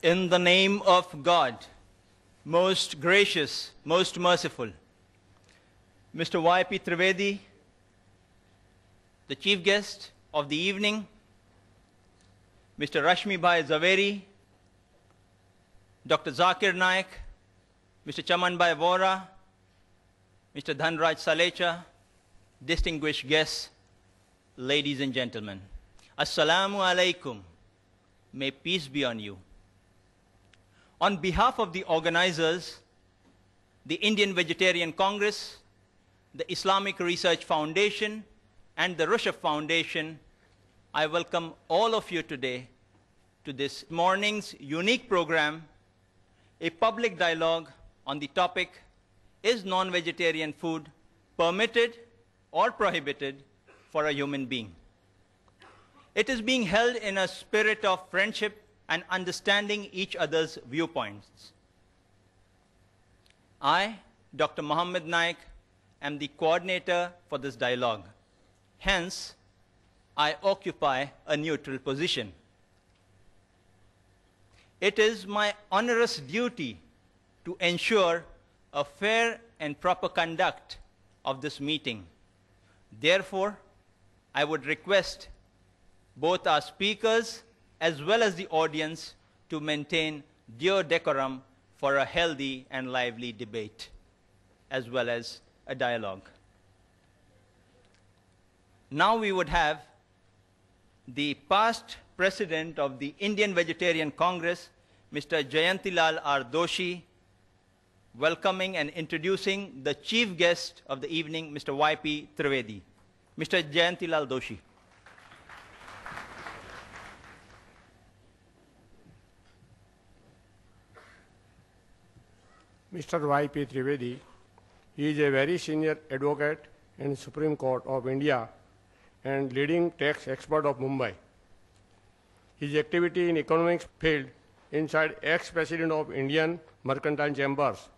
In the name of God, most gracious, most merciful, Mr. Y.P. Trivedi, the chief guest of the evening, Mr. Rashmi Bhai Zaveri, Dr. Zakir Naik, Mr. Chaman Bhai Vora, Mr. Dhanraj Salecha, distinguished guests, ladies and gentlemen. Assalamu alaikum. May peace be on you. On behalf of the organizers, the Indian Vegetarian Congress, the Islamic Research Foundation, and the Rushdie Foundation, I welcome all of you today to this morning's unique program, a public dialogue on the topic, is non-vegetarian food permitted or prohibited for a human being? It is being held in a spirit of friendship and understanding each other's viewpoints. I, Dr. Mohammed Naik, am the coordinator for this dialogue. Hence, I occupy a neutral position. It is my onerous duty to ensure a fair and proper conduct of this meeting. Therefore, I would request both our speakers as well as the audience to maintain due decorum for a healthy and lively debate, as well as a dialogue. Now we would have the past president of the Indian Vegetarian Congress, Mr. Jayantilal R. Doshi, welcoming and introducing the chief guest of the evening, Mr. Y.P. Trivedi. Mr. Jayantilal Doshi. Mr. Y.P. Trivedi, he is a very senior advocate in Supreme Court of India and leading tax expert of Mumbai. His activity in economics field inside ex-president of Indian Mercantile Chambers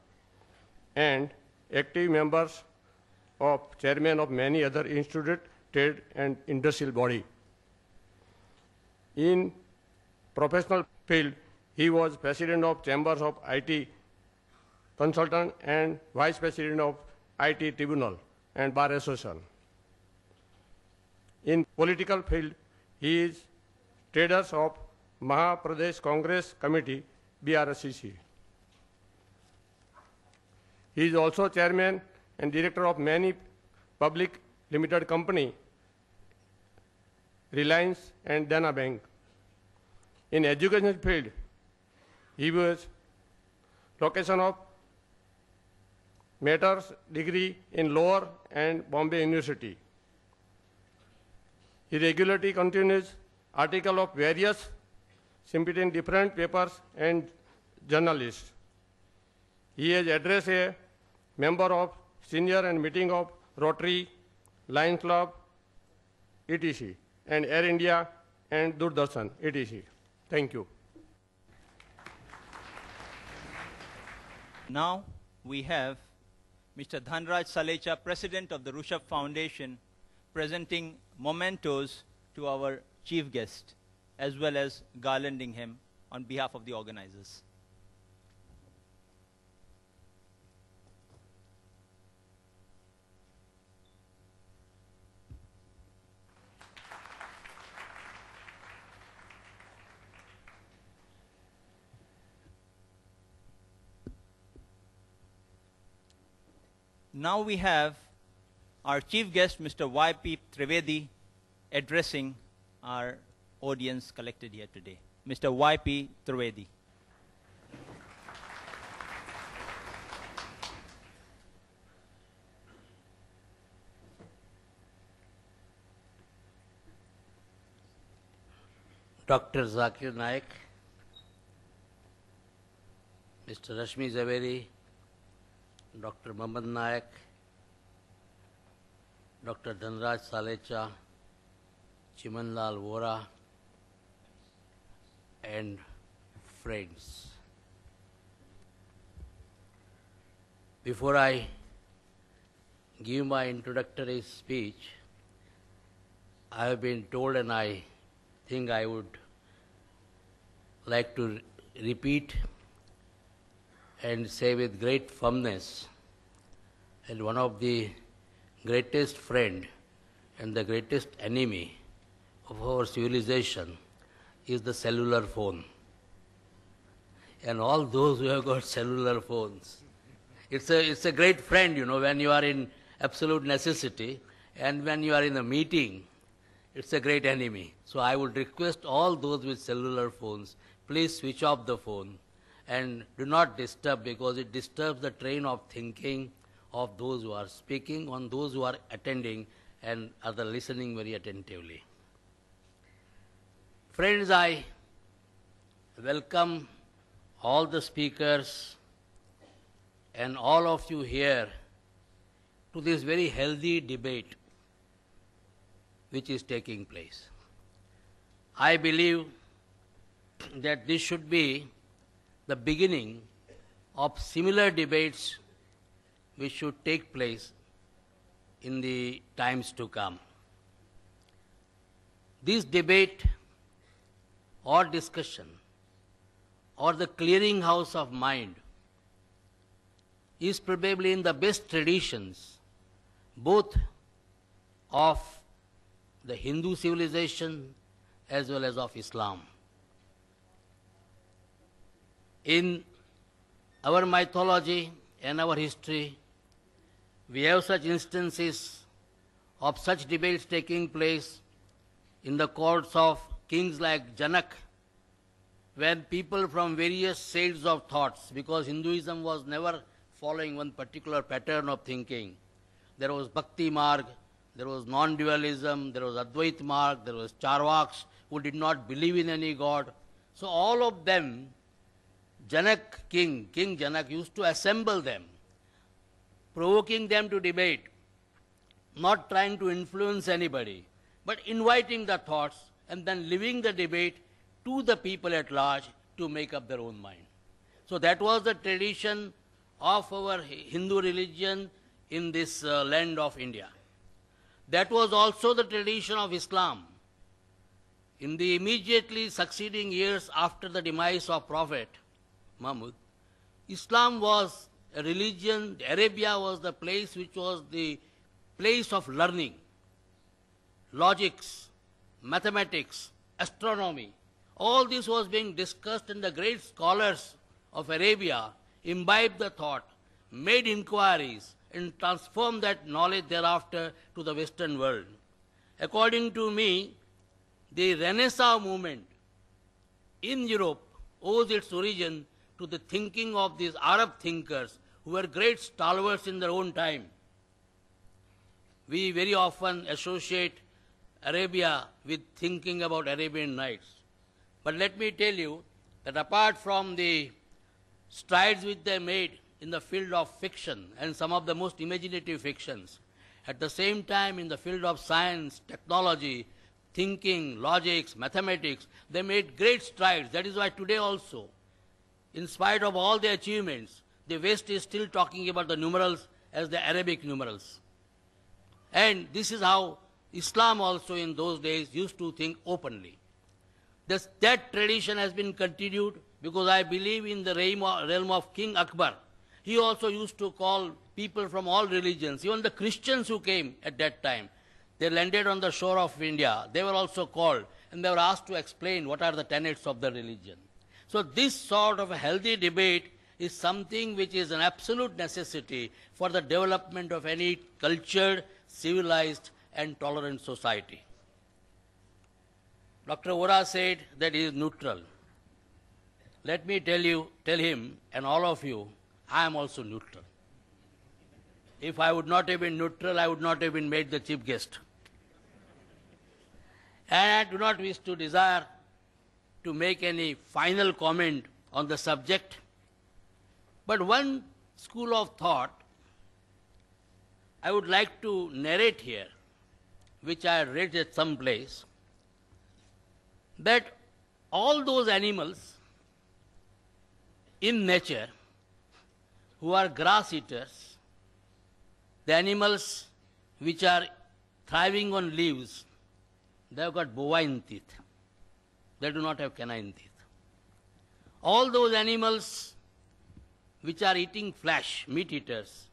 and active members of chairman of many other institute, trade and industrial body. In professional field, he was president of Chambers of IT Consultant and Vice President of IT Tribunal and Bar Association. In political field, he is traders of Maha Pradesh Congress Committee, BRSCC. He is also chairman and director of many public limited company, Reliance and Dana Bank. In education field, he was location of master's degree in Lower and Bombay University. He regularly continues articles of various in different papers and journalists. He has addressed a member of senior and meeting of Rotary, Lions Club, etc., and Air India and Doordarshan, etc. Thank you. Now we have Mr. Dhanraj Salecha, President of the Rushdie Foundation, presenting mementos to our chief guest, as well as garlanding him on behalf of the organizers. Now we have our chief guest, Mr. Y.P. Trivedi, addressing our audience collected here today. Mr. Y.P. Trivedi. Dr. Zakir Naik, Mr. Rashmi Zaveri, Dr. Mohammed Naik, Dr. Dhanraj Salecha, Chimanlal Vora, and friends. Before I give my introductory speech, I have been told, and I think I would like to repeat and say with great firmness that one of the greatest friend and the greatest enemy of our civilization is the cellular phone. And all those who have got cellular phones, it's a great friend, when you are in absolute necessity, and when you are in a meeting, it's a great enemy. So I would request all those with cellular phones, please switch off the phone and do not disturb, because it disturbs the train of thinking of those who are speaking, on those who are attending and are listening very attentively. Friends, I welcome all the speakers and all of you here to this very healthy debate which is taking place. I believe that this should be the beginning of similar debates which should take place in the times to come. This debate or discussion or the clearing house of mind is probably in the best traditions both of the Hindu civilization as well as of Islam. In our mythology and our history, we have such instances of such debates taking place in the courts of kings like Janak, when people from various shades of thoughts, because Hinduism was never following one particular pattern of thinking. There was Bhakti Marg, there was non-dualism, there was Advait Marg, there was Charvaks who did not believe in any god. So all of them, King Janak used to assemble them, provoking them to debate, not trying to influence anybody, but inviting the thoughts and then leaving the debate to the people at large to make up their own mind. So that was the tradition of our Hindu religion in this land of India. That was also the tradition of Islam. In the immediately succeeding years after the demise of Prophet Muhammad, Islam was a religion, Arabia was the place which was the place of learning, logics, mathematics, astronomy. All this was being discussed, and the great scholars of Arabia imbibed the thought, made inquiries, and transformed that knowledge thereafter to the Western world. According to me, the Renaissance movement in Europe owes its origin to the thinking of these Arab thinkers who were great stalwarts in their own time. We very often associate Arabia with thinking about Arabian Nights. But let me tell you that apart from the strides which they made in the field of fiction and some of the most imaginative fictions, at the same time in the field of science, technology, thinking, logics, mathematics, they made great strides. That is why today also, in spite of all their achievements, the West is still talking about the numerals as the Arabic numerals. And this is how Islam also in those days used to think openly. That tradition has been continued because I believe in the realm of King Akbar. He also used to call people from all religions, even the Christians who came at that time. They landed on the shore of India. They were also called and they were asked to explain what are the tenets of the religion. So this sort of a healthy debate is something which is an absolute necessity for the development of any cultured, civilized, and tolerant society. Dr. Vora said that he is neutral. Let me tell him and all of you, I am also neutral. If I would not have been neutral, I would not have been made the chief guest. And I do not wish to desire to make any final comment on the subject. But one school of thought I would like to narrate here, which I read at some place, that all those animals in nature who are grass eaters, the animals which are thriving on leaves, they have got bovine teeth. They do not have canine teeth. All those animals which are eating flesh, meat eaters,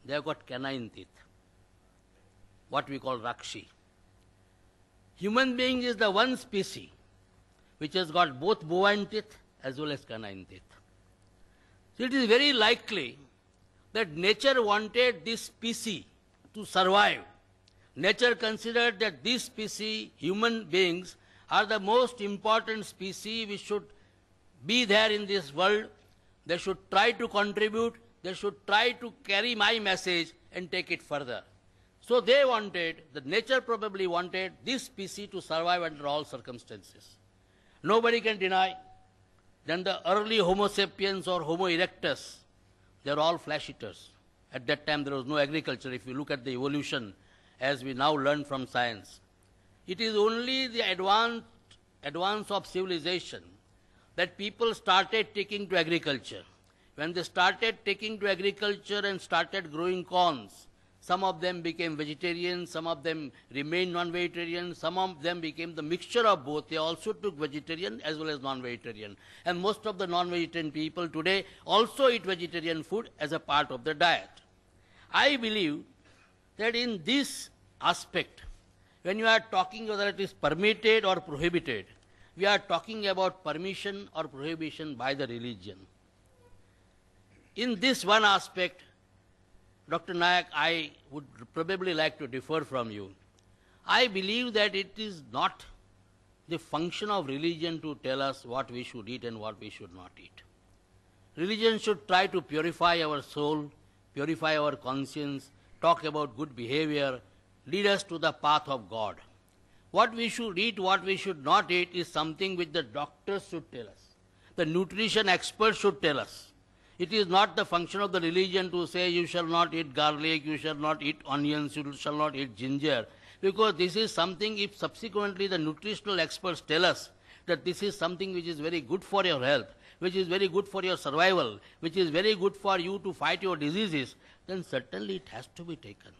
they have got canine teeth, what we call rakshi. Human being is the one species which has got both bovine teeth as well as canine teeth. So it is very likely that nature wanted this species to survive. Nature considered that this species, human beings, are the most important species which should be there in this world. They should try to contribute, they should try to carry my message and take it further. So they wanted, the nature probably wanted this species to survive under all circumstances. Nobody can deny that the early Homo sapiens or Homo erectus, they are all flesh eaters. At that time there was no agriculture. If you look at the evolution as we now learn from science, it is only the advance of civilization that people started taking to agriculture. When they started taking to agriculture and started growing corns, some of them became vegetarian, some of them remained non-vegetarian, some of them became the mixture of both. They also took vegetarian as well as non-vegetarian. And most of the non-vegetarian people today also eat vegetarian food as a part of their diet. I believe that in this aspect, when you are talking whether it is permitted or prohibited, we are talking about permission or prohibition by the religion. In this one aspect, Dr. Naik, I would probably like to differ from you. I believe that it is not the function of religion to tell us what we should eat and what we should not eat. Religion should try to purify our soul, purify our conscience, talk about good behavior, lead us to the path of God. What we should eat, what we should not eat is something which the doctors should tell us. The nutrition experts should tell us. It is not the function of the religion to say you shall not eat garlic, you shall not eat onions, you shall not eat ginger. Because this is something, if subsequently the nutritional experts tell us that this is something which is very good for your health, which is very good for your survival, which is very good for you to fight your diseases, then certainly it has to be taken.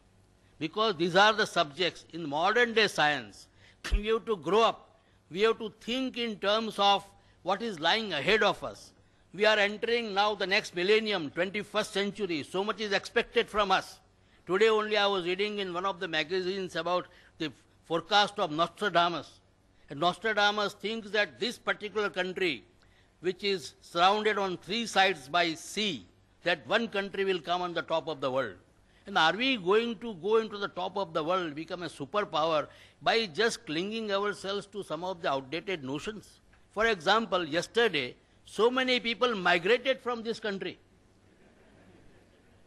Because these are the subjects in modern day science. We have to grow up. We have to think in terms of what is lying ahead of us. We are entering now the next millennium, 21st century. So much is expected from us. Today only I was reading in one of the magazines about the forecast of Nostradamus. And Nostradamus thinks that this particular country, which is surrounded on three sides by sea, that one country will come on the top of the world. And are we going to go into the top of the world, become a superpower, by just clinging ourselves to some of the outdated notions? For example, yesterday, so many people migrated from this country.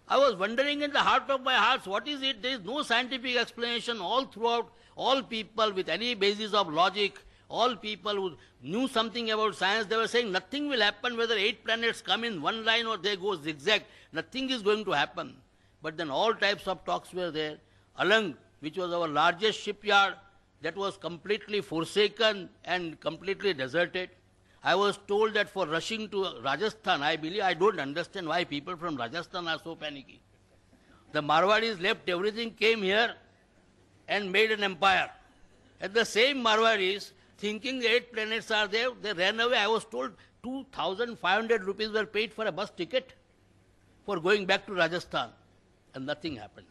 I was wondering in the heart of my hearts, what is it? There is no scientific explanation all throughout. All people with any basis of logic, all people who knew something about science, they were saying nothing will happen whether 8 planets come in one line or they go zigzag. Nothing is going to happen. But then all types of talks were there. Alang, which was our largest shipyard, that was completely forsaken and completely deserted. I was told that for rushing to Rajasthan, I don't understand why people from Rajasthan are so panicky. The Marwadis left everything, came here and made an empire. And the same Marwadis, thinking the 8 planets are there, they ran away. I was told 2,500 rupees were paid for a bus ticket for going back to Rajasthan. And nothing happened.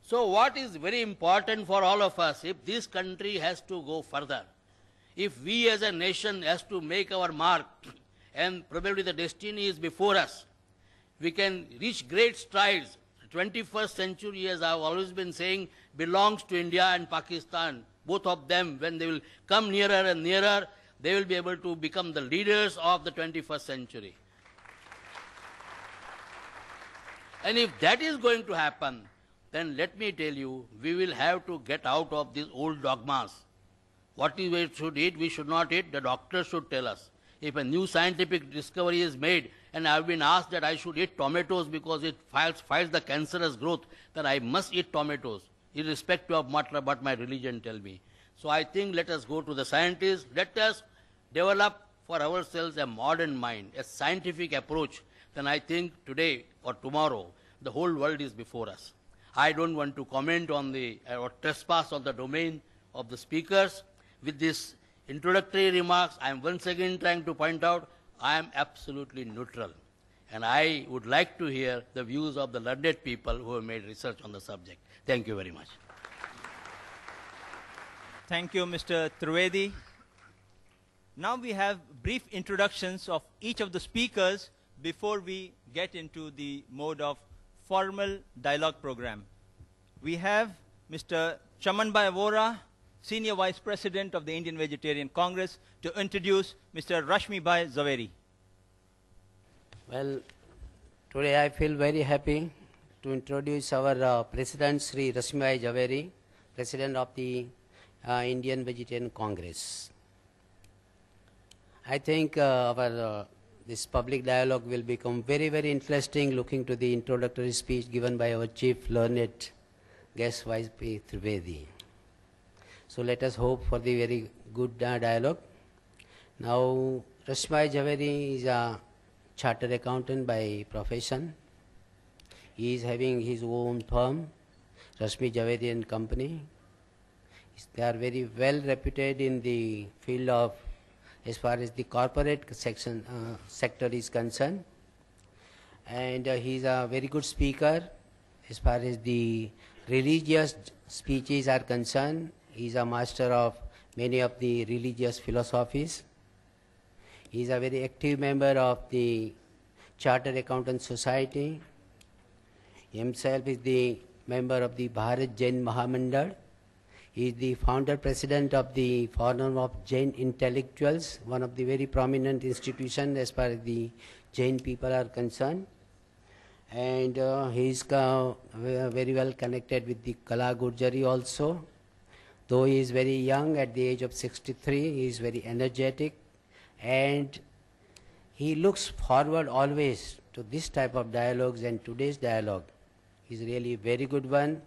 So what is very important for all of us, if this country has to go further, if we as a nation has to make our mark, and probably the destiny is before us, we can reach great strides. The 21st century, as I have always been saying, belongs to India and Pakistan. Both of them, when they will come nearer and nearer, they will be able to become the leaders of the 21st century. And if that is going to happen, then let me tell you, we will have to get out of these old dogmas. What we should eat, we should not eat, the doctor should tell us. If a new scientific discovery is made, and I have been asked that I should eat tomatoes because it fights the cancerous growth, then I must eat tomatoes, irrespective of what my religion tells me. So I think let us go to the scientists, let us develop for ourselves a modern mind, a scientific approach. Then I think today or tomorrow, the whole world is before us. I don't want to comment on or trespass on the domain of the speakers. With these introductory remarks, I am once again trying to point out I am absolutely neutral. And I would like to hear the views of the learned people who have made research on the subject. Thank you very much. Thank you, Mr. Trivedi. Now we have brief introductions of each of the speakers before we get into the mode of formal dialogue program. We have Mr. Chamanbhai Vora, Senior Vice President of the Indian Vegetarian Congress, to introduce Mr. Rashmibhai Zaveri. Well, today I feel very happy to introduce our President Sri Rashmibhai Zaveri, President of the Indian Vegetarian Congress. I think this public dialogue will become very, very interesting, looking to the introductory speech given by our Chief Learned Guest Vice P. Trivedi. So let us hope for the very good dialogue. Now, Rashmibhai Zaveri is a chartered accountant by profession. He is having his own firm, Rashmi Zaveri and Company. They are very well reputed in the field of, as far as the corporate sector is concerned. And he is a very good speaker as far as the religious speeches are concerned. He is a master of many of the religious philosophies. He is a very active member of the Chartered Accountant Society. He himself is the member of the Bharat Jain Mahamandal. He is the founder president of the Forum of Jain Intellectuals, one of the very prominent institutions as far as the Jain people are concerned. And he is very well connected with the Kala Gurjari also. Though he is very young, at the age of 63, he is very energetic, and he looks forward always to this type of dialogues, and today's dialogue is really a very good one.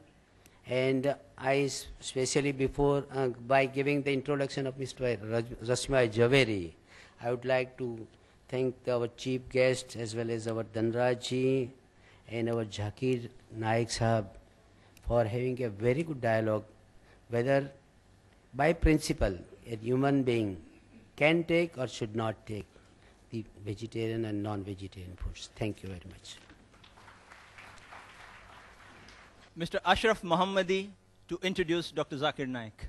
And I especially by giving the introduction of Mr. Rashmibhai Zaveri, I would like to thank our chief guest as well as our Dhanraj and our Zakir Naik Sahab for having a very good dialogue, whether by principle a human being can take or should not take the vegetarian and non-vegetarian foods. Thank you very much. Mr. Ashraf Mohammadi to introduce Dr. Zakir Naik.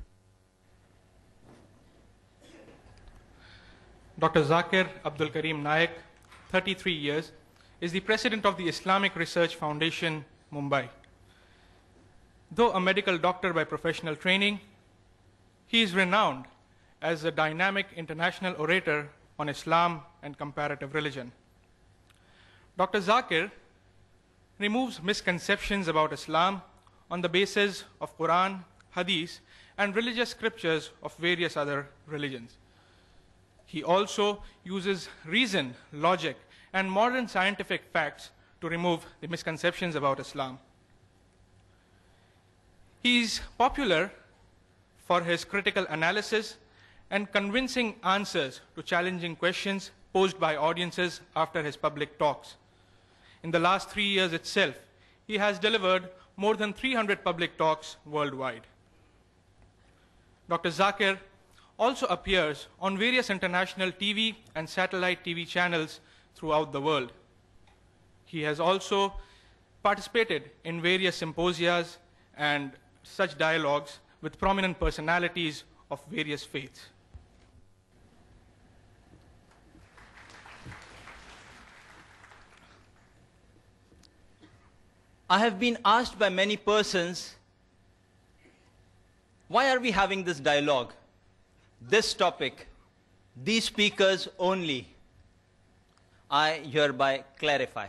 Dr. Zakir Abdul Karim Naik, 33 years, is the president of the Islamic Research Foundation, Mumbai. Though a medical doctor by professional training, he is renowned as a dynamic international orator on Islam and comparative religion. Dr. Zakir removes misconceptions about Islam on the basis of Quran, Hadith, and religious scriptures of various other religions. He also uses reason, logic, and modern scientific facts to remove the misconceptions about Islam. He is popular for his critical analysis and convincing answers to challenging questions posed by audiences after his public talks. In the last 3 years itself, he has delivered more than 300 public talks worldwide. Dr. Zakir also appears on various international TV and satellite TV channels throughout the world. He has also participated in various symposia and such dialogues with prominent personalities of various faiths. I have been asked by many persons, why are we having this dialogue, this topic, these speakers only? I hereby clarify.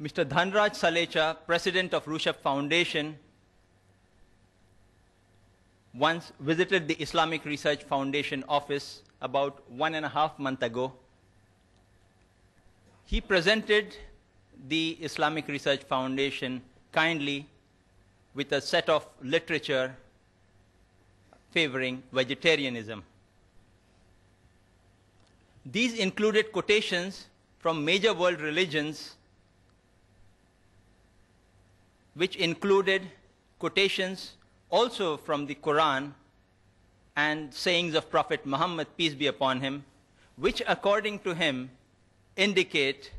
Mr. Dhanraj Salecha, President of Russia Foundation, once visited the Islamic Research Foundation office about 1.5 months ago. He presented the Islamic Research Foundation kindly with a set of literature favoring vegetarianism. These included quotations from major world religions, which included quotations also from the Quran and sayings of Prophet Muhammad, peace be upon him, which according to him indicate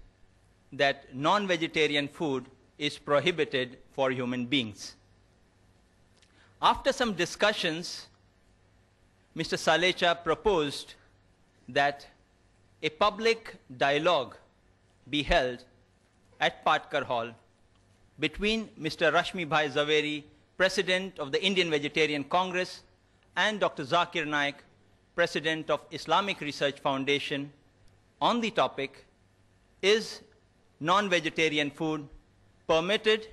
that non-vegetarian food is prohibited for human beings. After some discussions, Mr. Salecha proposed that a public dialogue be held at Patkar Hall between Mr. Rashmi Bhai Zaveri, President of the Indian Vegetarian Congress, and Dr. Zakir Naik, President of Islamic Research Foundation, on the topic, is non-vegetarian food permitted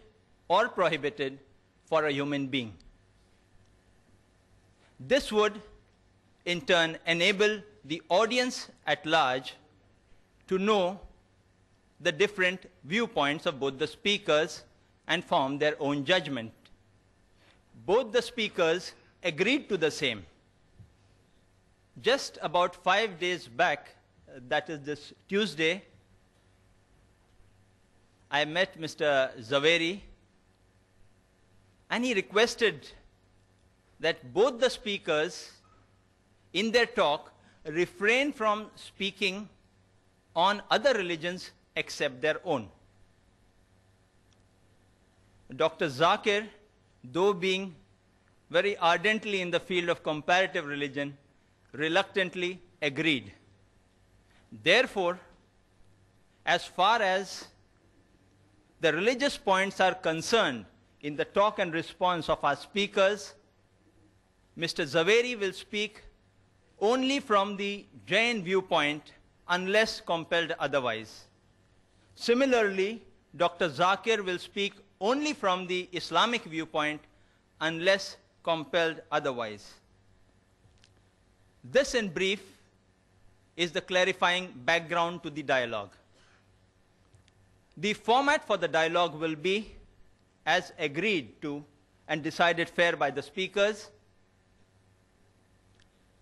or prohibited for a human being? This would, in turn, enable the audience at large to know the different viewpoints of both the speakers and form their own judgment. Both the speakers agreed to the same. Just about 5 days back, that is this Tuesday, I met Mr. Zaveri, and he requested that both the speakers in their talk refrain from speaking on other religions except their own. Dr. Zakir, though being very ardently in the field of comparative religion, reluctantly agreed. Therefore, as far as the religious points are concerned in the talk and response of our speakers, Mr. Zaveri will speak only from the Jain viewpoint unless compelled otherwise. Similarly, Dr. Zakir will speak only from the Islamic viewpoint unless compelled otherwise. This, in brief, is the clarifying background to the dialogue. The format for the dialogue will be as agreed to and decided fair by the speakers.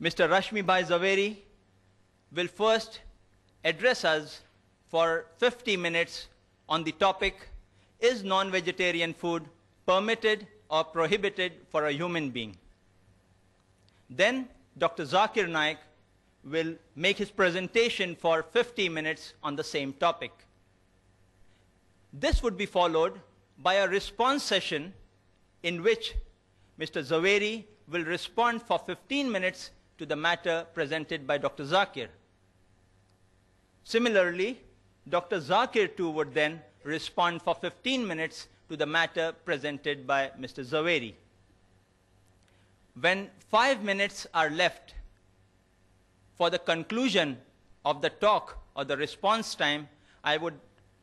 Mr. Rashmi Bhai Zaveri will first address us for 50 minutes on the topic, is non-vegetarian food permitted or prohibited for a human being? Then Dr. Zakir Naik will make his presentation for 50 minutes on the same topic. This would be followed by a response session in which Mr. Zaveri will respond for 15 minutes to the matter presented by Dr. Zakir. Similarly, Dr. Zakir too would then respond for 15 minutes to the matter presented by Mr. Zaveri. When 5 minutes are left for the conclusion of the talk or the response time, I would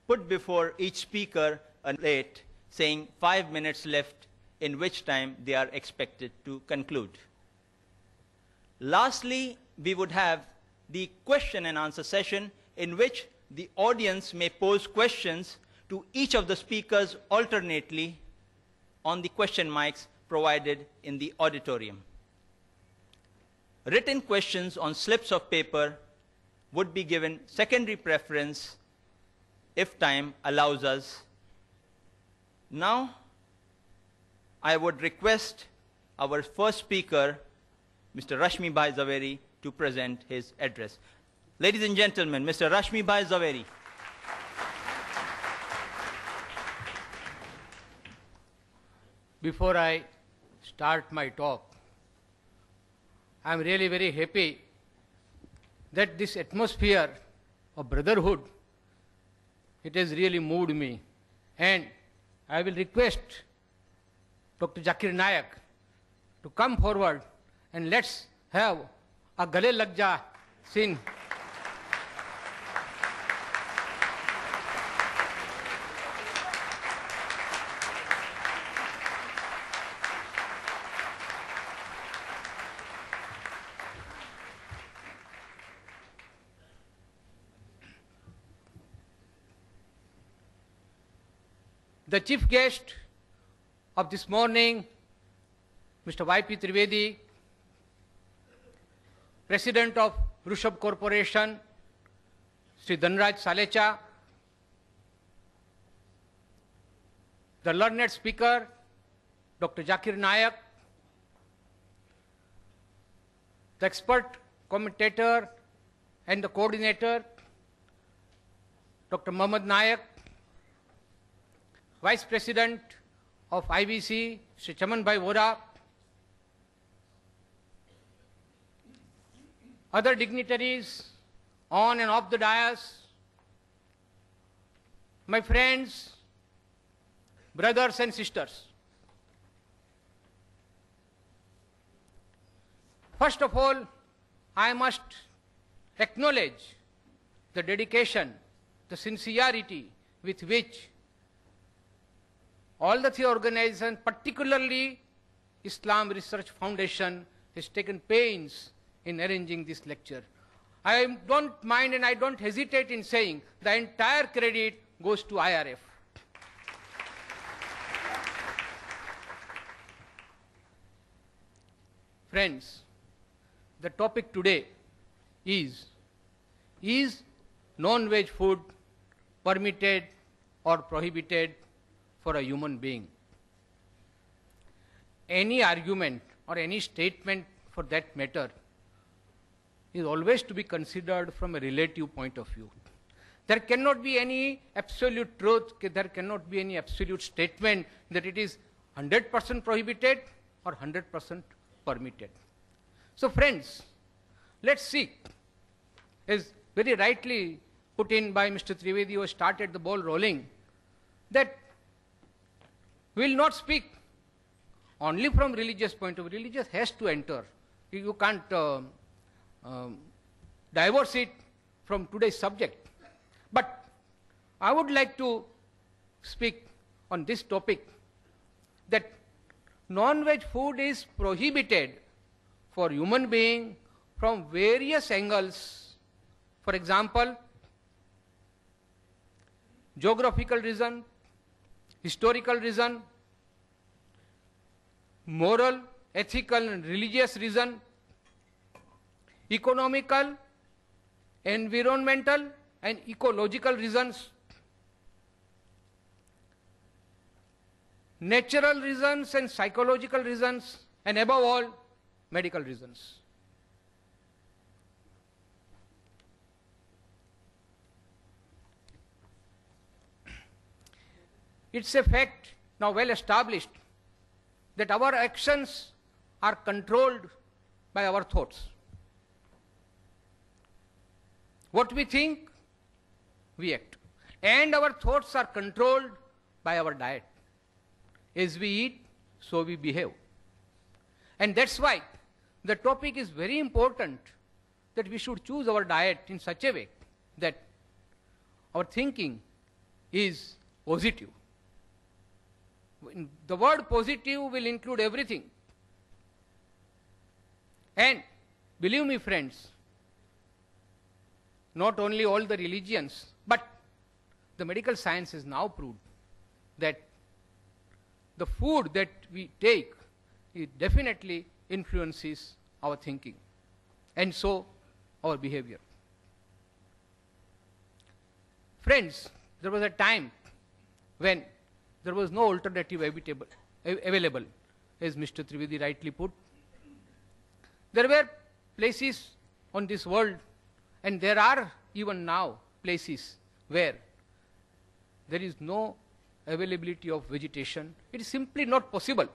put before each speaker a plate saying 5 minutes left, in which time they are expected to conclude. Lastly, we would have the question and answer session in which the audience may pose questions to each of the speakers alternately on the question mics provided in the auditorium. Written questions on slips of paper would be given secondary preference if time allows us. Now, I would request our first speaker, Mr. Rashmi Bhai Zaveri, to present his address. Ladies and gentlemen, Mr. Rashmi Bhai Zaveri. Before I start my talk, I am really very happy that this atmosphere of brotherhood, it has really moved me. And I will request Dr. Zakir Naik to come forward and let's have a Gale Lag Ja scene. The chief guest of this morning, Mr. Y.P. Trivedi, President of Rushabh Corporation, Sri Dhanraj Salecha, the learned speaker, Dr. Zakir Naik, the expert commentator, and the coordinator, Dr. Mohammad Naik, Vice President of IBC, Sri Chaman Bhai Vora, other dignitaries on and off the dais, my friends, brothers and sisters. First of all, I must acknowledge the dedication, the sincerity with which all the three organizations, particularly Islam Research Foundation, has taken pains in arranging this lecture. I don't mind and I don't hesitate in saying the entire credit goes to IRF. Friends, the topic today is non-veg food permitted or prohibited for a human being? Any argument or any statement for that matter is always to be considered from a relative point of view. There cannot be any absolute truth, there cannot be any absolute statement that it is 100% prohibited or 100% permitted. So friends, let's see, as very rightly put in by Mr. Trivedi, who started the ball rolling, that we will not speak only from religious point of view. Religious has to enter. You can't divorce it from today's subject. But I would like to speak on this topic, that non-veg food is prohibited for human being from various angles. For example, geographical reason, historical reason, moral, ethical and religious reason, economical, environmental and ecological reasons, natural reasons and psychological reasons, and above all, medical reasons. It's a fact now well established that our actions are controlled by our thoughts. What we think, we act. And our thoughts are controlled by our diet. As we eat, so we behave. And that's why the topic is very important, that we should choose our diet in such a way that our thinking is positive. The word positive will include everything. And believe me, friends, not only all the religions, but the medical science has now proved that the food that we take, it definitely influences our thinking and so our behavior. Friends, there was a time when there was no alternative available, as Mr. Trivedi rightly put. There were places on this world, and there are even now places where there is no availability of vegetation. It is simply not possible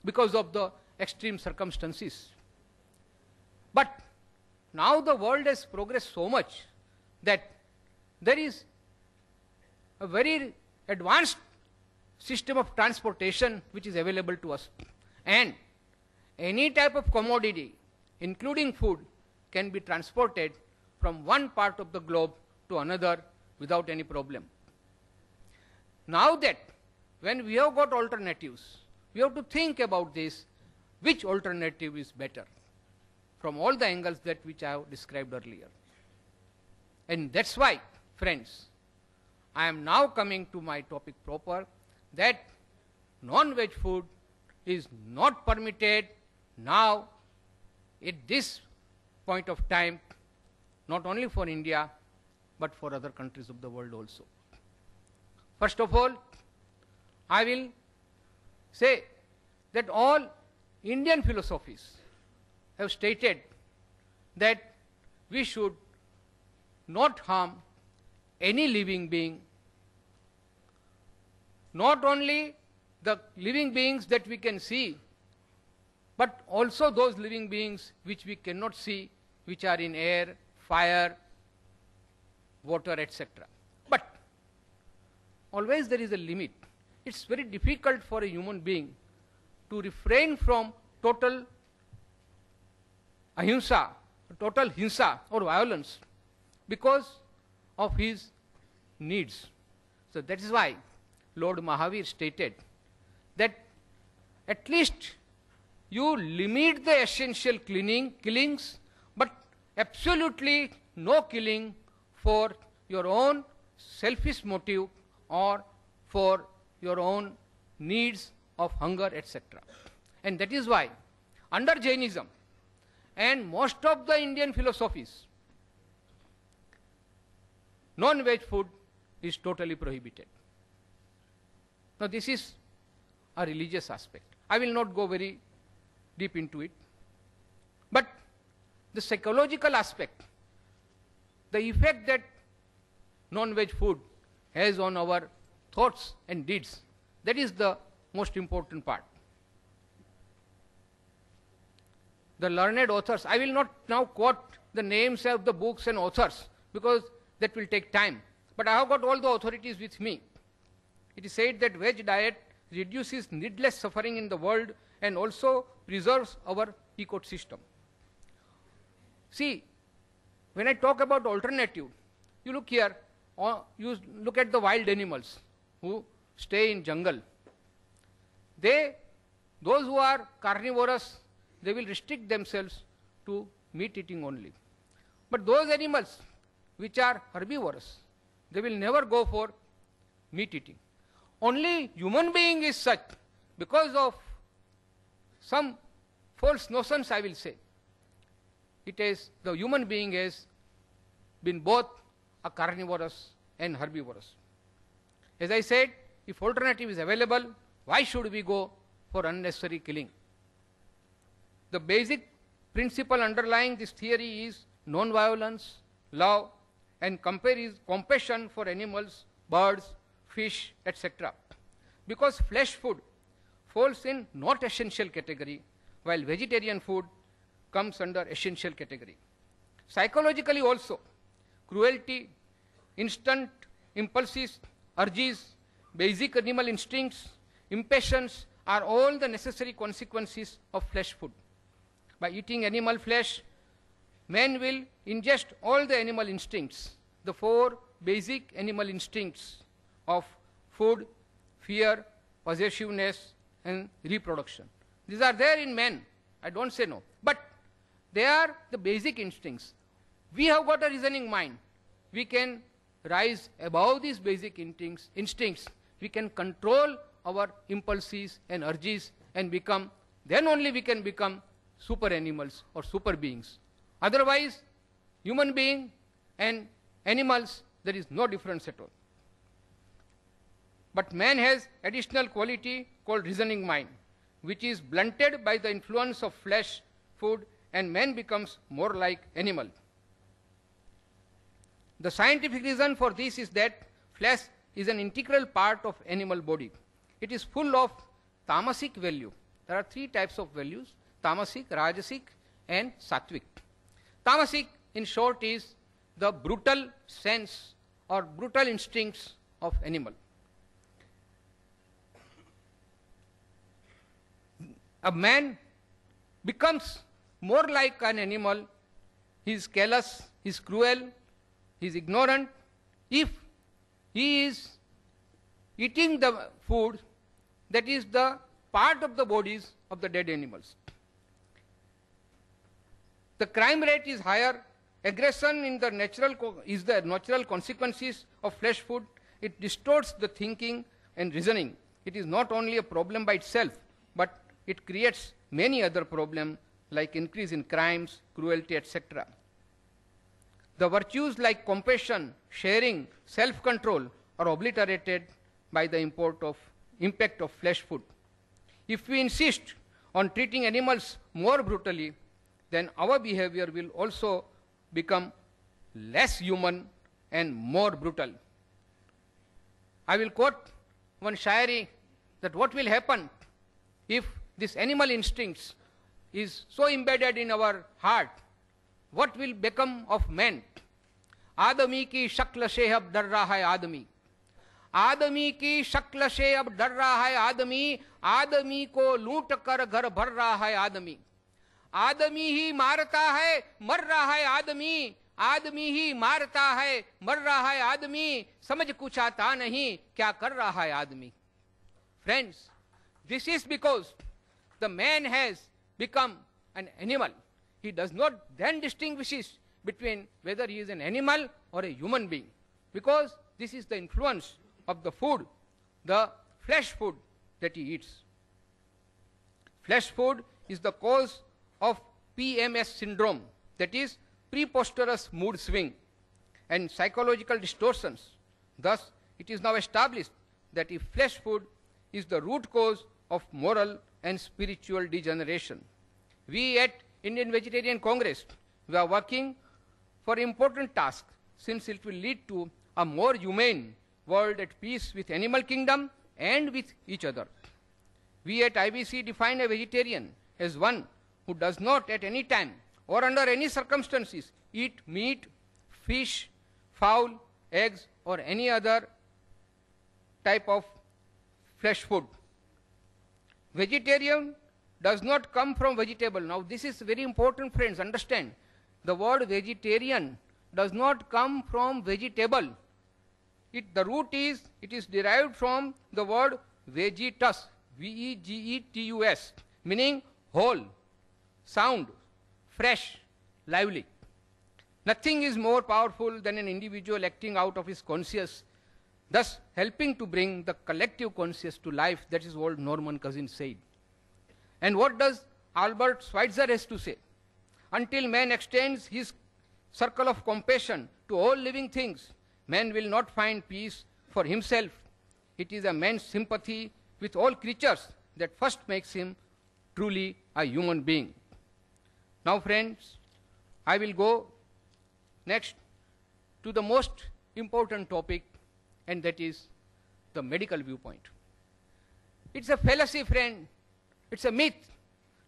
because of the extreme circumstances. But now the world has progressed so much that there is a very advanced system of transportation which is available to us. And any type of commodity, including food, can be transported from one part of the globe to another without any problem. Now that when we have got alternatives, we have to think about this, which alternative is better from all the angles that which I have described earlier. And that's why, friends, I am now coming to my topic proper, that non-veg food is not permitted now at this point of time, not only for India, but for other countries of the world also. First of all, I will say that all Indian philosophies have stated that we should not harm any living being, not only the living beings that we can see, but also those living beings which we cannot see, which are in air, fire, water, etc. But always there is a limit. It's very difficult for a human being to refrain from total ahimsa, total hinsa or violence because of his needs. So that is why Lord Mahavir stated that at least you limit the essential killings, but absolutely no killing for your own selfish motive or for your own needs of hunger, etc. And that is why under Jainism and most of the Indian philosophies, non-veg food is totally prohibited. Now this is a religious aspect. I will not go very deep into it. But the psychological aspect, the effect that non-veg food has on our thoughts and deeds, that is the most important part. The learned authors, I will not now quote the names of the books and authors because that will take time. But I have got all the authorities with me. It is said that veg diet reduces needless suffering in the world and also preserves our ecosystem. See, when I talk about alternative, you look here, or you look at the wild animals who stay in jungle. Those who are carnivorous, they will restrict themselves to meat eating only. But those animals which are herbivorous, they will never go for meat eating. Only human being is such, because of some false notions, I will say. It is the human being has been both a carnivorous and herbivorous. As I said, if alternative is available, why should we go for unnecessary killing? The basic principle underlying this theory is non-violence, love, and compassion for animals, birds, fish, etc. Because flesh food falls in not essential category, while vegetarian food comes under essential category. Psychologically also, cruelty, instant impulses, urges, basic animal instincts, impatience are all the necessary consequences of flesh food. By eating animal flesh, man will ingest all the animal instincts, the four basic animal instincts of food, fear, possessiveness, and reproduction. These are there in man, I don't say no, but they are the basic instincts. We have got a reasoning mind. We can rise above these basic instincts. We can control our impulses and urges and become, then only we can become super animals or super beings. Otherwise, human being and animals, there is no difference at all. But man has additional quality called reasoning mind, which is blunted by the influence of flesh, food, and man becomes more like animal. The scientific reason for this is that flesh is an integral part of animal body. It is full of tamasic value. There are three types of values: tamasic, rajasic, and sattvic. Tamasic, in short, is the brutal sense or brutal instincts of animal. A man becomes more like an animal. He is callous, he is cruel, he is ignorant if he is eating the food that is the part of the bodies of the dead animals. The crime rate is higher. Aggression is the natural consequences of flesh food. It distorts the thinking and reasoning. It is not only a problem by itself, but it creates many other problems like increase in crimes, cruelty, etc. The virtues like compassion, sharing, self-control are obliterated by the impact of flesh food. If we insist on treating animals more brutally, then our behavior will also become less human and more brutal. I will quote one shairi that what will happen if this animal instincts is so embedded in our heart, what will become of man? आदमी की शक्ल से अब डर रहा है आदमी, आदमी की शक्ल से अब डर रहा है आदमी, आदमी को लूट कर घर भर रहा है आदमी, आदमी ही मारता है मर रहा है आदमी, आदमी ही मारता है मर रहा है आदमी, समझ कुछ आता नहीं क्या कर रहा है आदमी. Friends, this is because the man has become an animal. He does not then distinguishes between whether he is an animal or a human being, because this is the influence of the food, the flesh food that he eats. Flesh food is the cause of PMS syndrome, that is preposterous mood swing and psychological distortions. Thus, it is now established that if flesh food is the root cause of moral and spiritual degeneration. We at Indian Vegetarian Congress, we are working for important tasks, since it will lead to a more humane world at peace with animal kingdom and with each other. We at IBC define a vegetarian as one who does not at any time or under any circumstances eat meat, fish, fowl, eggs or any other type of flesh food. Vegetarian does not come from vegetable. Now this is very important, friends, understand. The word vegetarian does not come from vegetable. The root is, it is derived from the word vegetus, V-E-G-E-T-U-S, meaning whole, sound, fresh, lively. Nothing is more powerful than an individual acting out of his conscience, thus helping to bring the collective conscious to life. That is what Norman Cousins said. And what does Albert Schweitzer has to say? Until man extends his circle of compassion to all living things, man will not find peace for himself. It is a man's sympathy with all creatures that first makes him truly a human being. Now, friends, I will go next to the most important topic, and that is the medical viewpoint. It's a fallacy, friend. It's a myth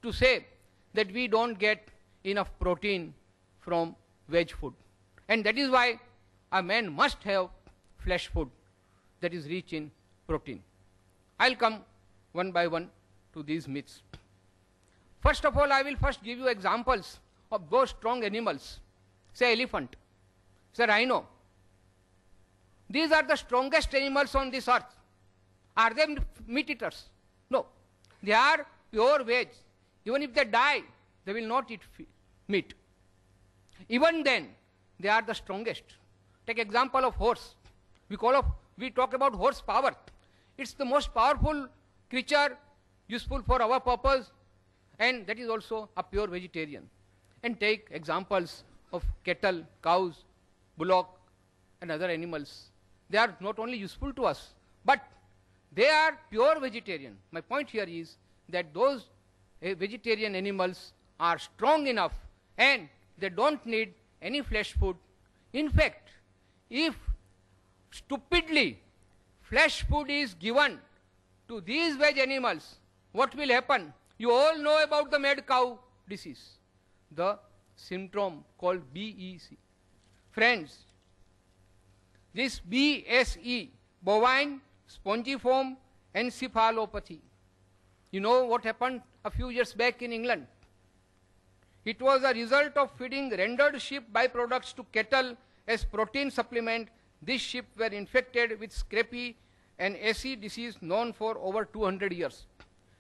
to say that we don't get enough protein from veg food. And that is why a man must have flesh food that is rich in protein. I'll come one by one to these myths. First of all, I will first give you examples of those strong animals. Say elephant, say rhino. These are the strongest animals on this earth. Are they meat eaters? No. They are pure veg. Even if they die, they will not eat meat. Even then, they are the strongest. Take example of horse. We talk about horse power. It's the most powerful creature useful for our purpose, and that is also a pure vegetarian. And take examples of cattle, cows, bullock, and other animals. They are not only useful to us, but they are pure vegetarian. My point here is that those vegetarian animals are strong enough and they don't need any flesh food. In fact, if stupidly flesh food is given to these veg animals, what will happen? You all know about the mad cow disease, the syndrome called BEC. Friends, this BSE, bovine spongiform encephalopathy. You know what happened a few years back in England? It was a result of feeding rendered sheep byproducts to cattle as protein supplement. These sheep were infected with scrapie, an acid disease known for over 200 years.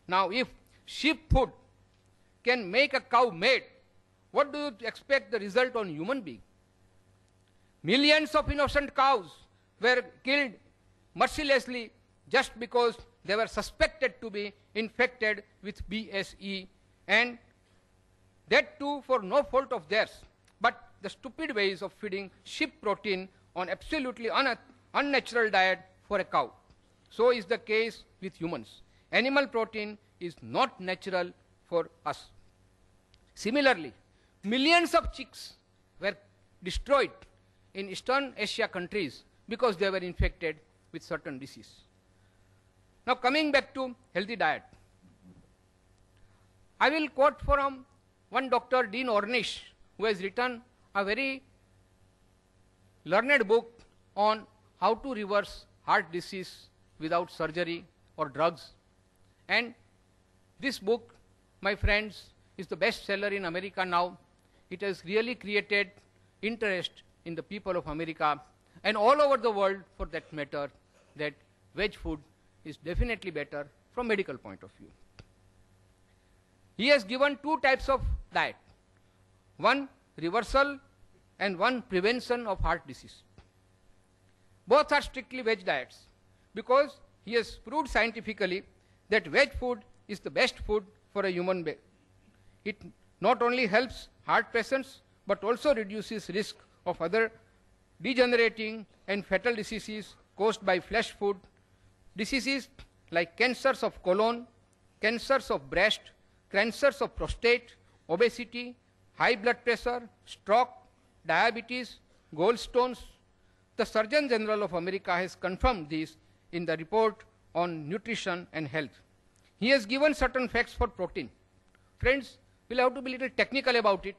Now, if sheep food can make a cow mad, what do you expect the result on human being? Millions of innocent cows were killed mercilessly just because they were suspected to be infected with BSE, and that too for no fault of theirs, but the stupid ways of feeding sheep protein on absolutely unnatural diet for a cow. So is the case with humans. Animal protein is not natural for us. Similarly, millions of chicks were destroyed in Eastern Asia countries because they were infected with certain disease. Now coming back to healthy diet, I will quote from one Dr. Dean Ornish, who has written a very learned book on how to reverse heart disease without surgery or drugs. And this book, my friends, is the best seller in America now. It has really created interest in the people of America and all over the world for that matter, that veg food is definitely better from medical point of view. He has given two types of diet, one reversal and one prevention of heart disease. Both are strictly veg diets because he has proved scientifically that veg food is the best food for a human being. It not only helps heart patients but also reduces risk of other degenerating and fatal diseases caused by flesh food, diseases like cancers of colon, cancers of breast, cancers of prostate, obesity, high blood pressure, stroke, diabetes, gallstones. The Surgeon General of America has confirmed this in the report on nutrition and health. He has given certain facts for protein. Friends, we'll have to be a little technical about it.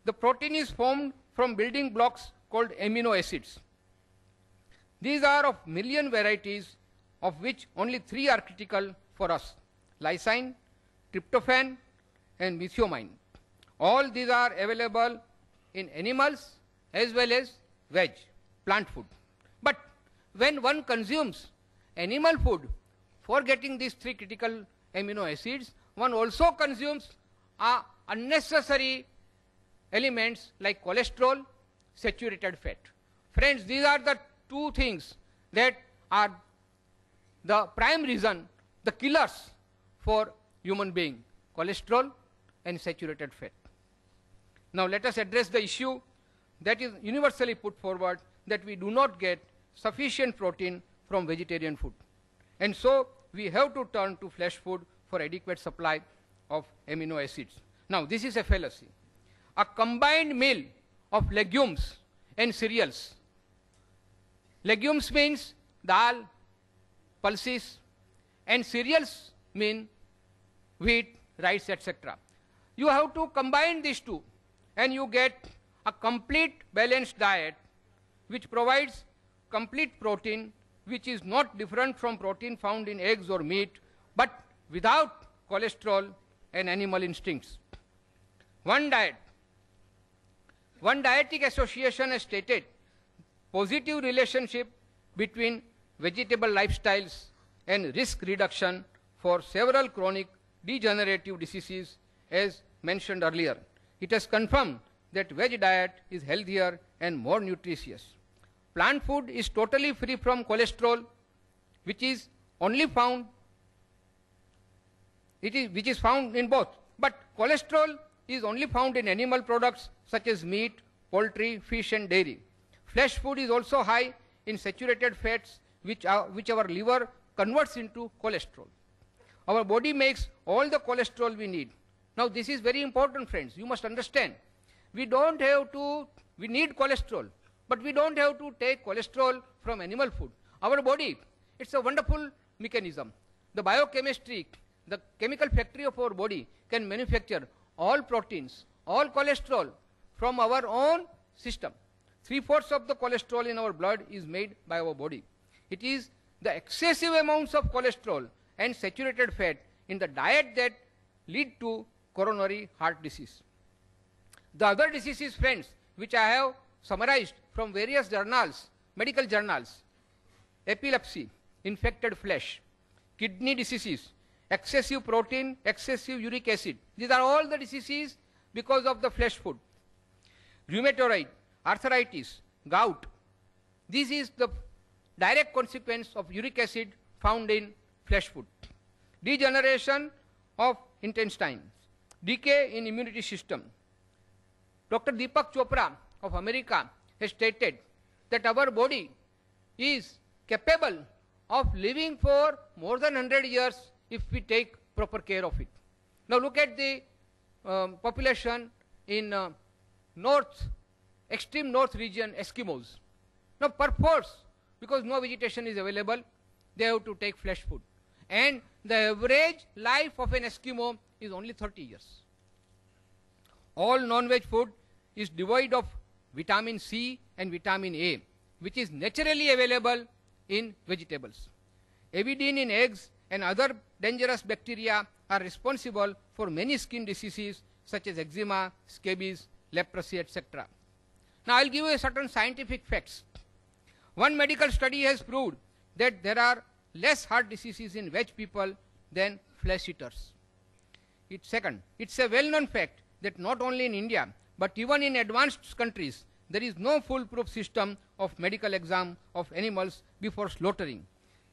The protein is formed from building blocks called amino acids. These are of million varieties, of which only 3 are critical for us: lysine, tryptophan, and methionine. All these are available in animals as well as veg, plant food. But when one consumes animal food for getting these 3 critical amino acids, one also consumes unnecessary elements like cholesterol, saturated fat. Friends, these are the 2 things that are the prime reason, the killers for human being: cholesterol and saturated fat. Now let us address the issue that is universally put forward, that we do not get sufficient protein from vegetarian food. And so we have to turn to flesh food for adequate supply of amino acids. Now this is a fallacy. A combined meal of legumes and cereals. Legumes means dal, pulses, and cereals mean wheat, rice, etc. You have to combine these two and you get a complete balanced diet which provides complete protein, which is not different from protein found in eggs or meat, but without cholesterol and animal instincts. One dietetic association has stated positive relationship between vegetable lifestyles and risk reduction for several chronic degenerative diseases, as mentioned earlier. It has confirmed that veg diet is healthier and more nutritious. Plant food is totally free from cholesterol, which is found in both. But cholesterol is only found in animal products such as meat, poultry, fish, and dairy. Flesh food is also high in saturated fats, which our liver converts into cholesterol. Our body makes all the cholesterol we need. Now this is very important, friends. You must understand. We need cholesterol, but we don't have to take cholesterol from animal food. Our body, it's a wonderful mechanism. The biochemistry, the chemical factory of our body can manufacture all proteins, all cholesterol from our own system. 3/4 of the cholesterol in our blood is made by our body. It is the excessive amounts of cholesterol and saturated fat in the diet that lead to coronary heart disease. The other diseases, friends, which I have summarized from various journals, medical journals: epilepsy, infected flesh, kidney diseases, excessive protein, excessive uric acid. These are all the diseases because of the flesh food. Rheumatoid, arthritis, gout. This is the direct consequence of uric acid found in flesh food. Degeneration of intestines, decay in immunity system. Dr. Deepak Chopra of America has stated that our body is capable of living for more than 100 years if we take proper care of it. Now look at the population in North extreme north region Eskimos. Now, perforce, because no vegetation is available, they have to take flesh food. And the average life of an Eskimo is only 30 years. All non-veg food is devoid of vitamin C and vitamin A, which is naturally available in vegetables. Avidin in eggs and other dangerous bacteria are responsible for many skin diseases such as eczema, scabies, leprosy, etc. Now, I will give you certain scientific facts. One medical study has proved that there are less heart diseases in veg people than flesh eaters. Second, it's a well-known fact that not only in India, but even in advanced countries, there is no foolproof system of medical exam of animals before slaughtering.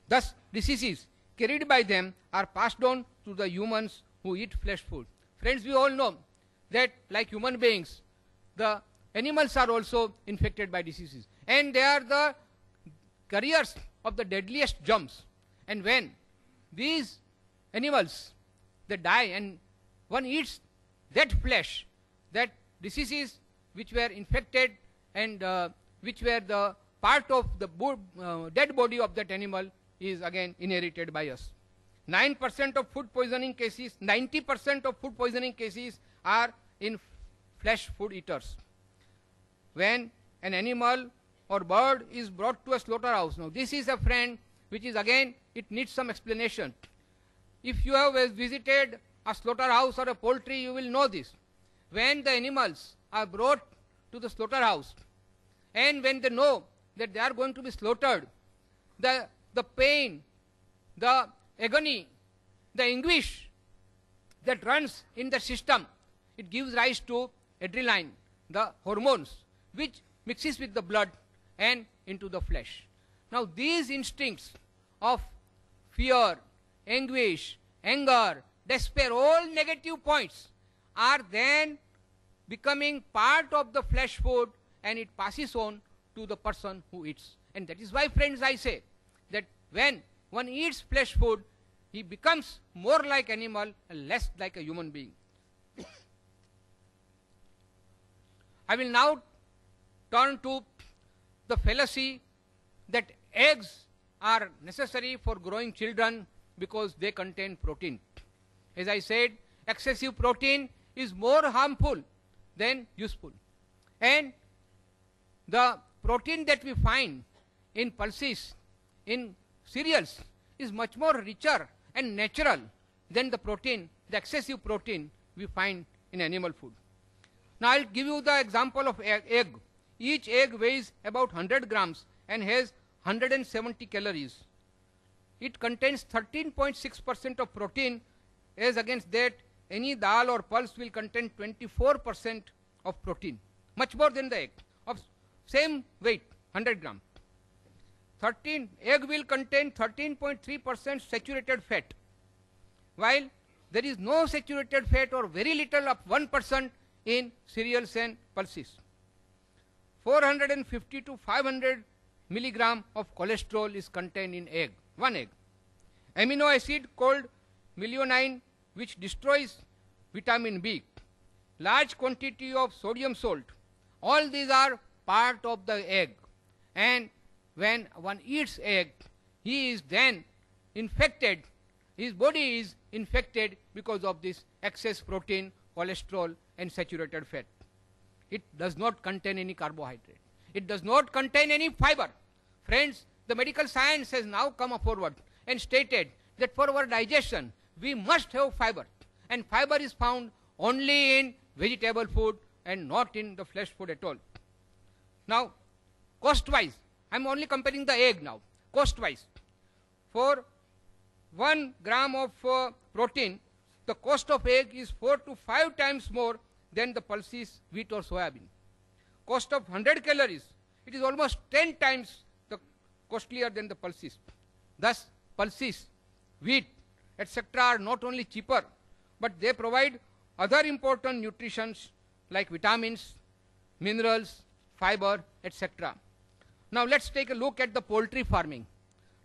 Thus, diseases carried by them are passed on to the humans who eat flesh food. Friends, we all know that like human beings, the animals are also infected by diseases. And they are the carriers of the deadliest germs. And when these animals, they die and one eats that flesh, that diseases which were infected and which were the part of the dead body of that animal is again inherited by us. 9% of food poisoning cases, 90% of food poisoning cases are in flesh food eaters. When an animal or bird is brought to a slaughterhouse, now this is a friend which is again, it needs some explanation. If you have visited a slaughterhouse or a poultry, you will know this. When the animals are brought to the slaughterhouse and when they know that they are going to be slaughtered, the pain, the agony, the anguish that runs in the system, it gives rise to adrenaline, the hormones, which mixes with the blood and into the flesh. Now, these instincts of fear, anguish, anger, despair, all negative points are then becoming part of the flesh food and it passes on to the person who eats. And that is why, friends, I say that when one eats flesh food, he becomes more like animal and less like a human being. I will now turn to the fallacy that eggs are necessary for growing children because they contain protein. As I said, excessive protein is more harmful than useful. And the protein that we find in pulses, in cereals, is much more richer and natural than the protein, the excessive protein we find in animal food. Now, I'll give you the example of egg. Each egg weighs about 100 grams and has 170 calories. It contains 13.6% of protein, as against that any dal or pulse will contain 24% of protein, much more than the egg of same weight, 100 grams. Egg will contain 13.3% saturated fat, while there is no saturated fat or very little of 1% in cereals and pulses. 450 to 500 milligram of cholesterol is contained in egg, one egg. Amino acid called methionine, which destroys vitamin B. Large quantity of sodium salt. All these are part of the egg. And when one eats egg, he is then infected. His body is infected because of this excess protein, cholesterol, and saturated fat. It does not contain any carbohydrate. It does not contain any fiber. Friends, the medical science has now come forward and stated that for our digestion, we must have fiber. And fiber is found only in vegetable food and not in the flesh food at all. Now, cost-wise, I am only comparing the egg now. Cost-wise, for 1 gram of protein, the cost of egg is 4 to 5 times more than the pulses, wheat or soybean. Cost of 100 calories, it is almost 10 times costlier than the pulses. Thus, pulses, wheat, etc. are not only cheaper, but they provide other important nutritions like vitamins, minerals, fiber, etc. Now, let's take a look at the poultry farming.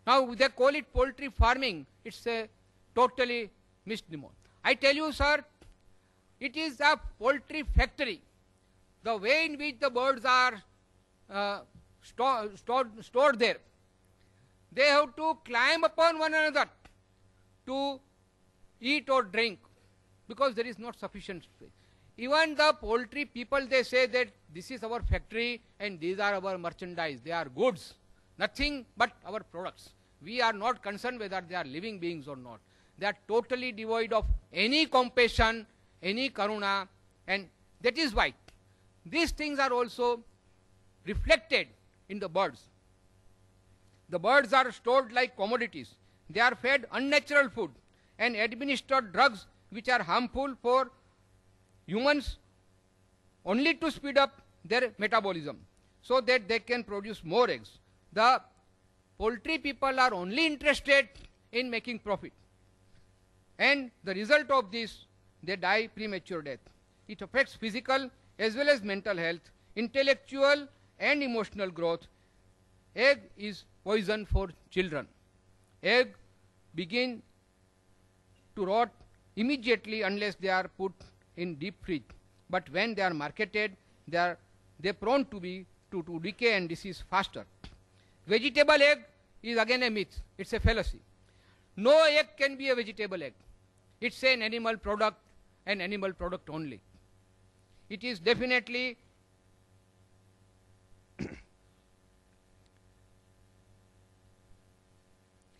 Now, they call it poultry farming. It's a totally misnomer. I tell you, sir, it is a poultry factory. the way in which the birds are stored there, they have to climb upon one another to eat or drink because there is not sufficient space. Even the poultry people, they say that this is our factory and these are our merchandise. They are goods, nothing but our products. We are not concerned whether they are living beings or not. They are totally devoid of any compassion, any karuna, and that is why these things are also reflected in the birds. The birds are stored like commodities. They are fed unnatural food and administered drugs which are harmful for humans only to speed up their metabolism so that they can produce more eggs. The poultry people are only interested in making profit. And the result of this, they die premature death. It affects physical as well as mental health, intellectual and emotional growth. Egg is poison for children. Egg begin to rot immediately unless they are put in deep fridge. But when they are marketed, they are prone to decay and disease faster. Vegetable egg is again a myth. It's a fallacy. No egg can be a vegetable egg. It's an animal product, an animal product only. It is definitely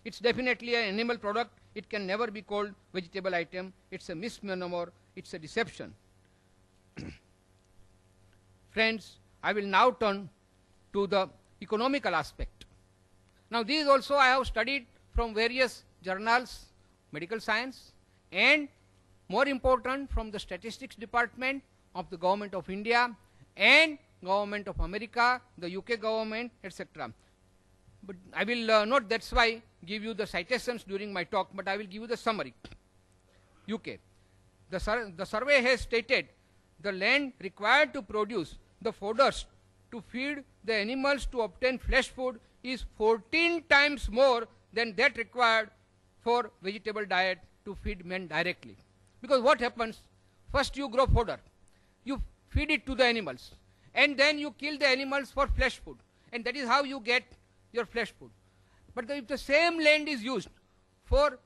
it's definitely an animal product. It can never be called vegetable item. It's a misnomer. It's a deception. Friends, I will now turn to the economical aspect. Now, these also I have studied from various journals, medical science, and more important from the statistics department of the government of India and government of America, the UK government, etc. But I will not, that's why, give you the citations during my talk, but I will give you the summary. UK. The survey has stated the land required to produce the fodders to feed the animals to obtain flesh food is 14 times more than that required for vegetable diet to feed men directly. Because what happens? First you grow fodder, you feed it to the animals, and then you kill the animals for flesh food, and that is how you get your flesh food. But if the same land is used for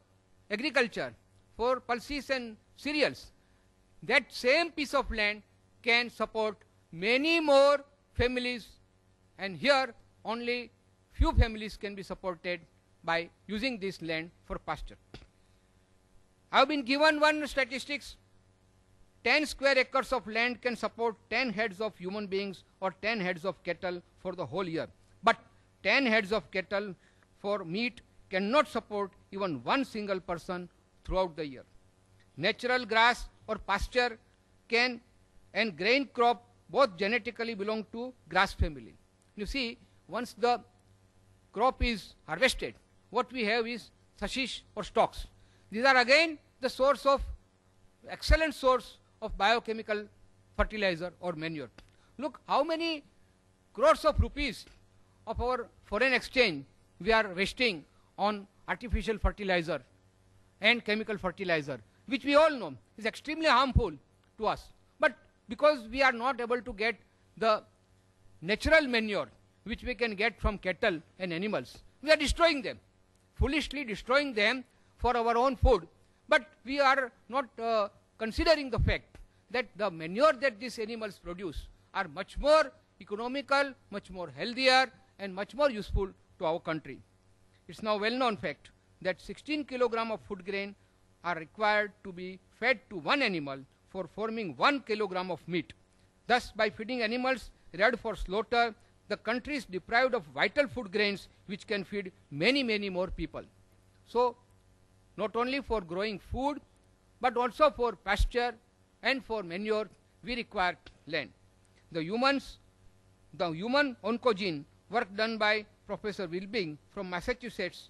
agriculture, for pulses and cereals, that same piece of land can support many more families, and here only few families can be supported by using this land for pasture. I have been given one statistics. 10 square acres of land can support 10 heads of human beings or 10 heads of cattle for the whole year. But 10 heads of cattle for meat cannot support even one single person throughout the year. Natural grass or pasture can and grain crop both genetically belong to grass family. You see, once the crop is harvested, what we have is sashish or stalks. These are again the source of, excellent source of biochemical fertilizer or manure. Look how many crores of rupees of our foreign exchange we are wasting on artificial fertilizer and chemical fertilizer, which we all know is extremely harmful to us. But because we are not able to get the natural manure which we can get from cattle and animals, we are destroying them, foolishly destroying them for our own food. But we are not considering the fact that the manure that these animals produce are much more economical, much more healthier, and much more useful to our country. It's now well-known fact that 16 kilograms of food grain are required to be fed to one animal for forming 1 kilogram of meat. Thus, by feeding animals reared for slaughter, the country is deprived of vital food grains which can feed many, many more people. So, not only for growing food, but also for pasture and for manure, we require land. The human oncogene work done by Professor Wilbing from Massachusetts,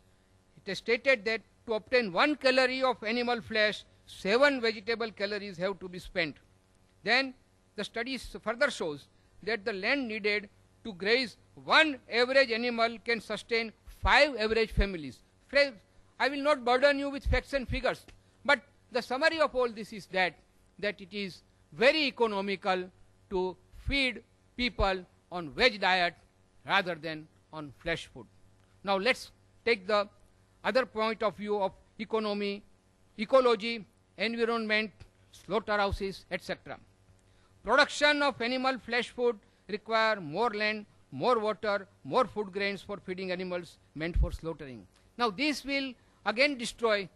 it is stated that to obtain 1 calorie of animal flesh, 7 vegetable calories have to be spent. Then the study further shows that the land needed to graze one average animal can sustain 5 average families. Friends, I will not burden you with facts and figures, but the summary of all this is that it is very economical to feed people on veg diet rather than on flesh food. Now let's take the other point of view of economy, ecology, environment, slaughterhouses, etc. Production of animal flesh food require more land, more water, more food grains for feeding animals meant for slaughtering. Now this will again destroy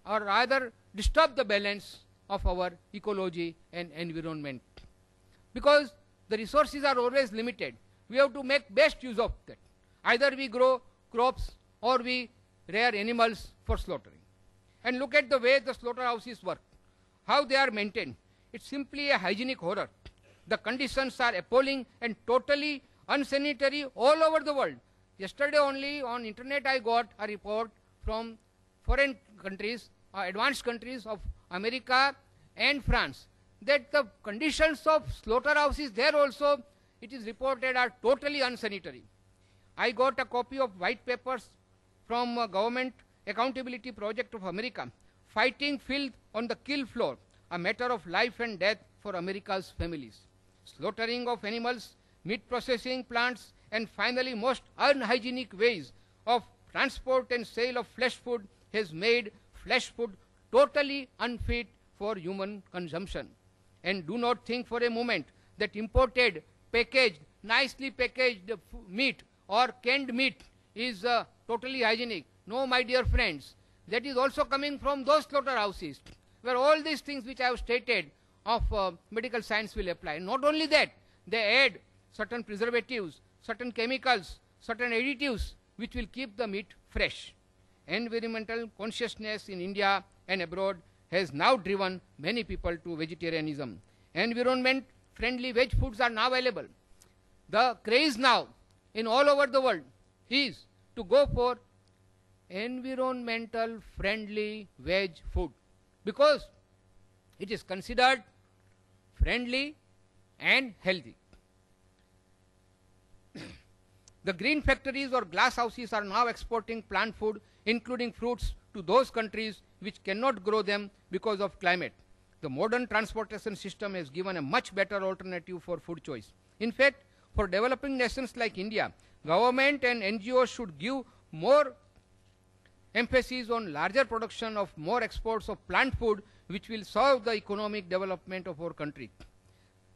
or rather disturb the balance of our ecology and environment. Because the resources are always limited, we have to make best use of that. Either we grow crops or we rear animals for slaughtering. And look at the way the slaughterhouses work, how they are maintained. It's simply a hygienic horror. The conditions are appalling and totally unsanitary all over the world. Yesterday only on internet I got a report from foreign countries, advanced countries of America and France, that the conditions of slaughterhouses there also, it is reported, are totally unsanitary. I got a copy of white papers from Government Accountability Project of America, fighting filth on the kill floor, a matter of life and death for America's families. Slaughtering of animals, meat processing plants, and finally most unhygienic ways of transport and sale of flesh food has made flesh food totally unfit for human consumption. And do not think for a moment that imported, packaged, nicely packaged meat or canned meat is totally hygienic. No, my dear friends, that is also coming from those slaughterhouses where all these things which I have stated of medical science will apply. Not only that, they add certain preservatives, certain chemicals, certain additives which will keep the meat fresh. Environmental consciousness in India and abroad has now driven many people to vegetarianism. Environment-friendly veg foods are now available. The craze now in all over the world is to go for environmental friendly veg food because it is considered friendly and healthy. The green factories or glass houses are now exporting plant food, including fruits, to those countries which cannot grow them because of climate. The modern transportation system has given a much better alternative for food choice. In fact, for developing nations like India, government and NGOs should give more emphasis on larger production of more exports of plant food, which will serve the economic development of our country.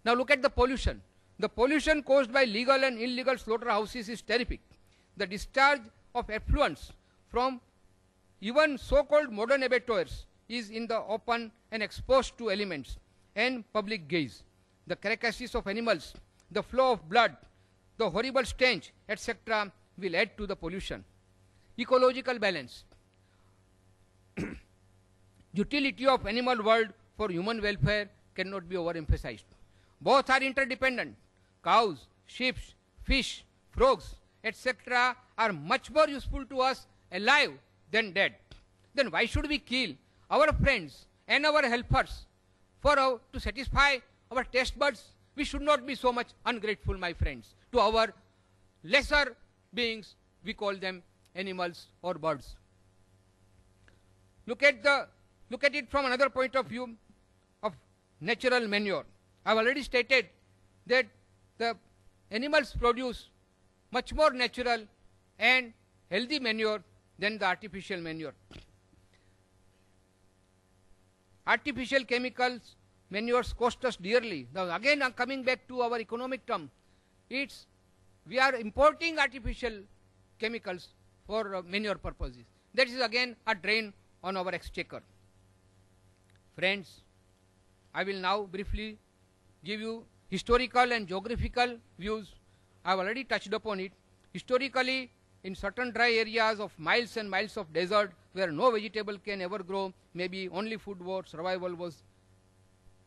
Now look at the pollution. The pollution caused by legal and illegal slaughterhouses is terrific. The discharge of effluents from even so-called modern abattoirs is in the open and exposed to elements and public gaze. The carcasses of animals, the flow of blood, the horrible stench, etc. will add to the pollution. Ecological balance. Utility of animal world for human welfare cannot be overemphasized. Both are interdependent. Cows, sheep, fish, frogs, etc. are much more useful to us alive than dead. Then why should we kill our friends and our helpers to satisfy our taste buds? We should not be so much ungrateful, my friends, to our lesser beings. We call them animals or birds. Look at it from another point of view of natural manure. I have already stated that the animals produce much more natural and healthy manure than the artificial manure. Artificial chemicals, manures cost us dearly. Now again, I'm coming back to our economic term. We are importing artificial chemicals for manure purposes. That is again a drain on our exchequer. Friends, I will now briefly give you historical and geographical views. I have already touched upon it. Historically, in certain dry areas of miles and miles of desert where no vegetable can ever grow, maybe only food for survival was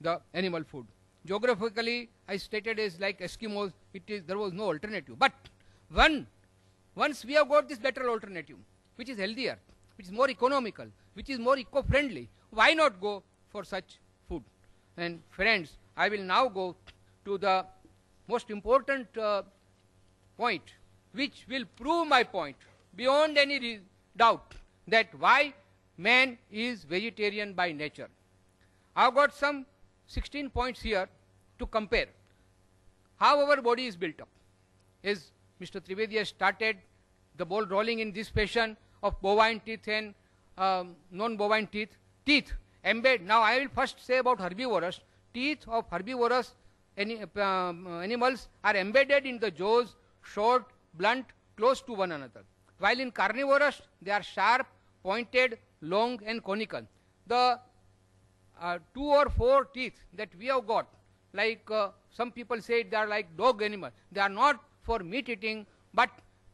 the animal food. Geographically, I stated as like Eskimos, there was no alternative. But once we have got this better alternative, which is healthier, which is more economical, which is more eco-friendly, why not go for such food? And friends, I will now go to the most important point, which will prove my point beyond any doubt, that why man is vegetarian by nature. I have got some 16 points here to compare. how our body is built up. As Mr. Trivedi has started the ball rolling in this fashion of bovine teeth and non-bovine teeth. Teeth embed. Now I will first say about herbivorous. Teeth of herbivorous animals are embedded in the jaws, short, blunt, close to one another. While in carnivorous, they are sharp, pointed, long and conical. The 2 or 4 teeth that we have got, like some people say they are like dog animal. They are not for meat eating, but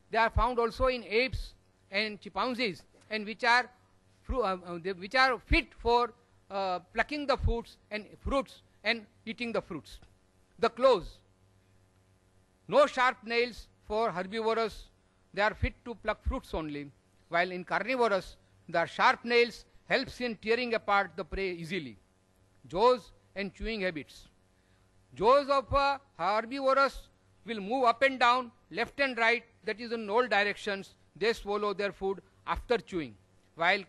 they are found also in apes and chimpanzees, and which are fit for plucking the fruits and eating the fruits. The claws, no sharp nails for herbivorous. They are fit to pluck fruits only, while in carnivorous, the sharp nails helps in tearing apart the prey easily. Jaws and chewing habits. Jaws of herbivorous will move up and down, left and right, that is in all directions. They swallow their food after chewing. While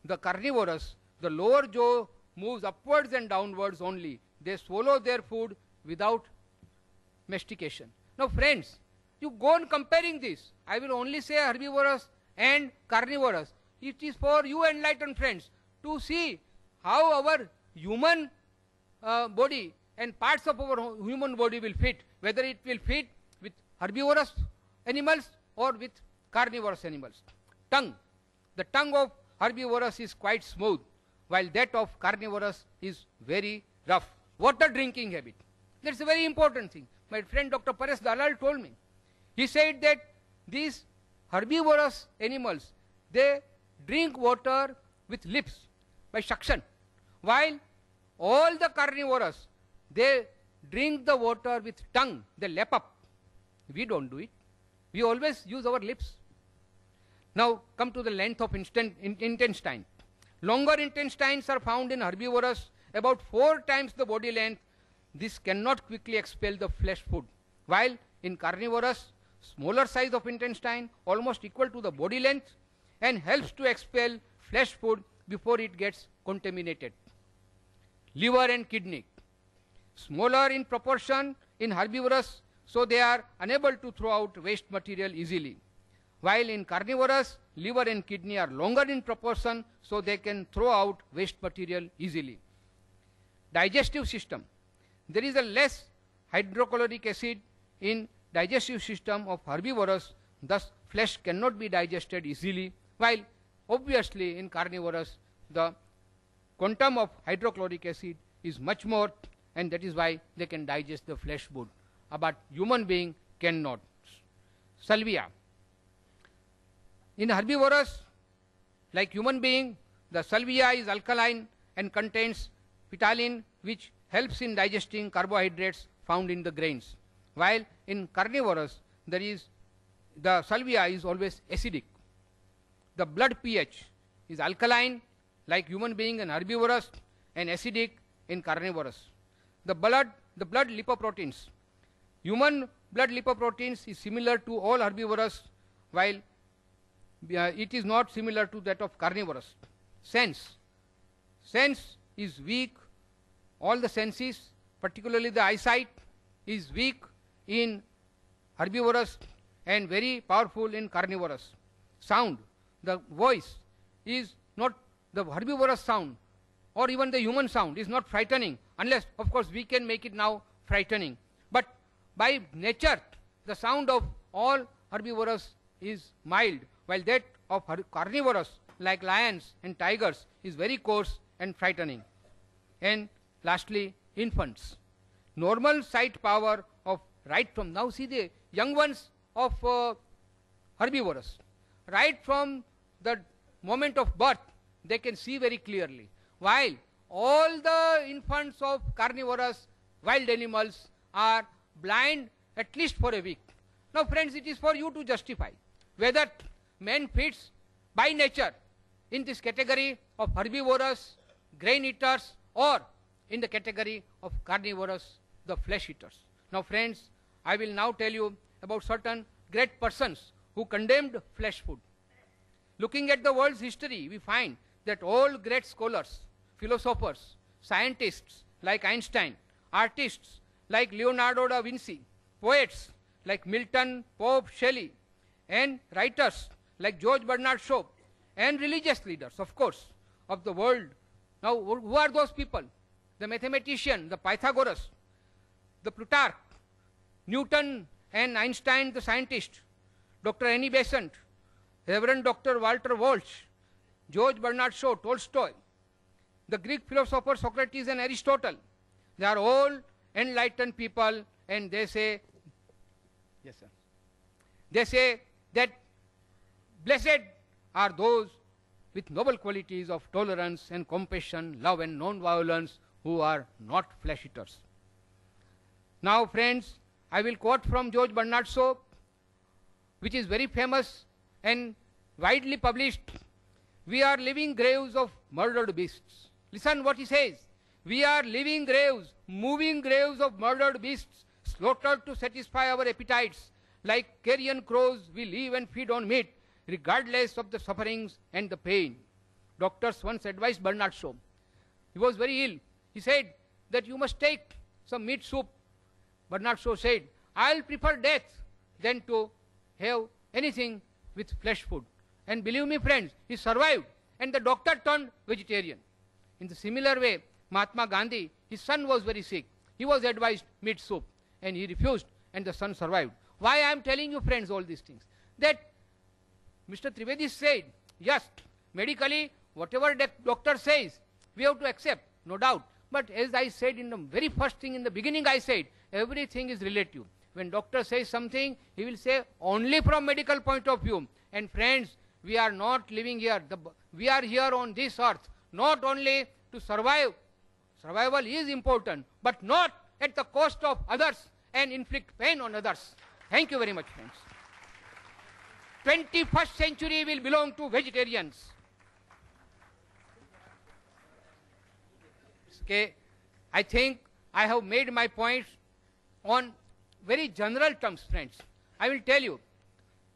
the carnivorous, the lower jaw moves upwards and downwards only. They swallow their food without mastication. Now friends, you go on comparing this. I will only say herbivorous and carnivorous. It is for you enlightened friends to see how our human body and parts of our human body will fit, whether it will fit with herbivorous animals or with carnivorous animals. Tongue. The tongue of herbivorous is quite smooth, while that of carnivorous is very rough. Water drinking habit. That's a very important thing. My friend Dr. Paresh Dalal told me. He said that these herbivorous animals, they drink water with lips by suction, while all the carnivorous, they drink the water with tongue, they lap up. We don't do it. We always use our lips. Now come to the length of intestine. Longer intestines are found in herbivorous, about 4 times the body length. This cannot quickly expel the flesh food, while in carnivorous, smaller size of intestine, almost equal to the body length, and helps to expel flesh food before it gets contaminated. Liver and kidney. Smaller in proportion in herbivorous, so they are unable to throw out waste material easily. While in carnivorous, liver and kidney are longer in proportion, so they can throw out waste material easily. Digestive system. There is a less hydrochloric acid in digestive system of herbivorous, thus flesh cannot be digested easily, while obviously in carnivorous, the quantum of hydrochloric acid is much more, and that is why they can digest the flesh food. But human being cannot. Salvia. In herbivorous, like human being, the salvia is alkaline and contains ptyalin, which helps in digesting carbohydrates found in the grains. While in carnivorous, the salvia is always acidic. The blood pH is alkaline, like human being and herbivorous, and acidic in carnivorous. The blood lipoproteins. Human blood lipoproteins is similar to all herbivorous, while it is not similar to that of carnivorous. Sense is weak. All the senses, particularly the eyesight, is weak in herbivorous and very powerful in carnivorous. Sound, the voice is not, the herbivorous sound or even the human sound is not frightening, unless of course we can make it now frightening. But by nature, the sound of all herbivorous is mild, while that of carnivorous, like lions and tigers, is very coarse and frightening. And lastly, infants. Normal sight power of right from, now see the young ones of herbivorous, right from the moment of birth, they can see very clearly, while all the infants of carnivorous wild animals are blind at least for a week. Now friends, it is for you to justify whether man fits by nature in this category of herbivorous, grain eaters, or in the category of carnivorous, the flesh eaters. Now friends, I will now tell you about certain great persons who condemned flesh food. Looking at the world's history, we find that all great scholars, philosophers, scientists like Einstein, artists like Leonardo da Vinci, poets like Milton, Pope, Shelley, and writers like George Bernard Shaw, and religious leaders, of course, of the world. Now, who are those people? The mathematician, the Pythagoras, the Plutarch, Newton and Einstein, the scientist, Dr. Annie Besant, Reverend Dr. Walter Walsh, George Bernard Shaw, Tolstoy, the Greek philosophers Socrates and Aristotle. They are all enlightened people, and they say, yes, sir. They say that blessed are those with noble qualities of tolerance and compassion, love and non-violence, who are not flesh eaters. Now, friends, I will quote from George Bernard Shaw, which is very famous and widely published. We are living graves of murdered beasts. Listen what he says. We are living graves, moving graves of murdered beasts, slaughtered to satisfy our appetites. Like carrion crows, we live and feed on meat, regardless of the sufferings and the pain. Doctors once advised Bernard Shaw. He was very ill. He said that you must take some meat soup. Bernard Shaw said, I'll prefer death than to have anything with flesh food. And believe me, friends, he survived, and the doctor turned vegetarian. In the similar way, Mahatma Gandhi, his son was very sick. He was advised meat soup, and he refused, and the son survived. Why I am telling you, friends, all these things? That Mr. Trivedi said, yes, medically, whatever the doctor says, we have to accept, no doubt. But as I said in the very first thing in the beginning, I said, everything is relative. When doctor says something, he will say only from medical point of view. And friends, we are not living here. We are here on this earth, not only to survive. Survival is important, but not at the cost of others and inflict pain on others. Thank you very much, friends. 21st century will belong to vegetarians. Okay, I think I have made my points on very general terms, friends. I will tell you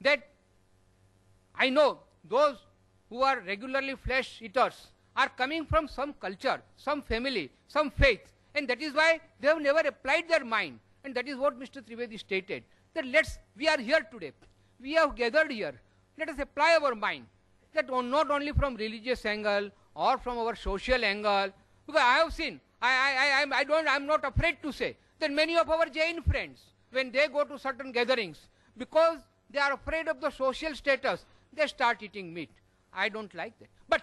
that I know those who are regularly flesh eaters are coming from some culture, some family, some faith, and that is why they have never applied their mind. And that is what Mr. Trivedi stated, that we are here today. We have gathered here. Let us apply our mind, that not only from religious angle or from our social angle, because I have seen, I'm not afraid to say that many of our Jain friends, when they go to certain gatherings, because they are afraid of the social status, they start eating meat. I don't like that. But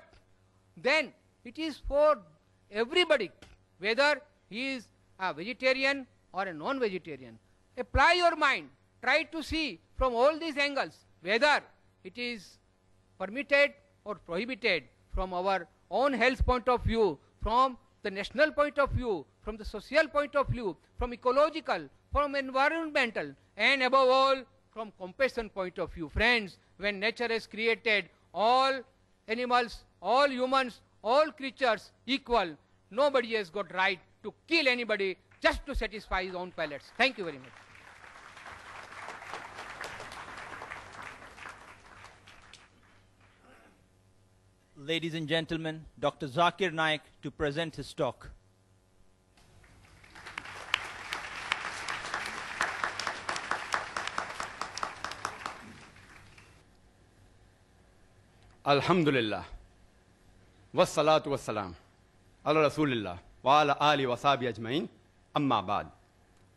then it is for everybody, whether he is a vegetarian or a non-vegetarian. Apply your mind. Try to see from all these angles whether it is permitted or prohibited from our own health point of view, from the national point of view, from the social point of view, from ecological, from environmental, and above all, from compassion point of view. Friends, when nature has created all animals, all humans, all creatures equal, nobody has got right to kill anybody just to satisfy his own palates. Thank you very much. Ladies and gentlemen, Dr. Zakir Naik to present his talk. Alhamdulillah, wassalatu wassalam, ala rasulillah, wa ala ali wa sahbihi ajmain, amma ba'd.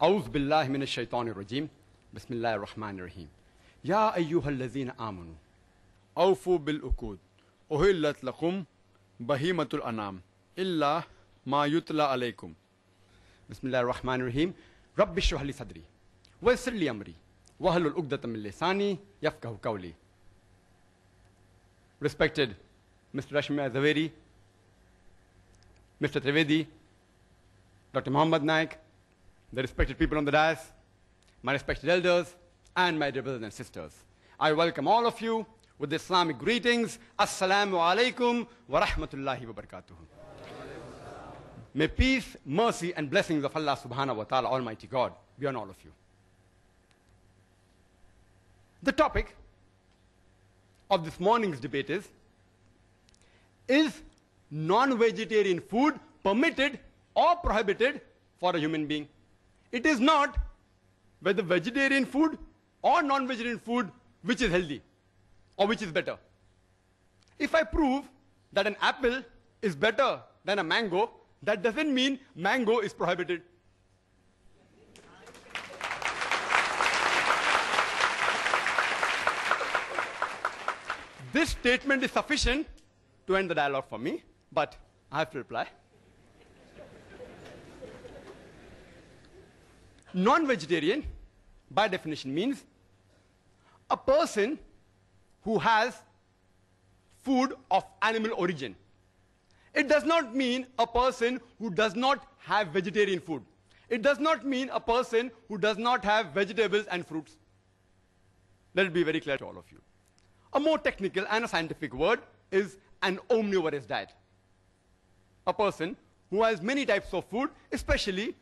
A'udhu billahi minash shaitanir rajim, bismillahir rahmanir rahim. Ya ayyuhal lazina amanu, awfu bil uqud, uhillat lakum bahimatul anam, illa ma yutla alaykum. Bismillahir rahmanir rahim. Rabbi shrah li sadri, wa yassir li amri, wahlul uqdatam min lisani, yafqahu qawli. Respected Mr. Rashmi Zaveri, Mr. Trivedi, Dr. Muhammad Naik, the respected people on the dais, my respected elders, and my dear brothers and sisters. I welcome all of you with the Islamic greetings. Assalamu alaikum wa rahmatullahi wa barakatuh. May peace, mercy, and blessings of Allah subhanahu wa ta'ala, Almighty God, be on all of you. The topic of this morning's debate is non-vegetarian food permitted or prohibited for a human being? It is not whether vegetarian food or non-vegetarian food, which is healthy or which is better. If I prove that an apple is better than a mango, that doesn't mean mango is prohibited. This statement is sufficient to end the dialogue for me, but I have to reply. Non-vegetarian, by definition, means a person who has food of animal origin. It does not mean a person who does not have vegetarian food. It does not mean a person who does not have vegetables and fruits. Let it be very clear to all of you. A more technical and a scientific word is an omnivorous diet. A person who has many types of food, especially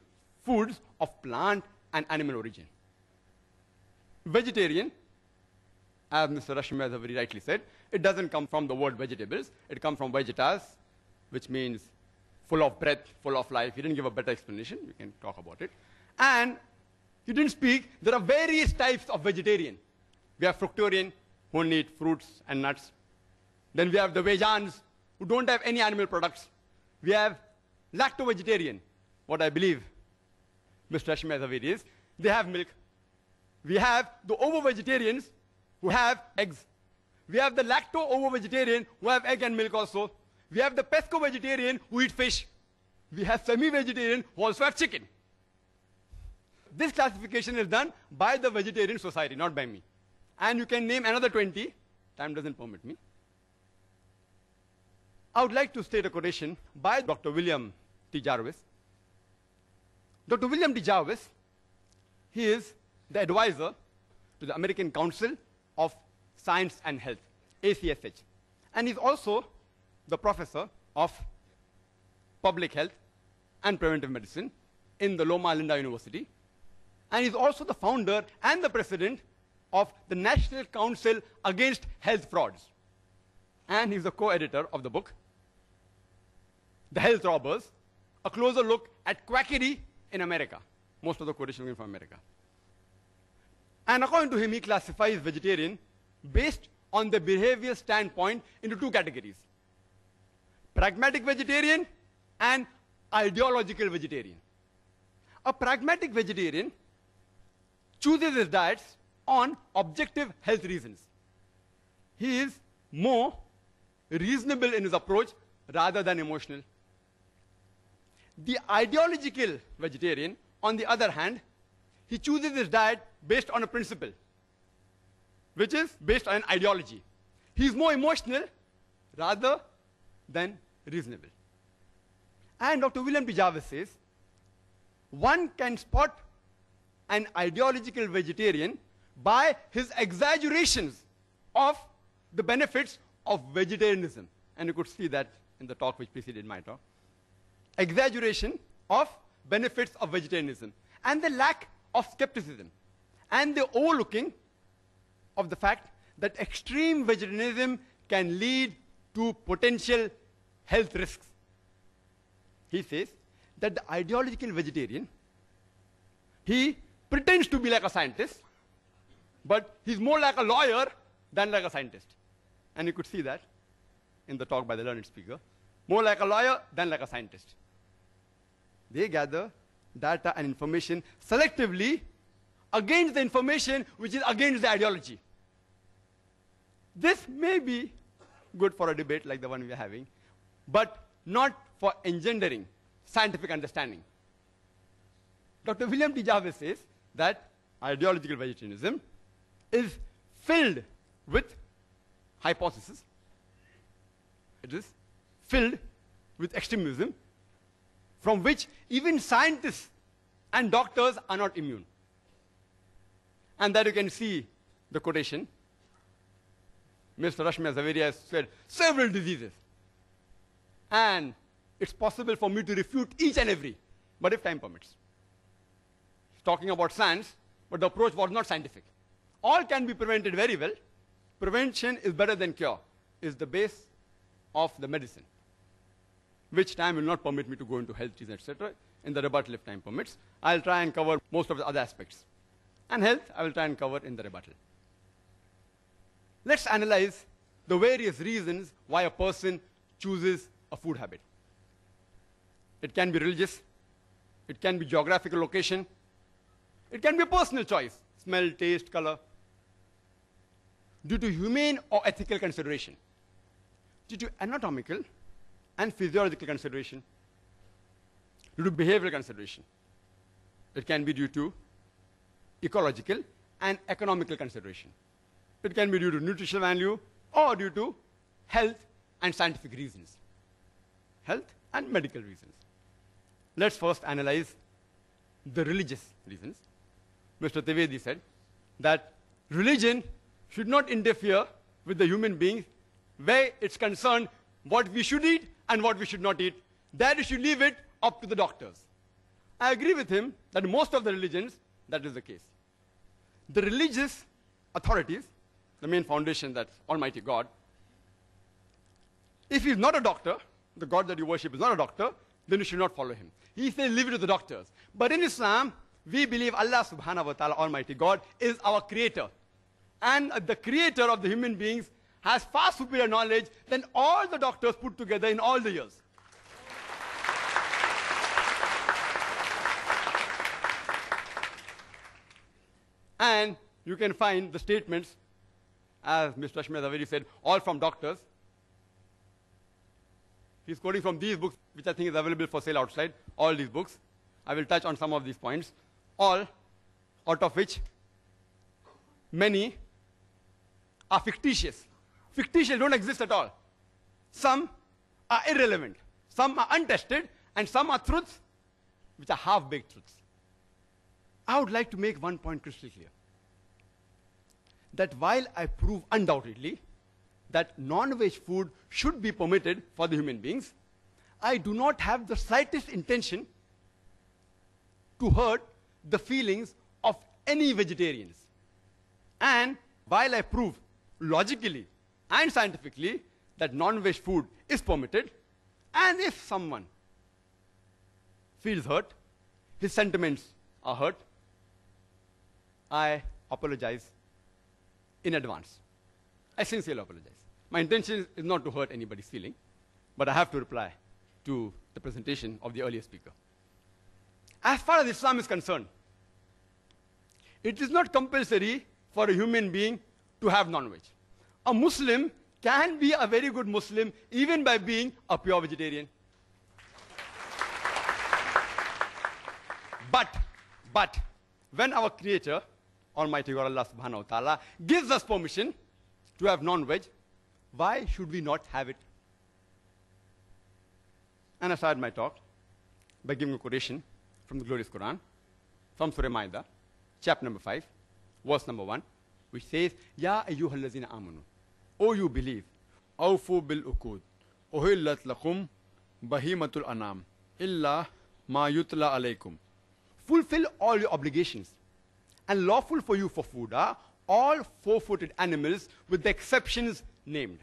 foods of plant and animal origin. Vegetarian, as Mr. Rashmi has very rightly said, it doesn't come from the word vegetables. It comes from vegetas, which means full of breath, full of life. He didn't give a better explanation. We can talk about it. And he didn't speak. There are various types of vegetarian. We have fructarian, who only eat fruits and nuts. Then we have the vegans, who don't have any animal products. We have lacto-vegetarian, what I believe Mr. Rashmi Zaveri is. They have milk. We have the ovo-vegetarians, who have eggs. We have the lacto-ovo-vegetarian, who have egg and milk also. We have the pesco-vegetarian, who eat fish. We have semi-vegetarian, who also have chicken. This classification is done by the Vegetarian Society, not by me. And you can name another 20. Time doesn't permit me. I would like to state a quotation by Dr. William T. Jarvis. Dr. William T. Jarvis, he is the advisor to the American Council of Science and Health, ACSH. And he's also the professor of public health and preventive medicine in the Loma Linda University. And he's also the founder and the president of the National Council Against Health Frauds. And he's the co-editor of the book, The Health Robbers, a closer look at quackery in America. Most of the quotations are from America. And according to him, he classifies vegetarian based on the behavior standpoint into two categories: pragmatic vegetarian and ideological vegetarian. A pragmatic vegetarian chooses his diets on objective health reasons. He is more reasonable in his approach rather than emotional. The ideological vegetarian, on the other hand, he chooses his diet based on a principle, which is based on an ideology. He is more emotional rather than reasonable. And Dr. William T. Jarvis says, one can spot an ideological vegetarian by his exaggerations of the benefits of vegetarianism. And you could see that in the talk which preceded my talk. Exaggeration of benefits of vegetarianism and the lack of skepticism and the overlooking of the fact that extreme vegetarianism can lead to potential health risks. He says that the ideological vegetarian, he pretends to be like a scientist, but he's more like a lawyer than like a scientist. And you could see that in the talk by the learned speaker. More like a lawyer than like a scientist. They gather data and information selectively against the information which is against the ideology. This may be good for a debate like the one we are having, but not for engendering scientific understanding. Dr. William T. Jarvis says that ideological vegetarianism is filled with hypotheses. It is filled with extremism from which even scientists and doctors are not immune. And that you can see the quotation. Mr. Rashmi Zaveri has said several diseases. And it's possible for me to refute each and every, but if time permits. He's talking about science, but the approach was not scientific. All can be prevented very well. Prevention is better than cure, is the base of the medicine, which time will not permit me to go into health reasons, etc. In the rebuttal, if time permits, I'll try and cover most of the other aspects. And health, I will try and cover in the rebuttal. Let's analyze the various reasons why a person chooses a food habit. It can be religious, it can be geographical location, it can be a personal choice, smell, taste, color, due to humane or ethical consideration, due to anatomical and physiological consideration, due to behavioral consideration. It can be due to ecological and economical consideration. It can be due to nutritional value or due to health and scientific reasons. Health and medical reasons. Let's first analyze the religious reasons. Mr. Trivedi said that religion should not interfere with the human beings where it's concerned what we should eat and what we should not eat. That you should leave it up to the doctors. I agree with him that most of the religions, that is the case. The religious authorities, the main foundation, that's Almighty God, if he's not a doctor, the God that you worship is not a doctor, then you should not follow him. He says leave it to the doctors. But in Islam, we believe Allah subhanahu wa ta'ala, Almighty God, is our creator. And the creator of the human beings has far superior knowledge than all the doctors put together in all the years. And you can find the statements, as Mr. Ashmi Zaveri said, all from doctors. He's quoting from these books, which I think is available for sale outside, all these books. I will touch on some of these points, all out of which many are fictitious. Fictitious don't exist at all. Some are irrelevant, some are untested, and some are truths which are half-baked truths. I would like to make one point crystal clear. That while I prove undoubtedly that non-veg food should be permitted for the human beings, I do not have the slightest intention to hurt the feelings of any vegetarians. And while I prove logically and scientifically that non-veg food is permitted, and if someone feels hurt, his sentiments are hurt, I apologize in advance. I sincerely apologize. My intention is not to hurt anybody's feeling, but I have to reply to the presentation of the earlier speaker. As far as Islam is concerned, it is not compulsory for a human being to have non-veg. A Muslim can be a very good Muslim even by being a pure vegetarian. But when our Creator, Almighty God Allah subhanahu wa ta'ala, gives us permission to have non-veg, why should we not have it? And I started my talk by giving a quotation from the glorious Quran, from Surah Ma'idah, chapter number 5, verse number 1, which says, Ya ayyuhallazina amanu, O you believe, awfu bil uqud, uhillat lakum bahimatul anam, illa ma yutla alaykum. Fulfill all your obligations, and lawful for you for food are all four-footed animals with the exceptions named.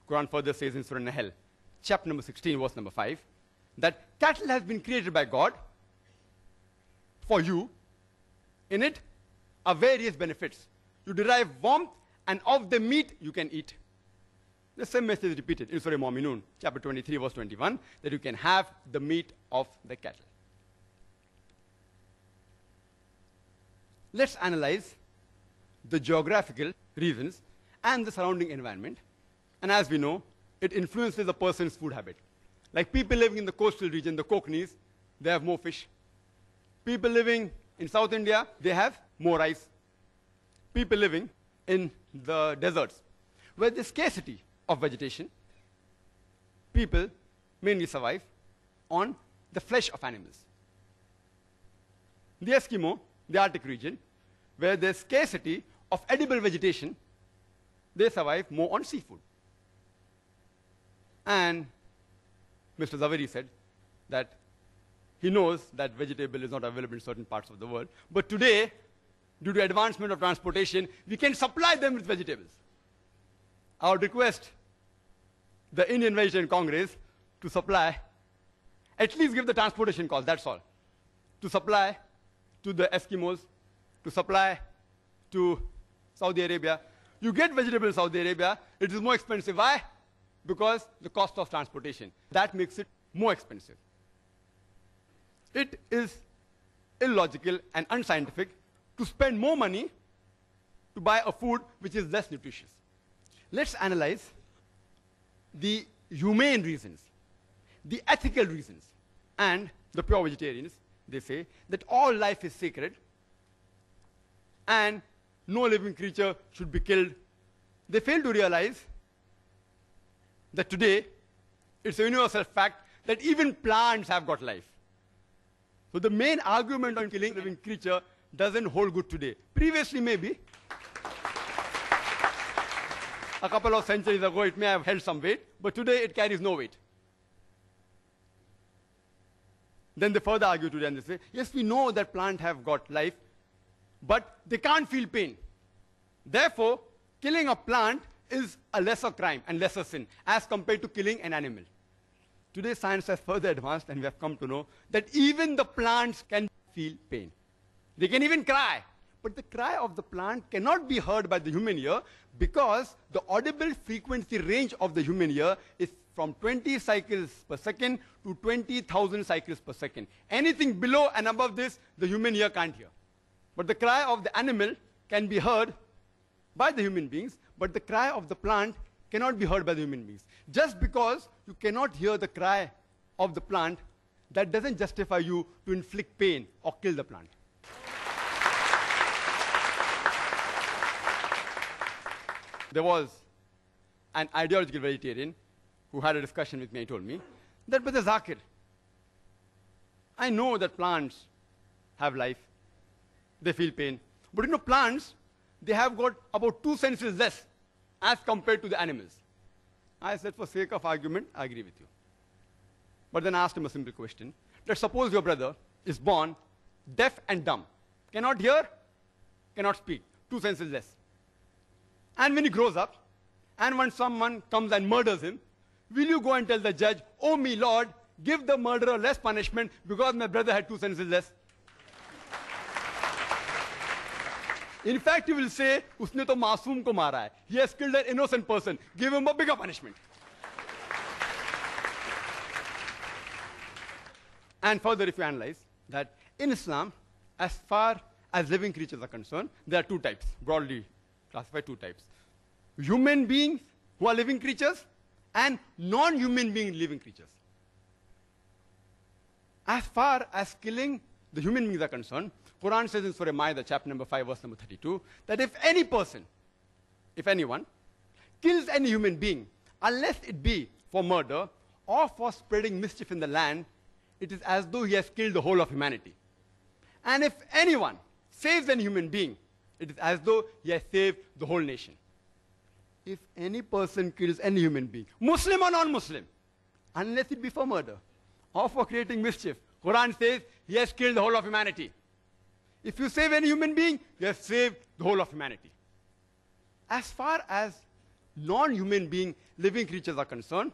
Quran further says in Surah Nahl, chapter number 16, verse number 5, that cattle has been created by God for you. In it are various benefits. You derive warmth, and of the meat you can eat. The same message is repeated in Surah Mu'minun, chapter 23, verse 21, that you can have the meat of the cattle. Let's analyze the geographical reasons and the surrounding environment. And as we know, it influences a person's food habit. Like people living in the coastal region, the Kokanese, they have more fish. People living in South India, they have more rice. People living in the deserts, where there's scarcity of vegetation, people mainly survive on the flesh of animals. The Eskimo, the Arctic region, where there's scarcity of edible vegetation, they survive more on seafood. And Mr. Zaveri said that he knows that vegetable is not available in certain parts of the world, but today, due to advancement of transportation, we can supply them with vegetables. I would request the Indian Vegetarian Congress to supply, at least give the transportation cost, that's all, to supply to the Eskimos, to supply to Saudi Arabia. You get vegetables in Saudi Arabia, it is more expensive. Why? Because the cost of transportation. That makes it more expensive. It is illogical and unscientific to spend more money to buy a food which is less nutritious. Let's analyze the humane reasons, the ethical reasons, and the pure vegetarians. They say that all life is sacred and no living creature should be killed. They fail to realize that today it's a universal fact that even plants have got life. So the main argument on killing a living creature doesn't hold good today. Previously, maybe, a couple of centuries ago, it may have held some weight, but today it carries no weight. Then they further argue today and they say, yes, we know that plants have got life, but they can't feel pain. Therefore, killing a plant is a lesser crime and lesser sin as compared to killing an animal. Today, science has further advanced and we have come to know that even the plants can feel pain. They can even cry. But the cry of the plant cannot be heard by the human ear because the audible frequency range of the human ear is from 20 cycles per second to 20,000 cycles per second. Anything below and above this, the human ear can't hear. But the cry of the animal can be heard by the human beings, but the cry of the plant cannot be heard by the human beings. Just because you cannot hear the cry of the plant, that doesn't justify you to inflict pain or kill the plant. There was an ideological vegetarian who had a discussion with me and told me that, Brother Zakir, I know that plants have life, they feel pain, but you know, plants, they have got about 2 senses less as compared to the animals. I said, for sake of argument, I agree with you. But then I asked him a simple question. Let's suppose your brother is born deaf and dumb, cannot hear, cannot speak, 2 senses less. And when he grows up, and when someone comes and murders him, will you go and tell the judge, oh me Lord, give the murderer less punishment because my brother had 2 senses less? In fact, you will say, usne to masoom ko mara hai. He has killed an innocent person. Give him a bigger punishment. And further, if you analyze that in Islam, as far as living creatures are concerned, there are 2 types, broadly classified 2 types. Human beings who are living creatures and non-human being living creatures. As far as killing the human beings are concerned, Quran says in Surah Ma'idah, chapter number 5, verse number 32, that if any person, if anyone, kills any human being, unless it be for murder or for spreading mischief in the land, it is as though he has killed the whole of humanity. And if anyone saves any human being, it is as though he has saved the whole nation. If any person kills any human being, Muslim or non-Muslim, unless it be for murder or for creating mischief, Quran says he has killed the whole of humanity. If you save any human being, you have saved the whole of humanity. As far as non-human being living creatures are concerned,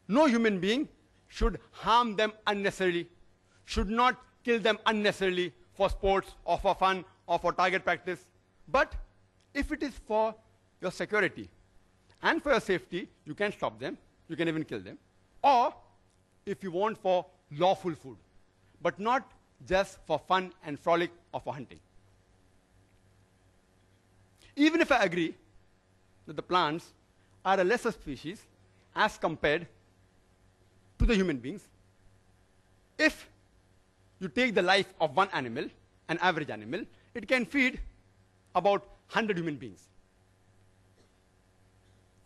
no human being should harm them unnecessarily, should not kill them unnecessarily for sports or for fun or for target practice. But if it is for your security and for your safety, you can stop them, you can even kill them. Or if you want for lawful food, but not just for fun and frolic or for hunting. Even if I agree that the plants are a lesser species as compared to the human beings, if you take the life of one animal, an average animal, it can feed about 100 human beings.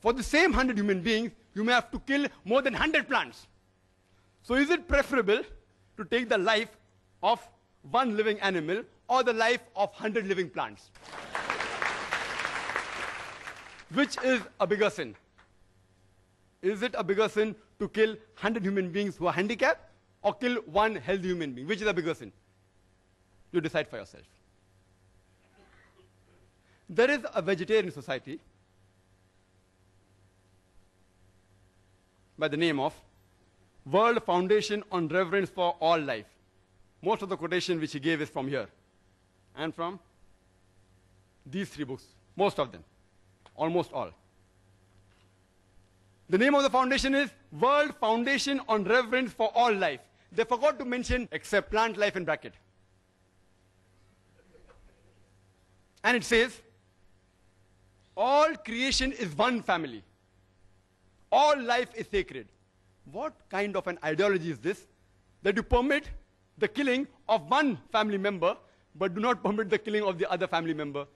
For the same 100 human beings, you may have to kill more than 100 plants. So is it preferable to take the life of one living animal or the life of 100 living plants? Which is a bigger sin? Is it a bigger sin to kill 100 human beings who are handicapped or kill one healthy human being? Which is a bigger sin? You decide for yourself. There is a vegetarian society by the name of World Foundation on Reverence for All Life. Most of the quotation which he gave is from here and from these 3 books, most of them, almost all. The name of the foundation is World Foundation on Reverence for All Life. They forgot to mention except plant life in bracket. And it says, all creation is one family. All life is sacred. What kind of an ideology is this? That you permit the killing of one family member, but do not permit the killing of the other family member.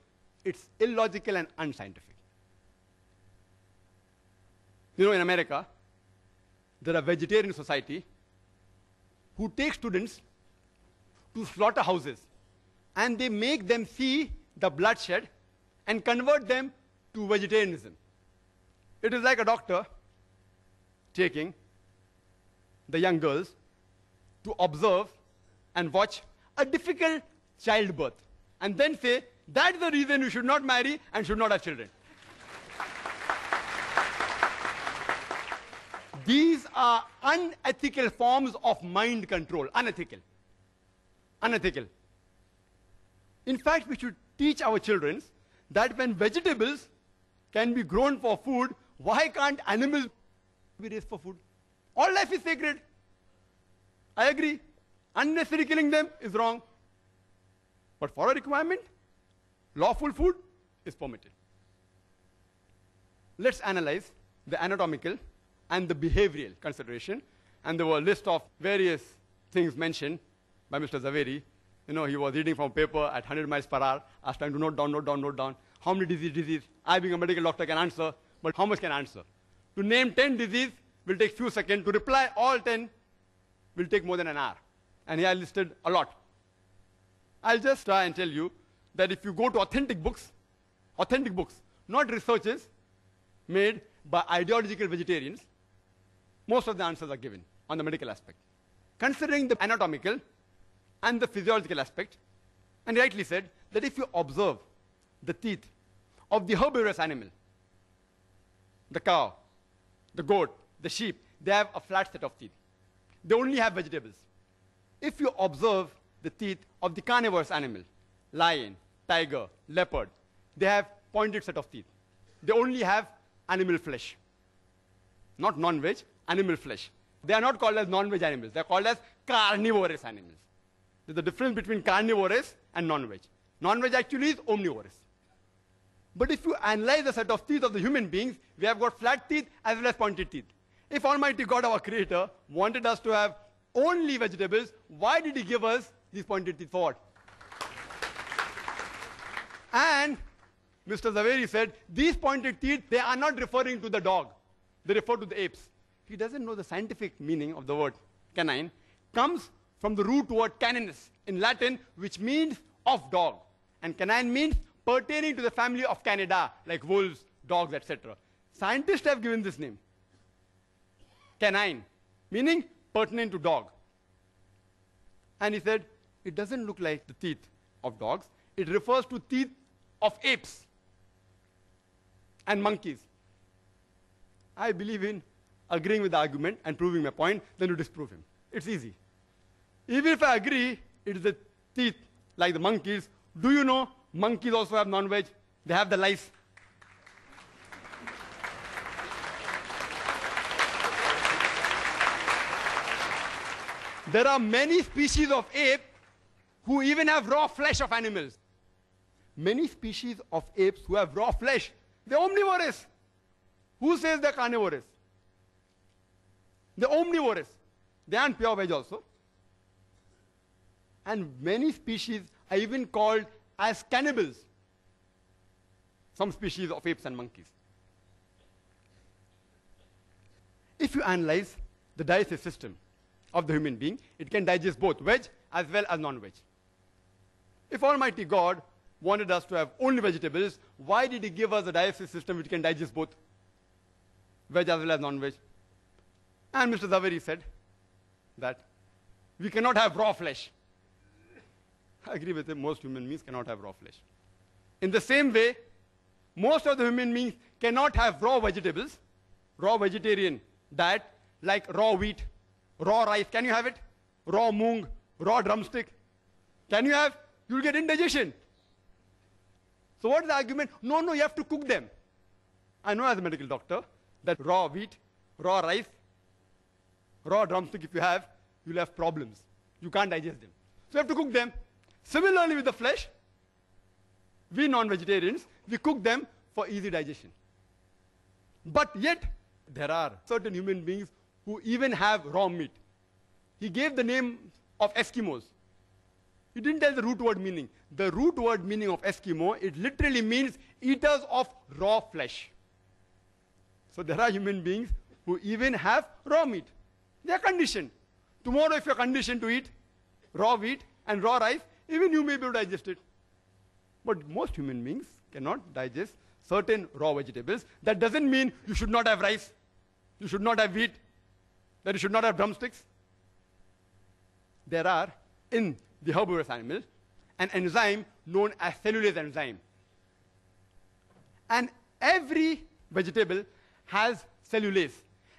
It's illogical and unscientific. You know, in America, there are vegetarian society who take students to slaughterhouses and they make them see the bloodshed and convert them to vegetarianism. It is like a doctor taking the young girls to observe and watch a difficult childbirth and then say, that's the reason you should not marry and should not have children. These are unethical forms of mind control. Unethical. Unethical. In fact, we should teach our children that when vegetables can be grown for food, why can't animals be raised for food? All life is sacred. I agree. Unnecessary killing them is wrong. But for a requirement, lawful food is permitted. Let's analyze the anatomical and the behavioral consideration. And there were a list of various things mentioned by Mr. Zaveri. You know, he was reading from paper at 100 miles per hour. I was trying to note down. How many disease? I, being a medical doctor, can answer, but how much can I answer? To name 10 diseases will take few seconds. To reply all 10 will take more than an hour. And here I listed a lot. I'll just try and tell you that if you go to authentic books, not researches made by ideological vegetarians, most of the answers are given on the medical aspect. Considering the anatomical and the physiological aspect, and rightly said that if you observe the teeth of the herbivorous animal, the cow, the goat, the sheep, they have a flat set of teeth. They only have vegetables. If you observe the teeth of the carnivorous animal, lion, tiger, leopard, they have pointed set of teeth. They only have animal flesh. Not non-veg, animal flesh. They are not called as non-veg animals. They are called as carnivorous animals. There's a difference between carnivorous and non-veg. Non-veg actually is omnivorous. But if you analyze the set of teeth of the human beings, we have got flat teeth as well as pointed teeth. If Almighty God, our Creator, wanted us to have only vegetables, why did He give us these pointed teeth for what? And Mr. Zaveri said, these pointed teeth, they are not referring to the dog. They refer to the apes. He doesn't know the scientific meaning of the word canine. Comes from the root word caninus in Latin, which means of dog. And canine means pertaining to the family of Canidae, like wolves, dogs, etc. Scientists have given this name. Canine, meaning pertinent to dog. And he said, it doesn't look like the teeth of dogs. It refers to teeth of apes and monkeys. I believe in agreeing with the argument and proving my point, then you disprove him. It's easy. Even if I agree, it is the teeth like the monkeys. Do you know monkeys also have non-veg? They have the lice. There are many species of ape who even have raw flesh of animals. Many species of apes who have raw flesh. They're omnivorous. Who says they're carnivorous? They're omnivorous. They aren't pure veg also. And many species are even called as cannibals. Some species of apes and monkeys. If you analyze the digestive system of the human being, it can digest both veg as well as non-veg. If Almighty God wanted us to have only vegetables, why did He give us a digestive system which can digest both veg as well as non-veg? And Mr. Zaveri said that we cannot have raw flesh. I agree with him, most human beings cannot have raw flesh. In the same way, most of the human beings cannot have raw vegetables, raw vegetarian diet, like raw wheat, raw rice. Can you have it? Raw moong, raw drumstick? Can you have? You'll get indigestion. So what is the argument? No, no, you have to cook them. I know as a medical doctor that raw wheat, raw rice, raw drumstick, if you have, you'll have problems. You can't digest them. So you have to cook them. Similarly with the flesh, we non-vegetarians, we cook them for easy digestion. But yet, there are certain human beings who even have raw meat. He gave the name of Eskimos. He didn't tell the root word meaning. The root word meaning of Eskimo, it literally means eaters of raw flesh. So there are human beings who even have raw meat. They are conditioned. Tomorrow if you are conditioned to eat raw wheat and raw rice, even you may be able to digest it. But most human beings cannot digest certain raw vegetables. That doesn't mean you should not have rice, you should not have wheat, that you should not have drumsticks. There are, in the herbivorous animal, an enzyme known as cellulase enzyme. And every vegetable has cellulase.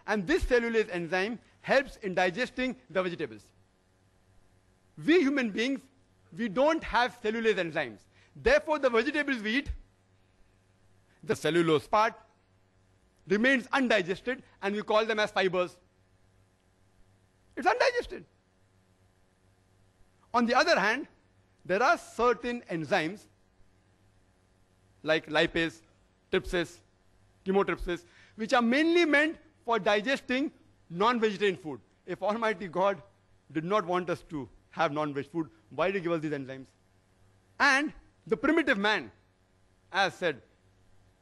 And this cellulase enzyme helps in digesting the vegetables. We human beings, we don't have cellulase enzymes. Therefore, the vegetables we eat, the cellulose part remains undigested, and we call them as fibers. It's undigested. On the other hand, there are certain enzymes like lipase, trypsis, chymotrypsis, which are mainly meant for digesting non-vegetarian food. If Almighty God did not want us to have non-veg food, why did He give us these enzymes? And the primitive man, as said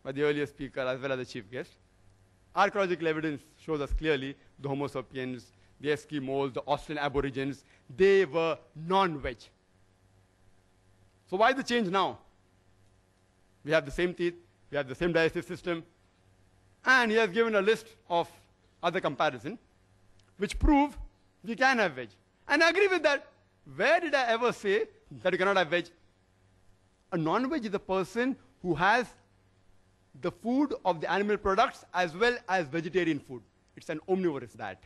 by the earlier speaker as well as the chief guest, archaeological evidence shows us clearly the Homo sapiens, the Eskimos, the Australian Aborigines, they were non-veg. So why the change now? We have the same teeth, we have the same digestive system, and he has given a list of other comparisons which prove we can have veg. And I agree with that. Where did I ever say that you cannot have veg? A non-veg is a person who has the food of the animal products as well as vegetarian food. It's an omnivorous diet.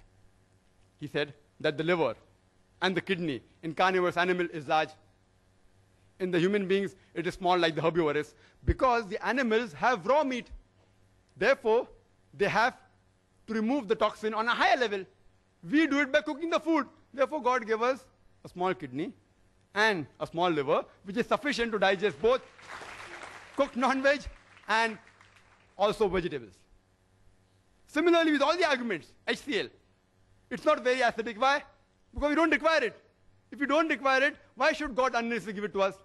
He said that the liver and the kidney in carnivorous animal is large. In the human beings, it is small like the herbivorous, because the animals have raw meat. Therefore, they have to remove the toxin on a higher level. We do it by cooking the food. Therefore, God gave us a small kidney and a small liver, which is sufficient to digest both cooked non-veg and also vegetables. Similarly, with all the arguments, HCl, it's not very acidic. Why? Because we don't require it. If we don't require it, why should God unnecessarily give it to us?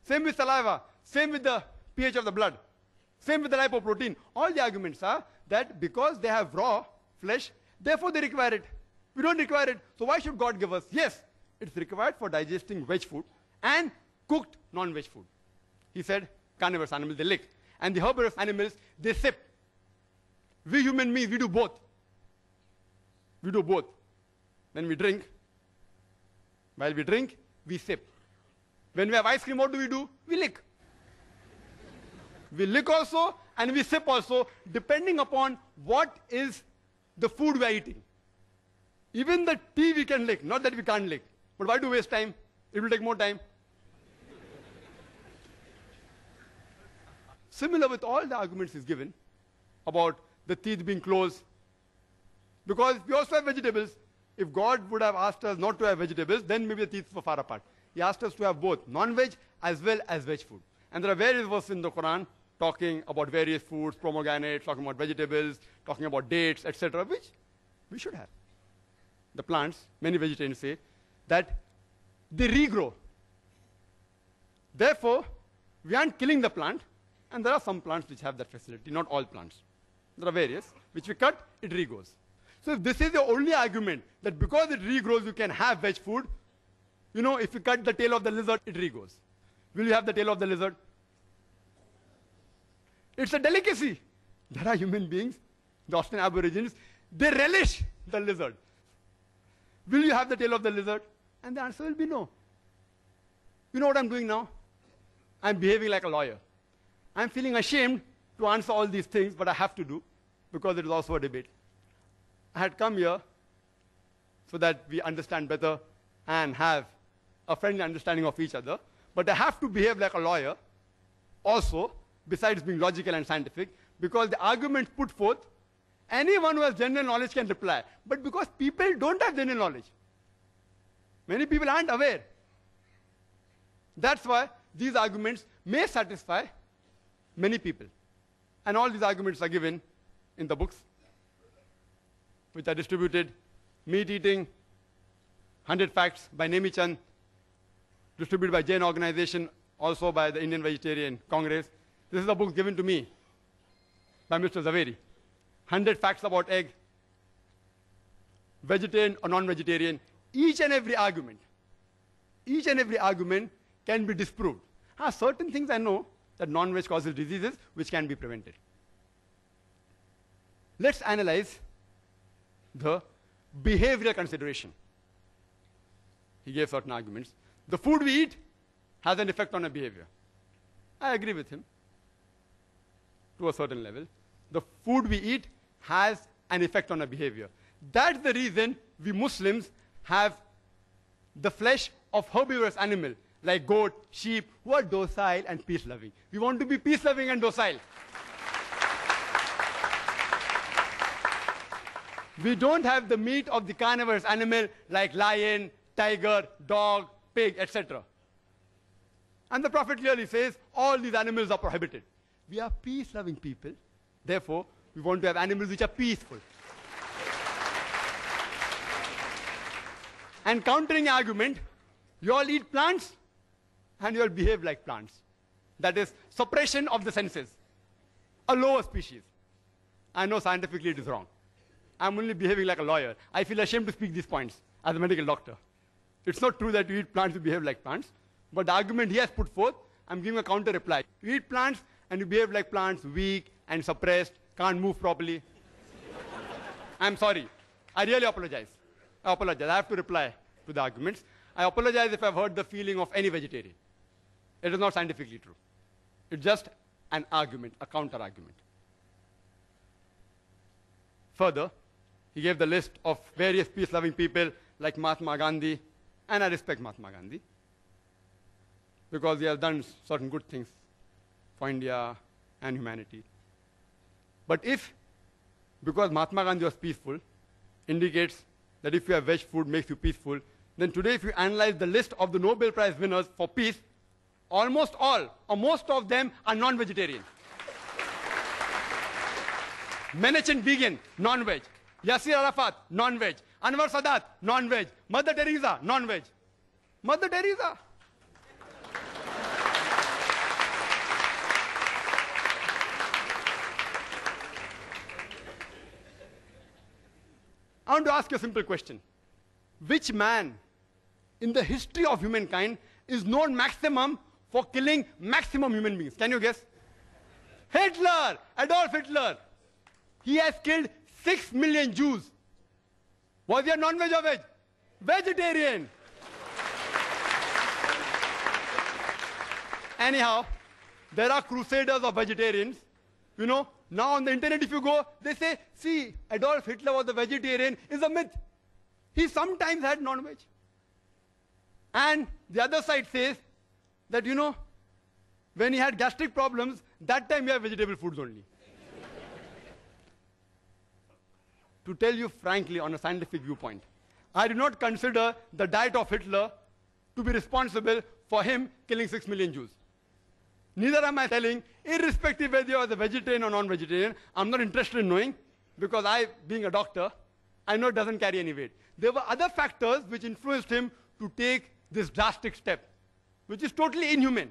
Same with saliva, same with the pH of the blood, same with the lipoprotein. All the arguments are that because they have raw flesh, therefore they require it. We don't require it. So why should God give us? Yes, it's required for digesting veg food and cooked non-veg food. He said carnivorous animals, they lick. And the herbivorous animals, they sip. We human beings, we do both. We do both. When we drink, while we drink, we sip. When we have ice cream, what do? We lick. We lick also and we sip also, depending upon what is the food we are eating. Even the tea we can lick, not that we can't lick. But why do waste time? It will take more time. Similar with all the arguments he's given about the teeth being closed. Because we also have vegetables. If God would have asked us not to have vegetables, then maybe the teeth were far apart. He asked us to have both non-veg as well as veg food. And there are various verses in the Quran talking about various foods, pomegranates, talking about vegetables, talking about dates, etc., which we should have. The plants, many vegetarians say, that they regrow. Therefore, we aren't killing the plant, and there are some plants which have that facility, not all plants. There are various, which we cut, it regrows. So if this is the only argument, that because it regrows, you can have veg food, you know, if you cut the tail of the lizard, it regrows. Will you have the tail of the lizard? It's a delicacy. There are human beings, the Australian Aborigines, they relish the lizard. Will you have the tail of the lizard? And the answer will be no. You know what I'm doing now? I'm behaving like a lawyer. I'm feeling ashamed to answer all these things, but I have to do, because it is also a debate. I had come here so that we understand better and have a friendly understanding of each other, but I have to behave like a lawyer also, besides being logical and scientific, because the arguments put forth, anyone who has general knowledge can reply. But because people don't have general knowledge, many people aren't aware. That's why these arguments may satisfy many people. And all these arguments are given in the books, which are distributed. Meat Eating, 100 Facts by Nemi Chand, distributed by Jain Organization, also by the Indian Vegetarian Congress. This is a book given to me by Mr. Zaveri. 100 Facts about egg, vegetarian or non-vegetarian. Each and every argument can be disproved. Certain things I know that non-veg causes diseases which can be prevented. Let's analyze the behavioral consideration. He gave certain arguments. The food we eat has an effect on our behavior. I agree with him to a certain level. The food we eat has an effect on our behavior. That's the reason we Muslims have the flesh of herbivorous animal like goat, sheep, who are docile and peace-loving. We want to be peace-loving and docile. We don't have the meat of the carnivorous animal like lion, tiger, dog, pig, etc. And the Prophet clearly says all these animals are prohibited. We are peace-loving people. Therefore, we want to have animals which are peaceful. And countering argument, you all eat plants and you all behave like plants. That is suppression of the senses, a lower species. I know scientifically it is wrong. I'm only behaving like a lawyer. I feel ashamed to speak these points as a medical doctor. It's not true that you eat plants, you behave like plants. But the argument he has put forth, I'm giving a counter reply. You eat plants and you behave like plants, weak and suppressed, can't move properly. I'm sorry. I really apologize. I have to reply to the arguments. I apologize if I've hurt the feeling of any vegetarian. It is not scientifically true. It's just an argument, a counter argument. Further, he gave the list of various peace-loving people like Mahatma Gandhi, and I respect Mahatma Gandhi because he has done certain good things for India and humanity. But if, because Mahatma Gandhi was peaceful, indicates that if you have veg food makes you peaceful, then today if you analyze the list of the Nobel Prize winners for peace, almost all, or most of them are non-vegetarian. Menachem Begin, non-veg. Yasser Arafat, non-veg. Anwar Sadat, non-veg. Mother Teresa, non-veg. Mother Teresa. I want to ask you a simple question. Which man in the history of humankind is known maximum for killing maximum human beings? Can you guess? Hitler, Adolf Hitler. He has killed 6 million Jews. Was he a non-veg or veg? Vegetarian. Anyhow, there are crusaders of vegetarians. You know, now on the internet if you go, they say, see, Adolf Hitler was a vegetarian is a myth. He sometimes had non-veg. And the other side says that, you know, when he had gastric problems, that time he had vegetable foods only. To tell you frankly, on a scientific viewpoint, I do not consider the diet of Hitler to be responsible for him killing 6 million Jews. Neither am I telling, irrespective whether you are a vegetarian or non-vegetarian, I'm not interested in knowing, because I, being a doctor, I know it doesn't carry any weight. There were other factors which influenced him to take this drastic step, which is totally inhumane,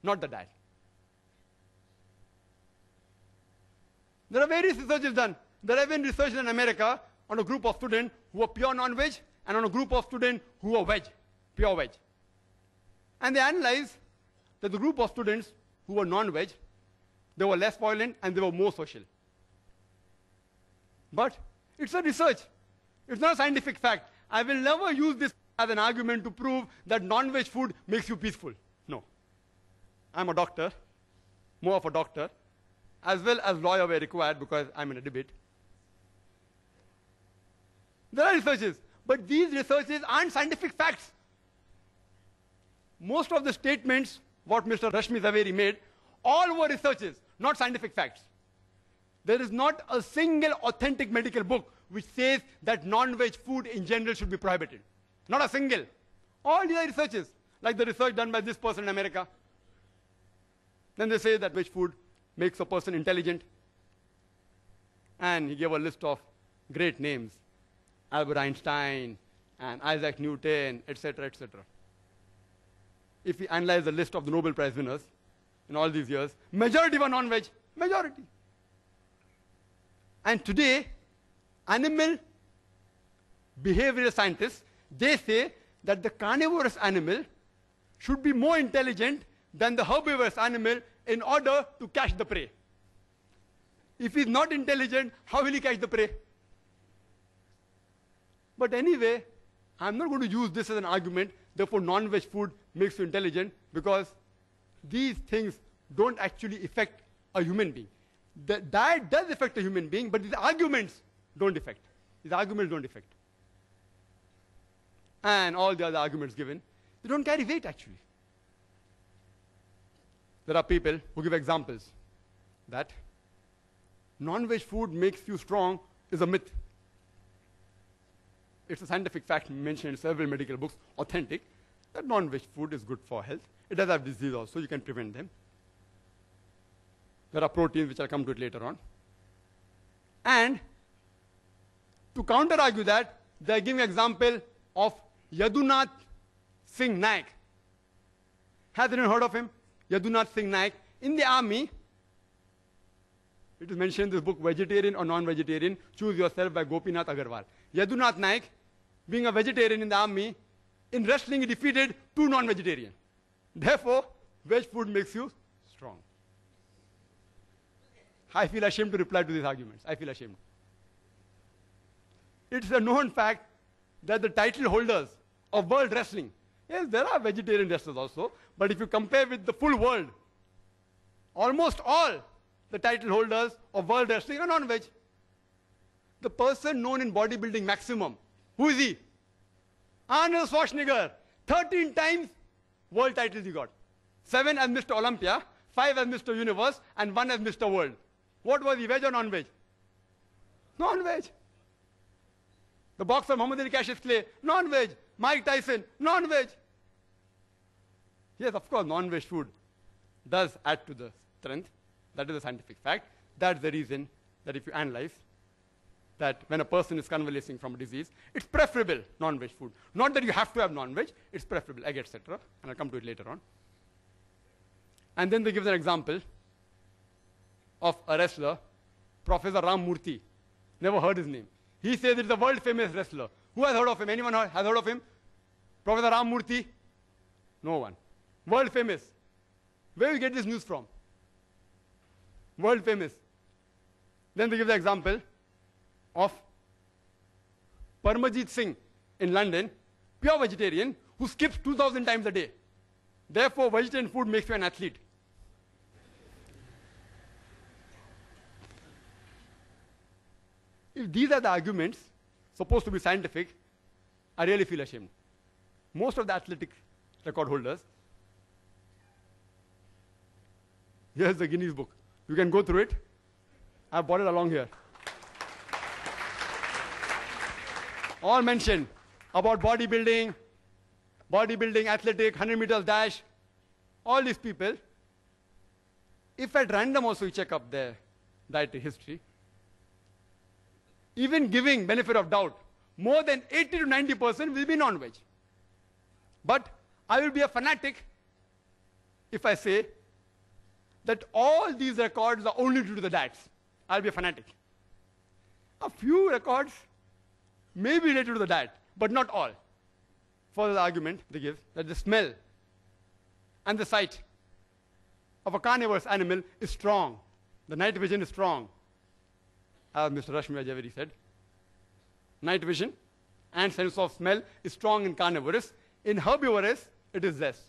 not the diet. There are various researches done. There have been research in America on a group of students who were pure non-veg and on a group of students who were veg, pure veg. And they analyzed that the group of students who were non-veg, they were less violent and they were more social. But it's a research. It's not a scientific fact. I will never use this as an argument to prove that non-veg food makes you peaceful. No. I'm a doctor, more of a doctor, as well as lawyer were required because I'm in a debate. There are researches, But these researches aren't scientific facts. Most of the statements what Mr. Rashmi Zaveri made, all were researches, not scientific facts. There is not a single authentic medical book which says that non-veg food in general should be prohibited. Not a single. All these are researches, like the research done by this person in America. Then they say that veg food makes a person intelligent. And he gave a list of great names, Albert Einstein and Isaac Newton, etc., etc. If we analyze the list of the Nobel Prize winners in all these years, majority were non-veg, majority. And today, animal behavioral scientists, they say that the carnivorous animal should be more intelligent than the herbivorous animal in order to catch the prey. If he's not intelligent, how will he catch the prey? But anyway, I'm not going to use this as an argument, therefore non-veg food makes you intelligent, because these things don't actually affect a human being. The diet does affect a human being, but these arguments don't affect. These arguments don't affect. And all the other arguments given, they don't carry weight actually. There are people who give examples that non-veg food makes you strong is a myth. It's a scientific fact mentioned in several medical books, authentic, that non-veg food is good for health. It does have disease also, you can prevent them. There are proteins, which I'll come to it later on. And to counter-argue that, they're giving an example of Yadunath Singh Naik. Has anyone heard of him? Yadunath Singh Naik. In the army, it is mentioned in this book, Vegetarian or Non-Vegetarian, Choose Yourself by Gopinath Agarwal. Yadunath Naik, being a vegetarian in the army, in wrestling he defeated 2 non-vegetarians. Therefore, veg food makes you strong. I feel ashamed to reply to these arguments. I feel ashamed. It's a known fact that the title holders of world wrestling, yes, there are vegetarian wrestlers also, but if you compare with the full world, almost all the title holders of world wrestling are non-veg. The person known in bodybuilding maximum, who is he? Arnold Schwarzenegger. 13 times world titles he got. 7 as Mr. Olympia, 5 as Mr. Universe, and 1 as Mr. World. What was he, veg or non-veg? Non-veg. The boxer Muhammad Ali Cassius Clay, non-veg. Mike Tyson, non-veg. Yes, of course, non-veg food does add to the strength. That is a scientific fact. That's the reason that if you analyze that when a person is convalescing from a disease, it's preferable non-veg food. Not that you have to have non-veg, it's preferable, egg, etc. And I'll come to it later on. And then they give an example of a wrestler, Professor Ram Murthy. Never heard his name. He says it's a world famous wrestler. Who has heard of him? Anyone has heard of him? Professor Ram Murthy? No one. World famous. Where do you get this news from? World famous. Then they give the example of Parmajit Singh in London, pure vegetarian, who skips 2,000 times a day. Therefore, vegetarian food makes you an athlete. If these are the arguments supposed to be scientific, I really feel ashamed. Most of the athletic record holders, here's the Guinness book. You can go through it. I've brought it along here. All mentioned about bodybuilding, athletic, 100 meters dash, all these people. If at random also you check up their dietary history, even giving benefit of doubt, more than 80 to 90% will be non-veg. But I will be a fanatic if I say that all these records are only due to the diets. I'll be a fanatic. A few records may be related to the diet, but not all. For the argument they give that the smell and the sight of a carnivorous animal is strong. The night vision is strong. As Mr. Rashmi Javeri said, night vision and sense of smell is strong in carnivorous. In herbivorous, it is less.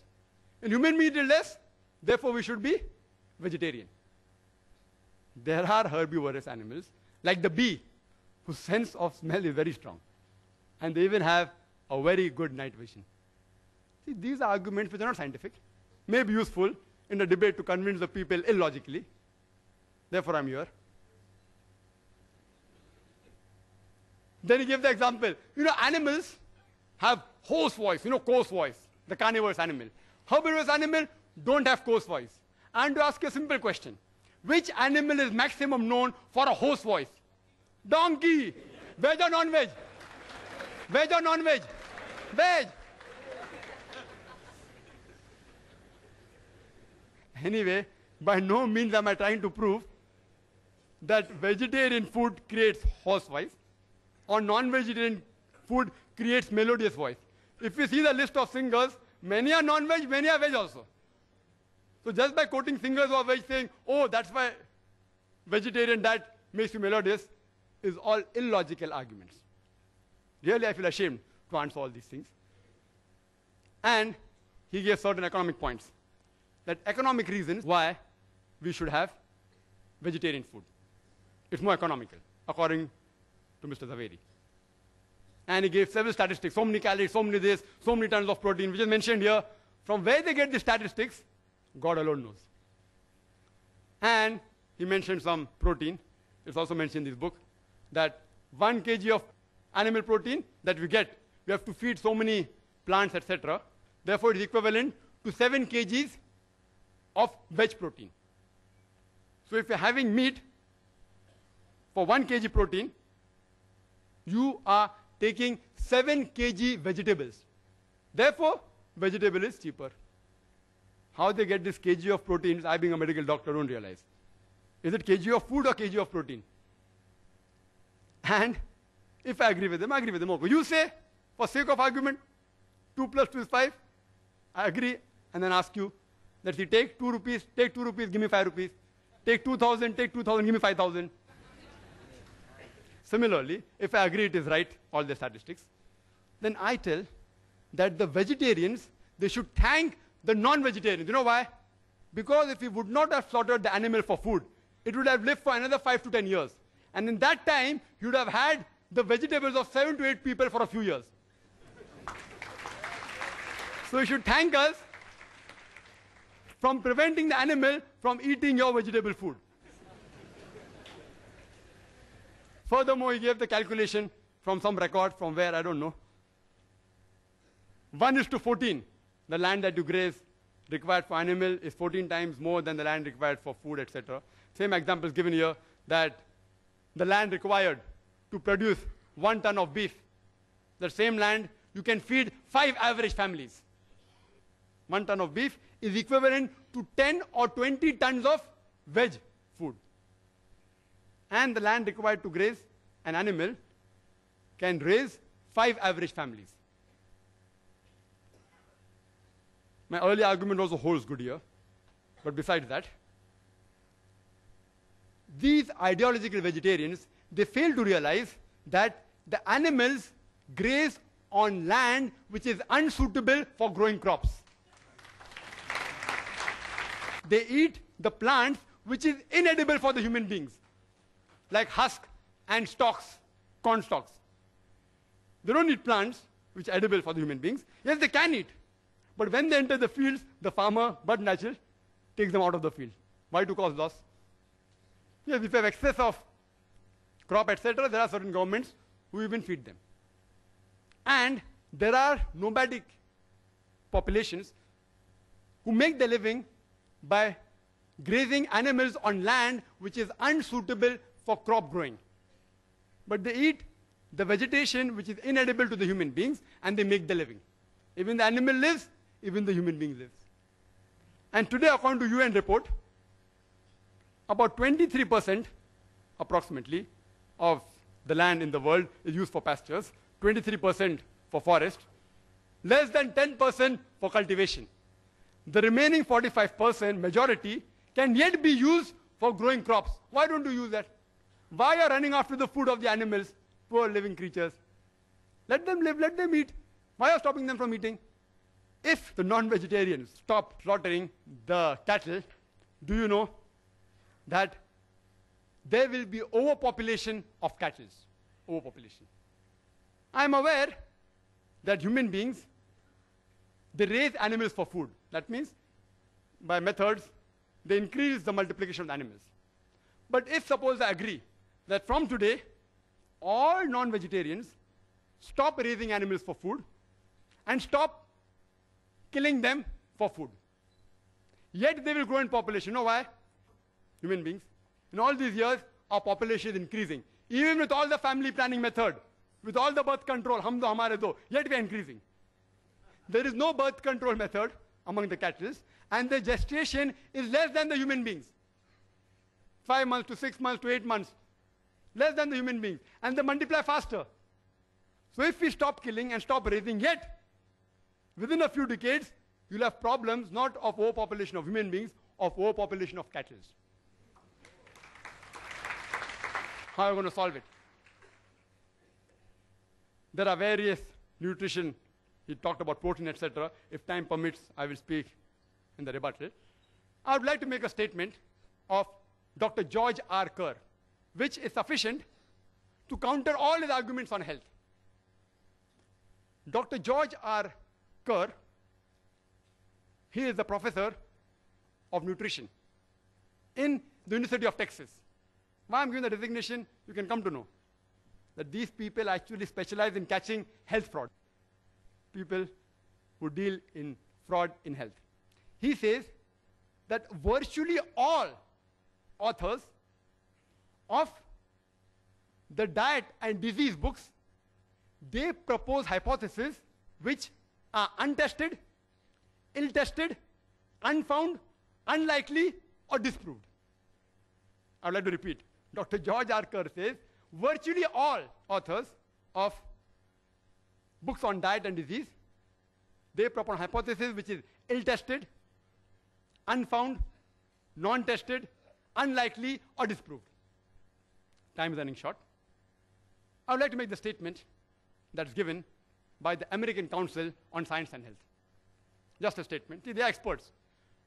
In human meat, it is less. Therefore, we should be vegetarian. There are herbivorous animals, like the bee, whose sense of smell is very strong. And they even have a very good night vision. See, these are arguments which are not scientific, may be useful in the debate to convince the people illogically. Therefore, I'm here. Then he gave the example. Animals have hoarse voice, coarse voice, the carnivorous animal. Herbivorous animal don't have coarse voice. And to ask you a simple question, which animal is maximum known for a hoarse voice? Donkey. Veg or non-veg? Veg or non-veg? Veg. Anyway, by no means am I trying to prove that vegetarian food creates hoarse voice or non-vegetarian food creates melodious voice. If you see the list of singers, many are non-veg, many are veg also. So just by quoting singers who are veg saying, oh, that's why vegetarian diet makes you melodious, is all illogical arguments. Really, I feel ashamed to answer all these things. And he gave certain economic points. That economic reasons why we should have vegetarian food. It's more economical, according to Mr. Zaveri. And he gave several statistics, so many calories, so many this, so many tons of protein, which is mentioned here. From where they get the statistics, God alone knows. And he mentioned some protein. It's also mentioned in this book that 1 kg of animal protein that we get, we have to feed so many plants, etc. Therefore, it is equivalent to 7 kgs of veg protein. So if you're having meat for 1 kg protein, you are taking 7 kg vegetables. Therefore, vegetable is cheaper. How they get this kg of proteins, I being a medical doctor don't realize. Is it kg of food or kg of protein? And if I agree with them, I agree with them. Okay. You say, for sake of argument, 2 plus 2 is 5. I agree, and then ask you, that you take 2 rupees, take 2 rupees, give me 5 rupees. Take 2,000, take 2,000, give me 5,000. Similarly, if I agree it is right, all the statistics, then I tell that the vegetarians, they should thank the non-vegetarians. You know why? Because if we would not have slaughtered the animal for food, it would have lived for another 5 to 10 years. And in that time, you would have had the vegetables of 7 to 8 people for a few years. So you should thank us from preventing the animal from eating your vegetable food. Furthermore, he gave the calculation from some record, from where, I don't know. 1:14. The land that you graze required for animal is 14 times more than the land required for food, etc. Same example is given here, that the land required to produce 1 ton of beef, the same land you can feed 5 average families. 1 ton of beef is equivalent to 10 or 20 tons of veg food. And the land required to graze an animal can raise 5 average families. My earlier argument also holds good here. But besides that, these ideological vegetarians, they fail to realize that the animals graze on land which is unsuitable for growing crops. They eat the plants which is inedible for the human beings, like husk and stalks, corn stalks. They don't eat plants which are edible for the human beings. Yes, they can eat. But when they enter the fields, the farmer, but natural, takes them out of the field. Why? To cause loss. Yes, if you have excess of crop, etc., there are certain governments who even feed them. And there are nomadic populations who make their living by grazing animals on land which is unsuitable for crop growing. But they eat the vegetation which is inedible to the human beings, and they make their living. Even the animal lives, even the human being lives. And today, according to UN report, about 23% approximately of the land in the world is used for pastures, 23% for forest, less than 10% for cultivation. The remaining 45%, majority, can yet be used for growing crops. Why don't you use that? Why are you running after the food of the animals, poor living creatures? Let them live, let them eat. Why are you stopping them from eating? If the non-vegetarians stop slaughtering the cattle, do you know that there will be overpopulation of cattle? Overpopulation. I am aware that human beings, they raise animals for food. That means by methods, they increase the multiplication of the animals. But if suppose I agree that from today, all non-vegetarians stop raising animals for food and stop killing them for food, yet they will grow in population. You know why? Human beings. In all these years, our population is increasing. Even with all the family planning method, with all the birth control, hum do hamare do, yet we are increasing. There is no birth control method among the cattle, and the gestation is less than the human beings. 5 months to 6 months to 8 months, less than the human beings, and they multiply faster. So if we stop killing and stop raising, yet within a few decades, you'll have problems not of overpopulation of human beings, of overpopulation of cattle. How are we going to solve it? There are various nutrition. He talked about protein, etc. If time permits, I will speak in the rebuttal. I would like to make a statement of Dr. George R. Kerr, which is sufficient to counter all his arguments on health. Dr. George R. Kerr, he is the professor of nutrition in the University of Texas. Why I'm giving the designation, you can come to know that these people actually specialize in catching health fraud. People who deal in fraud in health. He says that virtually all authors of the diet and disease books, they propose hypotheses which are untested, ill-tested, unfound, unlikely, or disproved. I would like to repeat. Dr. George R. Kerr says, virtually all authors of books on diet and disease, they propose hypothesis which is ill-tested, unfound, non-tested, unlikely, or disproved. Time is running short. I would like to make the statement that's given by the American Council on Science and Health. Just a statement. See, they are experts.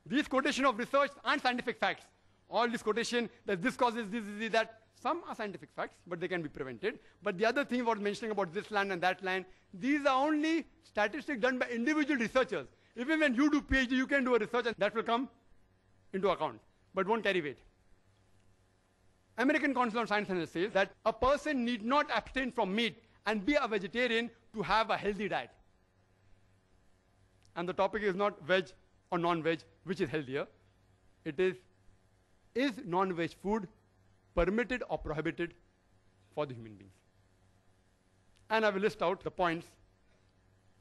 These quotation of research aren't scientific facts. All this quotation that this causes this, that, some are scientific facts, but they can be prevented. But the other thing about mentioning about this land and that land, these are only statistics done by individual researchers. Even when you do PhD, you can do a research and that will come into account, but won't carry weight. American Council on Science and Health says that a person need not abstain from meat and be a vegetarian to have a healthy diet. And the topic is not veg or non-veg, which is healthier. It is non-veg food permitted or prohibited for the human beings? And I will list out the points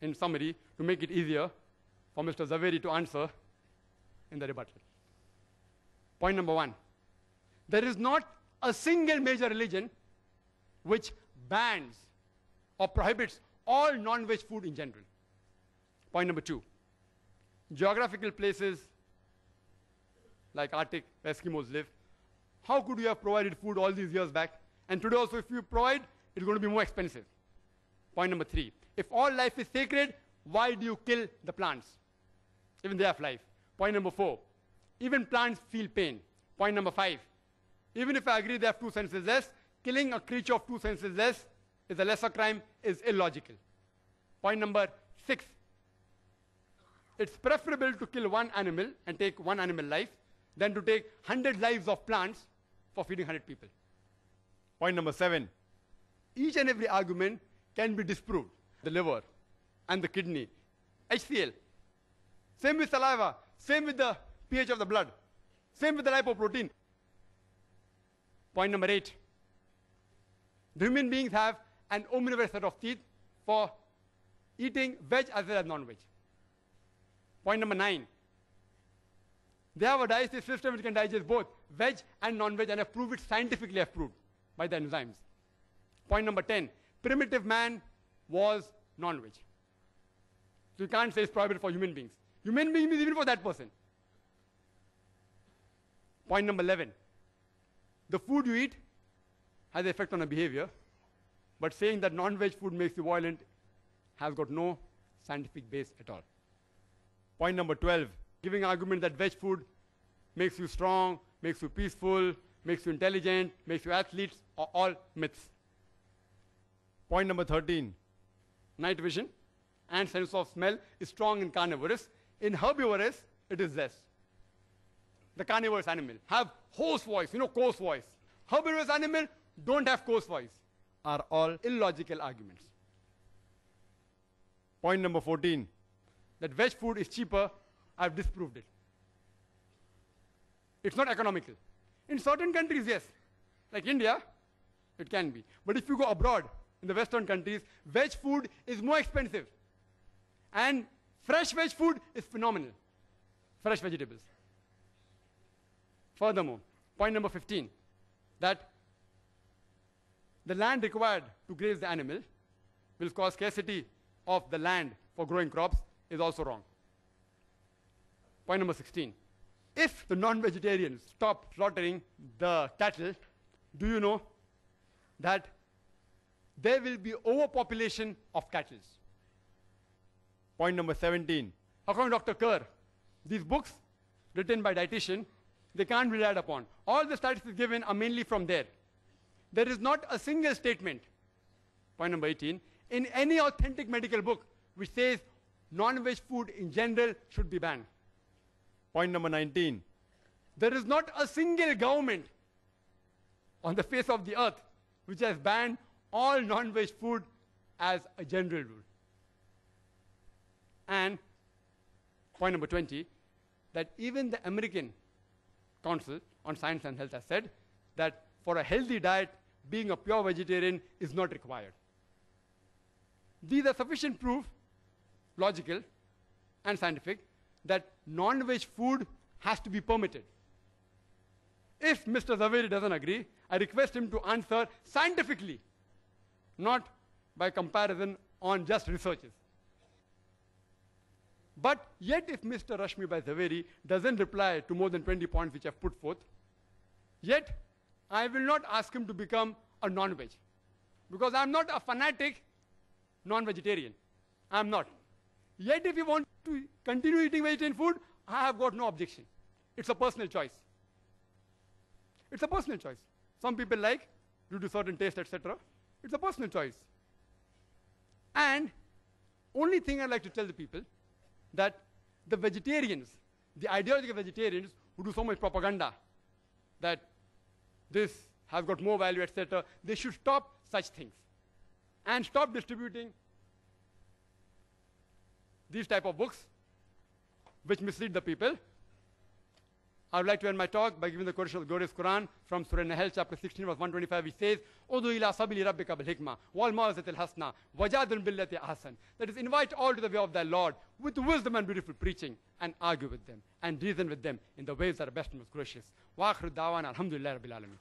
in summary to make it easier for Mr. Zaveri to answer in the rebuttal. Point number 1. There is not a single major religion which bans or prohibits all non-veg food in general. Point number 2. Geographical places like Arctic, where Eskimos live, how could you have provided food all these years back? And today also, if you provide, it's going to be more expensive. Point number 3. If all life is sacred, why do you kill the plants? Even they have life. Point number 4. Even plants feel pain. Point number 5. Even if I agree they have 2 senses less, killing a creature of 2 senses less is a lesser crime, is illogical. Point number 6. It's preferable to kill 1 animal and take 1 animal life than to take 100 lives of plants for feeding 100 people. Point number 7. Each and every argument can be disproved. The liver and the kidney, HCl. Same with saliva, same with the pH of the blood, same with the lipoprotein. Point number 8. The human beings have an omnivorous set of teeth for eating veg as well as non-veg. Point number 9. They have a digestive system which can digest both veg and non-veg and have proved it scientifically approved by the enzymes. Point number 10. Primitive man was non-veg. So you can't say it's prohibited for human beings. Human beings is even for that person. Point number 11. The food you eat has an effect on your behavior, but saying that non-veg food makes you violent has got no scientific base at all. Point number 12. Giving argument that veg food makes you strong, makes you peaceful, makes you intelligent, makes you athletes, are all myths. Point number 13. night vision, and sense of smell is strong in carnivorous. In herbivorous, it is less. The carnivorous animal have hoarse voice, coarse voice. Herbivorous animal don't have coarse voice. Are all illogical arguments. Point number 14, that veg food is cheaper, I've disproved it. It's not economical. In certain countries, yes. Like India, it can be. But if you go abroad, in the Western countries, veg food is more expensive. And fresh veg food is phenomenal. Fresh vegetables. Furthermore, point number 15, that the land required to graze the animal will cause scarcity of the land for growing crops is also wrong. Point number 16, if the non-vegetarians stop slaughtering the cattle, do you know that there will be overpopulation of cattle? Point number 17, according to Dr. Kerr, these books written by dietitian, they can't be relied upon. All the statistics given are mainly from there. There is not a single statement, point number 18, in any authentic medical book which says non-veg food in general should be banned. Point number 19, there is not a single government on the face of the earth which has banned all non-veg food as a general rule. And point number 20, that even the American Council on Science and Health has said that for a healthy diet, being a pure vegetarian is not required. These are sufficient proof, logical and scientific, that non-veg food has to be permitted. If Mr. Zaveri doesn't agree, I request him to answer scientifically, not by comparison on just researches. But yet if Mr. Rashmi Bhai Zaveri doesn't reply to more than 20 points which I've put forth, yet I will not ask him to become a non-veg. Because I'm not a fanatic non-vegetarian. I'm not. Yet if you want to continue eating vegetarian food, I have got no objection. It's a personal choice. It's a personal choice. Some people like, due to certain taste, etc. It's a personal choice. And only thing I'd like to tell the people, that the vegetarians, the ideological vegetarians who do so much propaganda, that this has got more value, etc., they should stop such things and stop distributing these type of books which mislead the people. I would like to end my talk by giving the quotation of the glorious Quran from Surah Nahl, chapter 16, verse 125, which says, "Udu ila sabili rabbika bil hikmah wal maw'izatil hasana wajadil billati ahsan." That is, invite all to the way of thy Lord with wisdom and beautiful preaching, and argue with them and reason with them in the ways that are best and most gracious. Wa akhiru da'wana alhamdulillahi rabbil alamin.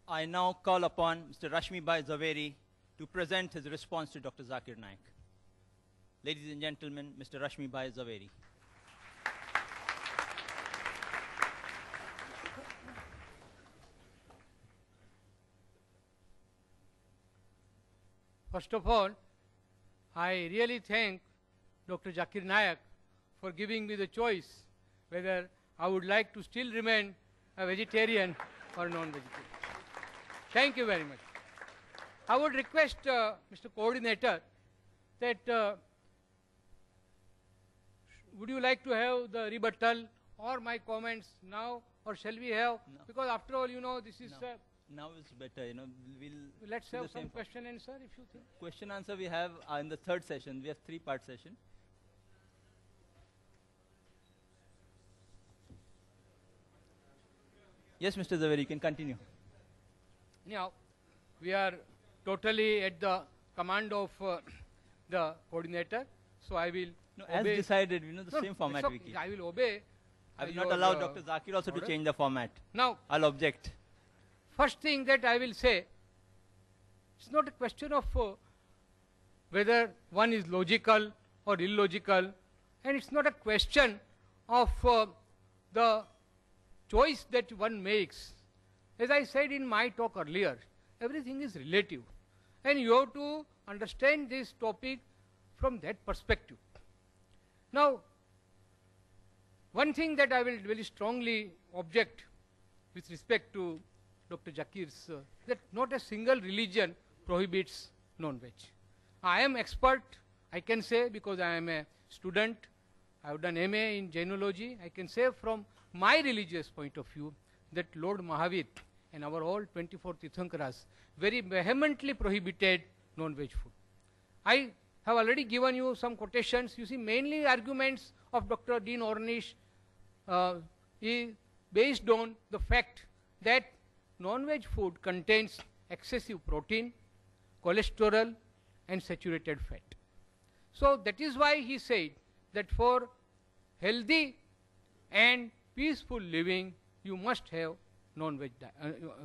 I now call upon Mr. Rashmi Bhai Zaveri to present his response to Dr. Zakir Naik. Ladies and gentlemen, Mr. Rashmi Bhai Zaveri. First of all, I really thank Dr. Zakir Naik for giving me the choice whether I would like to still remain a vegetarian or non-vegetarian. Thank you very much. I would request Mr. Coordinator that would you like to have the rebuttal or my comments now, or shall we have? No. Because after all, you know, this is... Now it's better, let's do have the some same question answer if you think. question answer we have in the third session. We have 3-part session. Yes, Mr. Zaveri, you can continue. Anyhow, we are totally at the command of the coordinator, so I will As obey. decided, the same format it's we okay. keep. I will obey. I will your, not allow Dr. Zakir also to order. change the format. Now, I'll object. first thing that I will say, it's not a question of whether one is logical or illogical, and it's not a question of the choice that one makes. As I said in my talk earlier, everything is relative, and you have to understand this topic from that perspective. Now, One thing that I will very strongly object with respect to Dr. Zakir's, that not a single religion prohibits non-veg. I am expert, I can say, because I am a student, I have done MA in Jainology. I can say from my religious point of view that Lord Mahavir and our all 24 Tirthankaras very vehemently prohibited non-veg food. I have already given you some quotations. You see, mainly arguments of Dr. Dean Ornish is based on the fact that non-veg food contains excessive protein, cholesterol, and saturated fat. So that is why he said that for healthy and peaceful living, you must have non-veg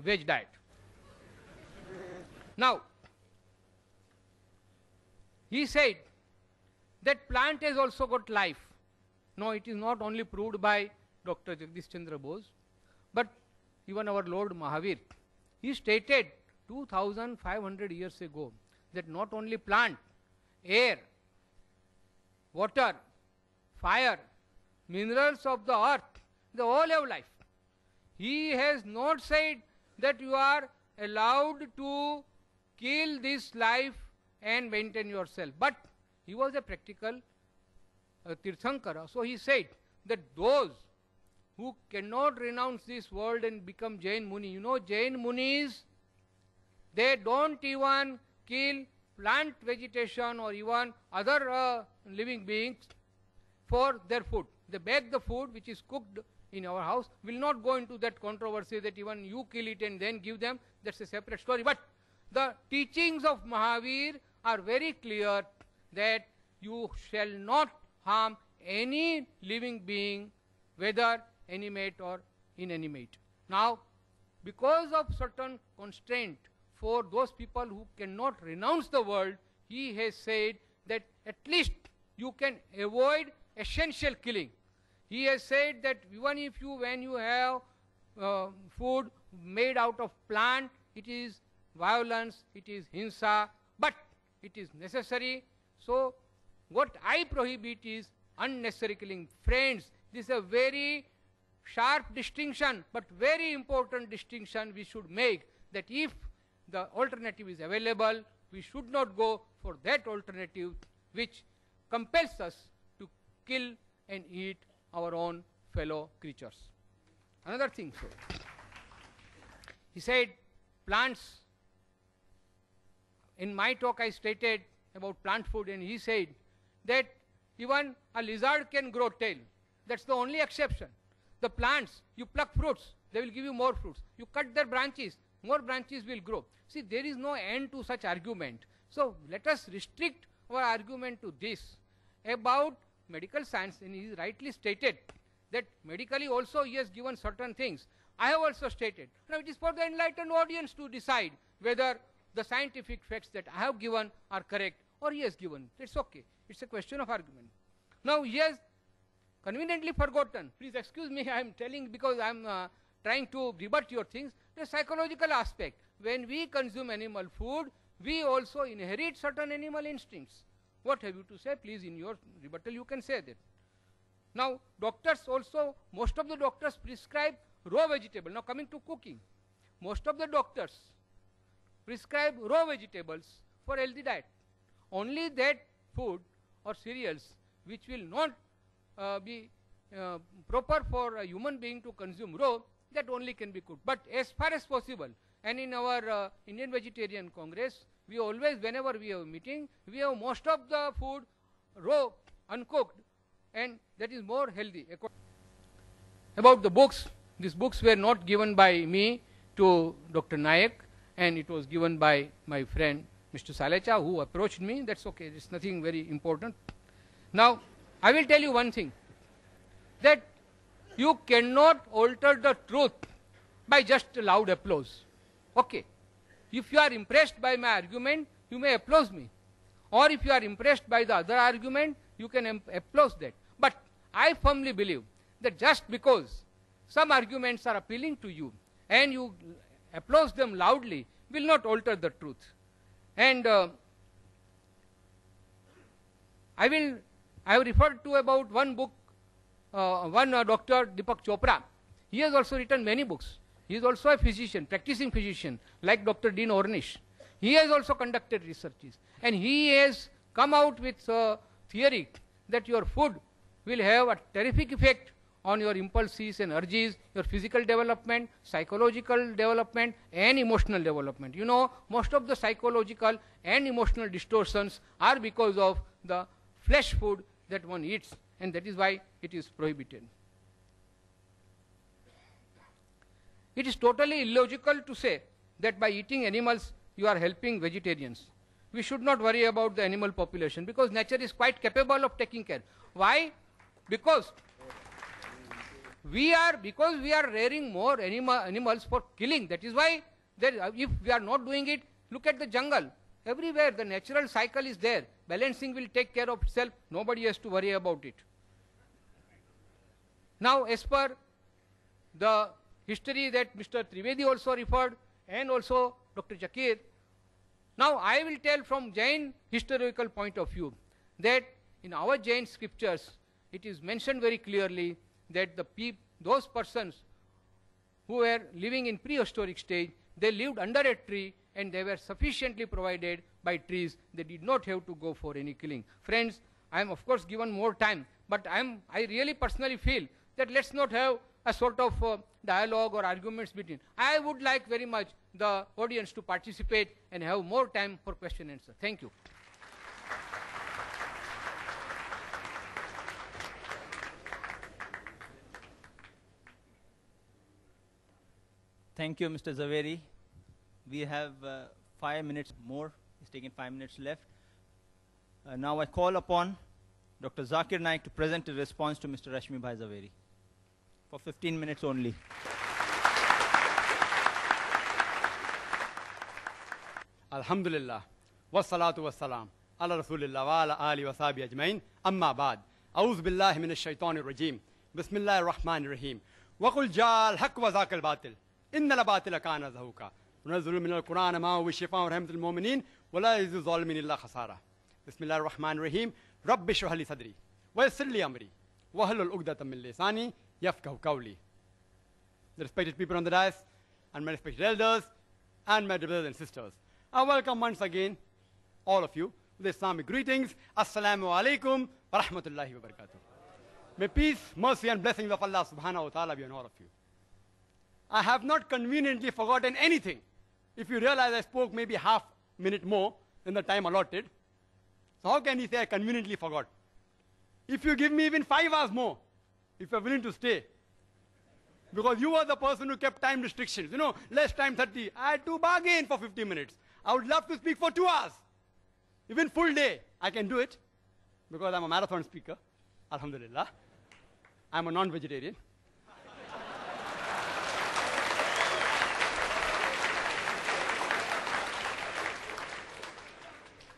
veg diet. Now, he said that plant has also got life. No, it is not only proved by Dr. Jagdish Chandra Bose, but even our Lord Mahavir. He stated 2500 years ago that not only plant, air, water, fire, minerals of the earth, they all have life. He has not said that you are allowed to kill this life and maintain yourself. But he was a practical Tirthankara. So he said that those who cannot renounce this world and become Jain Muni, you know, Jain Munis, they don't even kill plant vegetation or even other living beings for their food. They bake the food which is cooked in our house. Will not go into that controversy that even you kill it and then give them. That's a separate story. But the teachings of Mahavir are very clear that you shall not harm any living being, whether animate or inanimate. Now, because of certain constraint for those people who cannot renounce the world, he has said that at least you can avoid essential killing. He has said that even if you, when you have food made out of plant, it is violence, it is hinsa, but it is necessary. So what I prohibit is unnecessary killing. Friends, this is a very sharp distinction, but very important distinction we should make, that if the alternative is available, we should not go for that alternative which compels us to kill and eat our own fellow creatures. Another thing, so he said plants. In my talk I stated about plant food, and he said that even a lizard can grow tail. That's the only exception. The plants, you pluck fruits, they will give you more fruits. You cut their branches, more branches will grow. See, there is no end to such argument. So let us restrict our argument to this. About medical science, and he rightly stated that medically also he has given certain things. I have also stated. Now it is for the enlightened audience to decide whether the scientific facts that I have given are correct or he has given. It's okay. It's a question of argument. Now he has conveniently forgotten. Please excuse me, I am telling because I am trying to rebut your things. The psychological aspect. When we consume animal food, we also inherit certain animal instincts. What have you to say? Please, in your rebuttal, you can say that. Now, doctors also, most of the doctors prescribe raw vegetable. Now, coming to cooking, most of the doctors prescribe raw vegetables for healthy diet. Only that food or cereals which will not be proper for a human being to consume raw, that only can be cooked. But as far as possible, and in our Indian Vegetarian Congress, we always, whenever we have a meeting, we have most of the food raw, uncooked, and that is more healthy. About the books, these books were not given by me to Dr. Naik, and it was given by my friend Mr. Salecha, who approached me. That's okay, it's nothing very important. Now, I will tell you one thing, that you cannot alter the truth by just loud applause. Okay. If you are impressed by my argument, you may applaud me. Or if you are impressed by the other argument, you can applaud that. But I firmly believe that just because some arguments are appealing to you and you applaud them loudly will not alter the truth. And I have referred to about one book Dr. Deepak Chopra. He has also written many books. He is also a physician, practicing physician, like Dr. Dean Ornish. He has also conducted researches. And he has come out with a theory that your food will have a terrific effect on your impulses and urges, your physical development, psychological development, and emotional development. You know, most of the psychological and emotional distortions are because of the flesh food that one eats, and that is why it is prohibited. It is totally illogical to say that by eating animals you are helping vegetarians. We should not worry about the animal population because nature is quite capable of taking care. Why? Because we are rearing more animals for killing. That is why if we are not doing it, look at the jungle. Everywhere the natural cycle is there. Balancing will take care of itself. Nobody has to worry about it. Now, as per the history that Mr. Trivedi also referred and also Dr. Zakir, now I will tell from Jain historical point of view that in our Jain scriptures it is mentioned very clearly that those persons who were living in prehistoric stage, they lived under a tree and they were sufficiently provided by trees. They did not have to go for any killing. Friends, I am of course given more time, but I really personally feel that let's not have a sort of dialogue or arguments between. I would like very much the audience to participate and have more time for question and answer. Thank you. Thank you, Mr. Zaveri. We have 5 minutes more. It's taken 5 minutes left. Now I call upon Dr. Zakir Naik to present a response to Mr. Rashmi Bhai Zaveri for 15 minutes only. Alhamdulillah. Wassalatu wassalam. Ala Rasulillah wa ala ali wa sahbihi ajmain. Amma ba'd. A'udhu billahi minash shaitanir rajim. Bismillahir rahmanir rahim. Wa qul ja'al haqq wa zaqal batil. Inna la batila kana zahuka. ونزل من القرآن ما هو شفاء ورحمة للمؤمنين ولا يزيد الظالمين إلا خسارة. بسم الله الرحمن الرحيم. رب اشرح لي صدري ويسر لي أمري واحلل عقدة من لساني يفقهوا قولي. The respected people on the dais and my respected elders and my brothers and sisters, I welcome once again all of you with Islamic greetings. Assalamu alaikum wa rahmatullahi wa barakatuh. May peace, mercy and blessings of Allah subhanahu wa ta'ala be on all of you. I have not conveniently forgotten anything. If you realize I spoke maybe half minute more than the time allotted, so how can you say I conveniently forgot? If you give me even 5 hours more, if you're willing to stay, because you were the person who kept time restrictions, you know, less time 30, I had to bargain for 50 minutes. I would love to speak for 2 hours. Even full day, I can do it, because I'm a marathon speaker, alhamdulillah. I'm a non-vegetarian.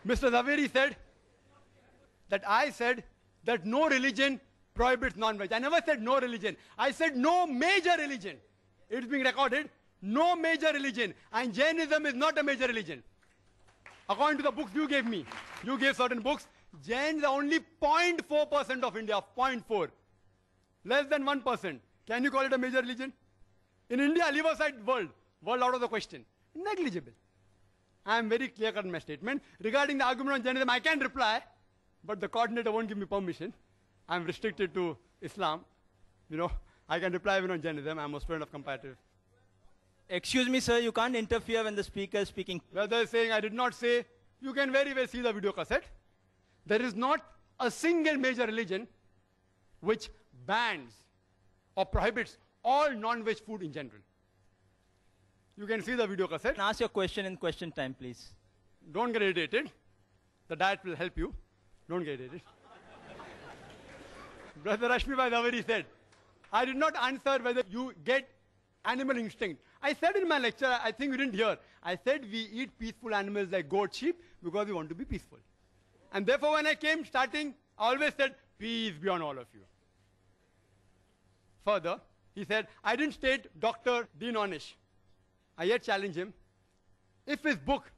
Mr. Zaveri said that I said that no religion prohibits non-veg. I never said no religion. I said no major religion. It's being recorded. No major religion. And Jainism is not a major religion. According to the books you gave me, you gave certain books, Jains are only 0.4% of India, 0.4. Less than 1%. Can you call it a major religion? In India, leave aside world. World out of the question. Negligible. I am very clear-cut in my statement. Regarding the argument on Jainism, I can reply, but the coordinator won't give me permission. I am restricted to Islam. You know, I can reply even on Jainism. I am a student of comparative. Excuse me, sir, you can't interfere when the speaker is speaking. Whether saying I did not say, you can very well see the video cassette. There is not a single major religion which bans or prohibits all non-veg food in general. You can see the video cassette. Ask your question in question time, please. Don't get irritated. The diet will help you. Don't get irritated. Brother Rashmi Bhai Zaveri said, I did not answer whether you get animal instinct. I said in my lecture, I think you didn't hear, I said we eat peaceful animals like goat, sheep, because we want to be peaceful. And therefore when I came starting, I always said, peace be on all of you. Further, he said, I didn't state Dr. Dean Ornish. I yet challenge him. If his book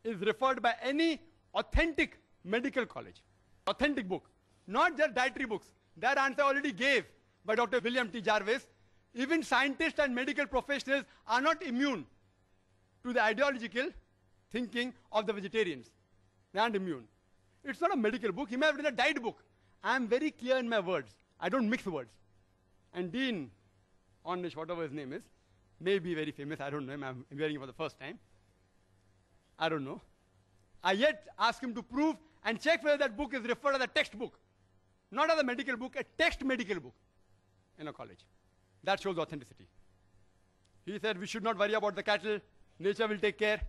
is referred by any authentic medical college, authentic book, not just dietary books, That answer already gave by Dr. William T. Jarvis. Even scientists and medical professionals are not immune to the ideological thinking of the vegetarians. They aren't immune. It's not a medical book. He may have written a diet book. I am very clear in my words. I don't mix words. And Dean Ornish, whatever his name is, may be very famous. I don't know him. I'm hearing him for the first time. I don't know. I yet ask him to prove and check whether that book is referred as a textbook. Not as a medical book, a text medical book in a college. That shows authenticity. He said we should not worry about the cattle. Nature will take care.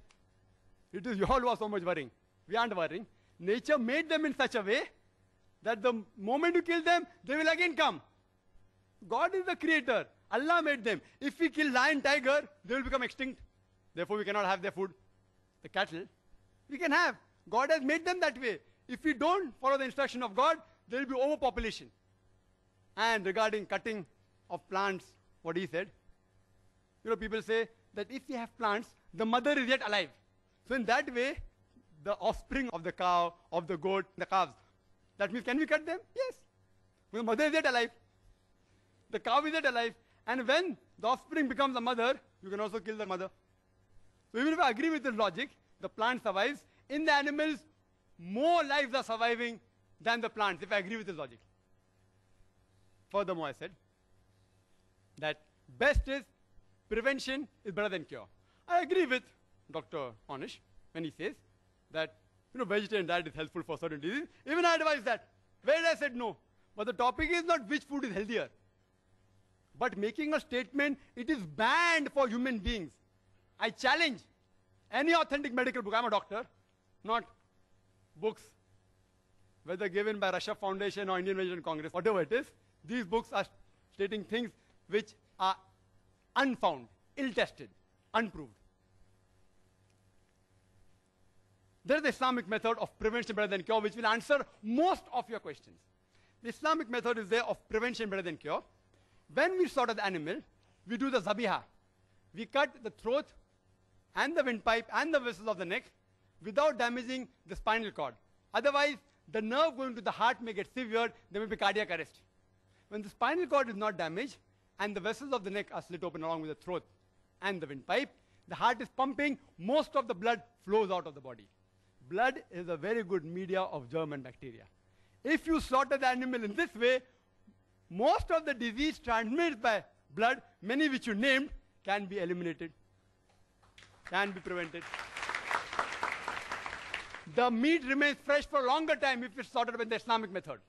It is you all who are so much worrying. We aren't worrying. Nature made them in such a way that the moment you kill them, they will again come. God is the creator. Allah made them. If we kill lion, tiger, they will become extinct. Therefore, we cannot have their food. The cattle, we can have. God has made them that way. If we don't follow the instruction of God, there will be overpopulation. And regarding cutting of plants, what he said, people say that if we have plants, the mother is yet alive. So in that way, the offspring of the cow, of the goat, the calves, that means can we cut them? Yes. The mother is yet alive. The cow is yet alive. And when the offspring becomes a mother, you can also kill the mother. So even if I agree with this logic, the plant survives. In the animals, more lives are surviving than the plants, if I agree with this logic. Furthermore, I said that best is prevention is better than cure. I agree with Dr. Ornish when he says that vegetarian diet is helpful for certain diseases. Even I advise that. Where I said no. But the topic is not which food is healthier, but making a statement, it is banned for human beings. I challenge any authentic medical book. I'm a doctor, not books, whether given by Russia Foundation or Indian Vegetarian Congress, whatever it is. These books are stating things which are unfound, ill-tested, unproved. There is the Islamic method of prevention better than cure, which will answer most of your questions. The Islamic method is there of prevention better than cure. When we slaughter the animal, we do the zabiha. We cut the throat and the windpipe and the vessels of the neck without damaging the spinal cord. Otherwise, the nerve going to the heart may get severed, there may be cardiac arrest. When the spinal cord is not damaged and the vessels of the neck are slit open along with the throat and the windpipe, the heart is pumping, most of the blood flows out of the body. Blood is a very good media of germ and bacteria. If you slaughter the animal in this way, most of the disease transmitted by blood, many which you named, can be eliminated, can be prevented. The meat remains fresh for a longer time if it's slaughtered by the Islamic method.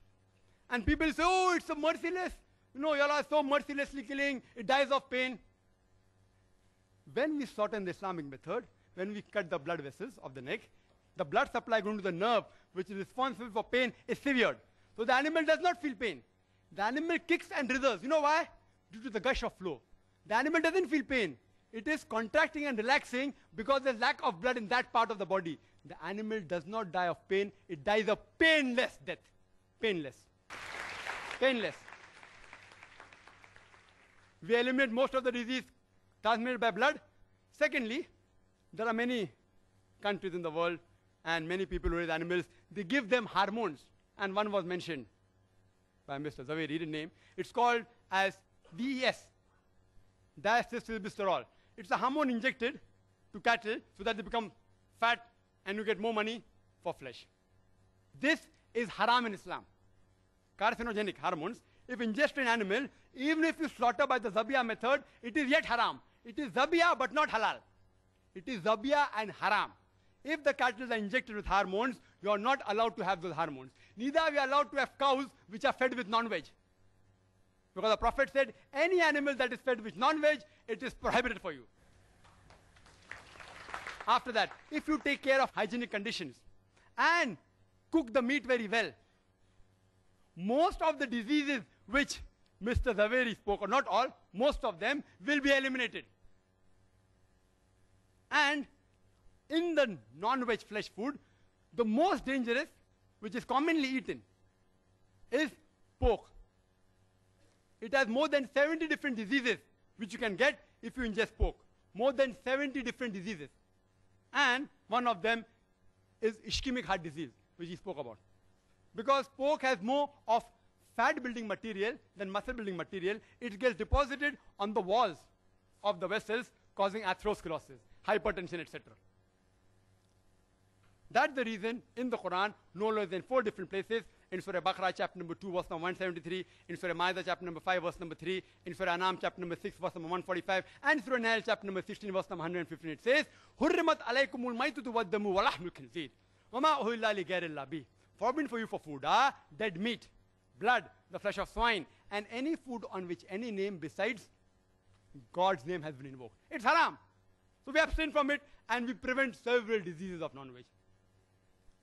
And people say, oh, it's so merciless. You all are so mercilessly killing, it dies of pain. When we slaughter in the Islamic method, when we cut the blood vessels of the neck, the blood supply going to the nerve, which is responsible for pain, is severed. So the animal does not feel pain. The animal kicks and writhers. You know why? Due to the gush of flow. The animal doesn't feel pain. It is contracting and relaxing because there's lack of blood in that part of the body. The animal does not die of pain. It dies a painless death. Painless. Painless. We eliminate most of the disease transmitted by blood. Secondly, there are many countries in the world and many people who raise animals, they give them hormones. And one was mentioned by Mr. Zakir, he didn't name. It's called as DES, diacylglycerol. It's a hormone injected to cattle so that they become fat and you get more money for flesh. This is haram in Islam. Carcinogenic hormones, if ingested in animal, even if you slaughter by the zabiyah method, it is yet haram. It is zabiyah but not halal. It is zabiyah and haram. If the cattle are injected with hormones, you are not allowed to have those hormones. Neither are we allowed to have cows which are fed with non-veg. Because the Prophet said, any animal that is fed with non-veg, it is prohibited for you. After that, if you take care of hygienic conditions and cook the meat very well, most of the diseases which Mr. Zaveri spoke, or not all, most of them will be eliminated. And in the non-veg flesh food, the most dangerous, which is commonly eaten, is pork. It has more than 70 different diseases which you can get if you ingest pork. More than 70 different diseases. And one of them is ischemic heart disease, which he spoke about. Because pork has more of fat building material than muscle building material. It gets deposited on the walls of the vessels, causing atherosclerosis, hypertension, etc. That's the reason in the Quran, no less than 4 different places, in Surah Baqarah chapter number 2 verse number 173, in Surah Ma'idah chapter number 5 verse number 3, in Surah Anam chapter number 6 verse number 145, and Surah Nail chapter number 16 verse number 115, it says, Hurrimat alaykumul maitatu waddamu wa lahmul khinzir wama uhilla li ghayrillah bih. Forbidden for you for food, dead meat, blood, the flesh of swine, and any food on which any name besides God's name has been invoked. It's haram. So we abstain from it and we prevent several diseases of non-veg.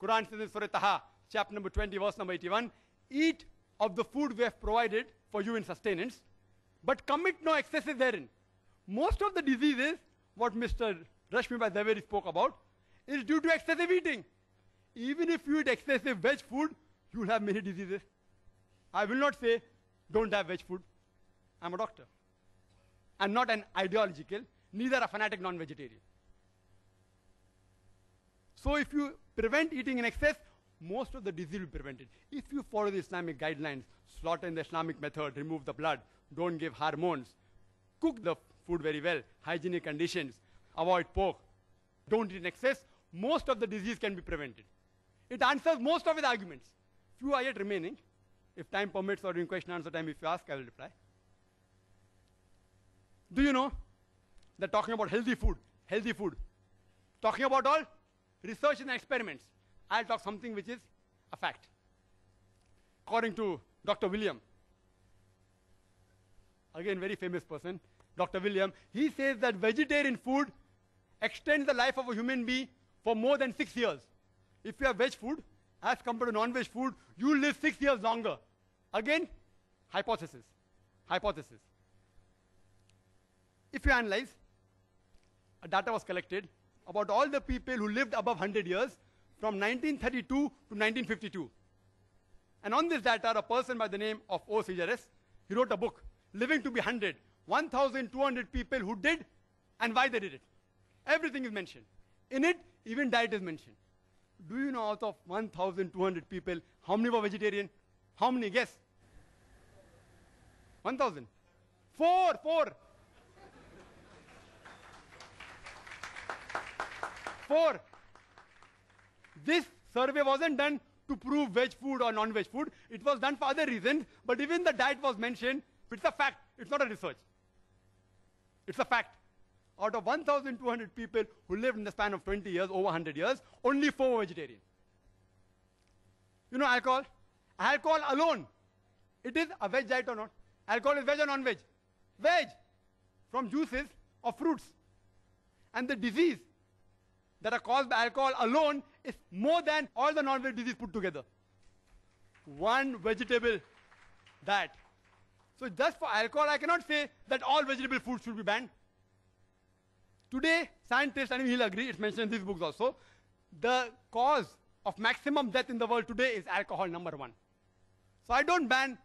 Quran says in Surah Taha, chapter number 20, verse number 81, eat of the food we have provided for you in sustenance, but commit no excesses therein. Most of the diseases, what Mr. Rashmi Bhai Zaveri spoke about, is due to excessive eating. Even if you eat excessive veg food, you will have many diseases. I will not say, don't have veg food. I'm a doctor. I'm not an ideological, neither a fanatic non-vegetarian. So if you prevent eating in excess, most of the disease will be prevented. If you follow the Islamic guidelines, slaughter in the Islamic method, remove the blood, don't give hormones, cook the food very well, hygienic conditions, avoid pork, don't eat in excess, most of the disease can be prevented. It answers most of his arguments. Few are yet remaining. If time permits or during question and answer time, if you ask, I will reply. Do you know that talking about healthy food, talking about all research and experiments, I'll talk something which is a fact. According to Dr. William, again very famous person, Dr. William, he says that vegetarian food extends the life of a human being for more than 6 years. If you have veg food, as compared to non-veg food, you live 6 years longer. Again, hypothesis. If you analyze, data was collected about all the people who lived above 100 years from 1932 to 1952. And on this data, a person by the name of O. Sejares, he wrote a book, Living to be 100, 1,200 people who did and why they did it. Everything is mentioned. In it, even diet is mentioned. Do you know out of 1,200 people, how many were vegetarian? How many? Guess. 1,000. 4. 4. This survey wasn't done to prove veg food or non-veg food. It was done for other reasons, but even the diet was mentioned. It's a fact. It's not a research. It's a fact. Out of 1,200 people who lived in the span of 20 years, over 100 years, only 4 were vegetarian. You know alcohol? Alcohol alone, it is a veg diet or not? Alcohol is veg or non-veg? Veg. From juices of fruits. And the disease that are caused by alcohol alone is more than all the non-veg disease put together. One vegetable diet. So just for alcohol, I cannot say that all vegetable foods should be banned. Today, scientists, and he'll agree, it's mentioned in these books also, the cause of maximum death in the world today is alcohol, number 1. So I don't ban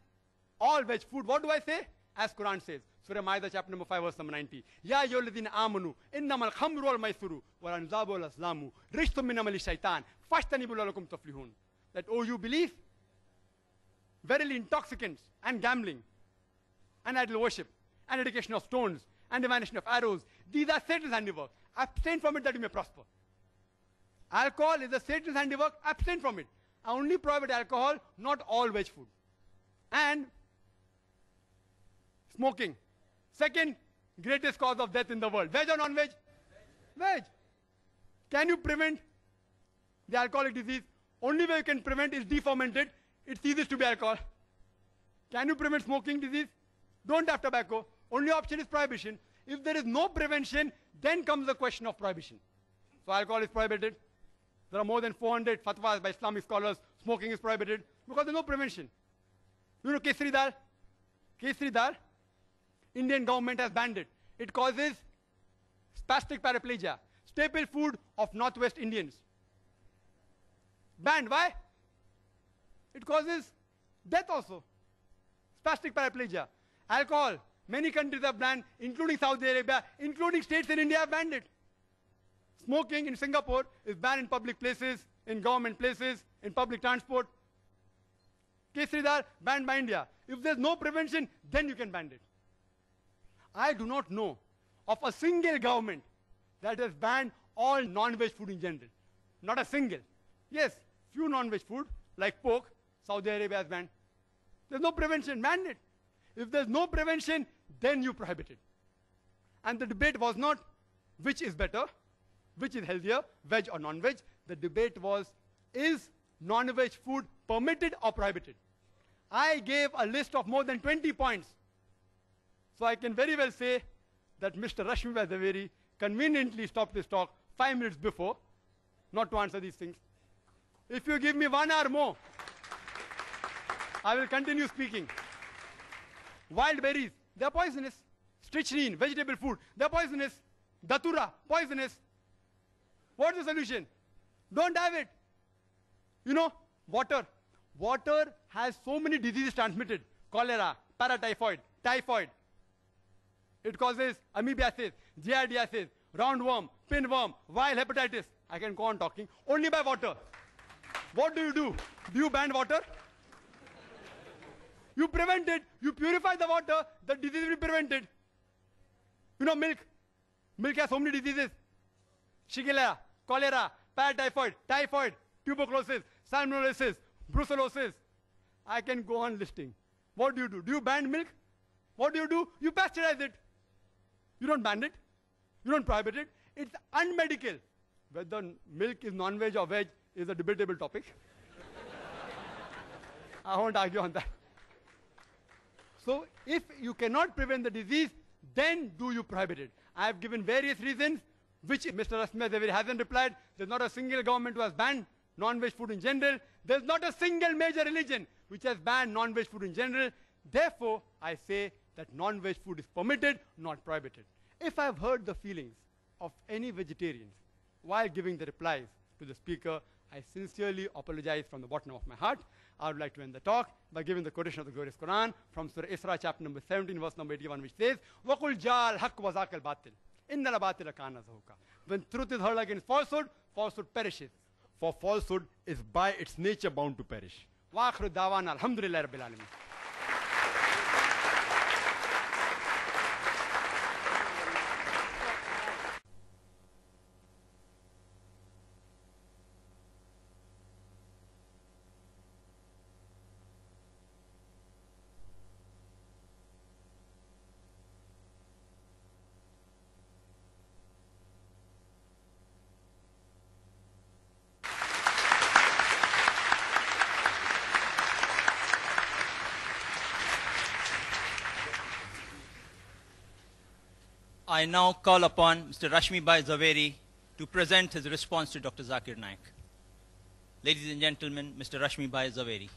all veg food. What do I say? As Quran says, Surah Ma'idah chapter number 5 verse number 90. Ya ayyuhalladhina amanu innamal khamru wal maisuru wal anzabu wal azlamu rijsun min amali shaitan fashtanibu la'allakum tuflihun. That, oh, you believe? Verily intoxicants and gambling and idol worship and dedication of stones and divination of arrows, these are Satan's handiwork. Abstain from it that you may prosper. Alcohol is a Satan's handiwork. Abstain from it. I only prohibit alcohol, not all veg food. And smoking. Second greatest cause of death in the world. Veg or non-veg? Veg. Can you prevent the alcoholic disease? Only way you can prevent is deferment it. It ceases to be alcohol. Can you prevent smoking disease? Don't have tobacco. Only option is prohibition. If there is no prevention, then comes the question of prohibition. So alcohol is prohibited. There are more than 400 fatwas by Islamic scholars. Smoking is prohibited because there is no prevention. You know kesari dal? Kesari dal? Indian government has banned it. It causes spastic paraplegia. Staple food of Northwest Indians. Banned. Why? It causes death also. Spastic paraplegia. Alcohol. Many countries have banned, including Saudi Arabia, including states in India have banned it. Smoking in Singapore is banned in public places, in government places, in public transport. Kesari dal, banned by India. If there's no prevention, then you can ban it. I do not know of a single government that has banned all non-veg food in general. Not a single. Yes, few non-veg food, like pork, Saudi Arabia has banned. There's no prevention, ban it. If there's no prevention, then you prohibit it. And the debate was not which is better, which is healthier, veg or non-veg. The debate was, is non-veg food permitted or prohibited? I gave a list of more than 20 points. So I can very well say that Mr. Rashmi Zaveri conveniently stopped his talk 5 minutes before, not to answer these things. If you give me 1 hour more, I will continue speaking. Wild berries, they are poisonous. Strychnine, vegetable food, they are poisonous. Datura, poisonous. What's the solution? Don't have it. You know, water. Water has so many diseases transmitted. Cholera, paratyphoid, typhoid. It causes amoebiasis, giardiasis, roundworm, pinworm, viral hepatitis. I can go on talking. Only by water. What do? Do you ban water? You prevent it. You purify the water. The disease will be prevented. You know, milk. Milk has so many diseases. Shigella, cholera, paratyphoid, typhoid, tuberculosis, salmonellosis, brucellosis. I can go on listing. What do? Do you ban milk? What do? You pasteurize it. You don't ban it. You don't prohibit it. It's unmedical. Whether milk is non-veg or veg is a debatable topic. I won't argue on that. So if you cannot prevent the disease, then do you prohibit it? I have given various reasons, which Mr. Rashmi Zaveri hasn't replied. There's not a single government who has banned non-veg food in general. There's not a single major religion which has banned non-veg food in general. Therefore, I say that non-veg food is permitted, not prohibited. If I've heard the feelings of any vegetarians while giving the replies to the speaker, I sincerely apologize from the bottom of my heart. I would like to end the talk by giving the quotation of the glorious Quran from Surah Isra, chapter number 17, verse number 81, which says, وَقُلْ جَاءَ الْحَقُّ وَزَاقَ الْبَاطِلِ إِنَّ الْبَاطِلَ كَانَ زَهُوقًا. When truth is hurled against falsehood, falsehood perishes. For falsehood is by its nature bound to perish. وَآخِرُ دَعْوَانَا الْحَمْدُ لِلَّهِ رَبِّ الْعَالَمِينَ. I now call upon Mr. Rashmi Zaveri to present his response to Dr. Zakir Naik. Ladies and gentlemen, Mr. Rashmi Zaveri.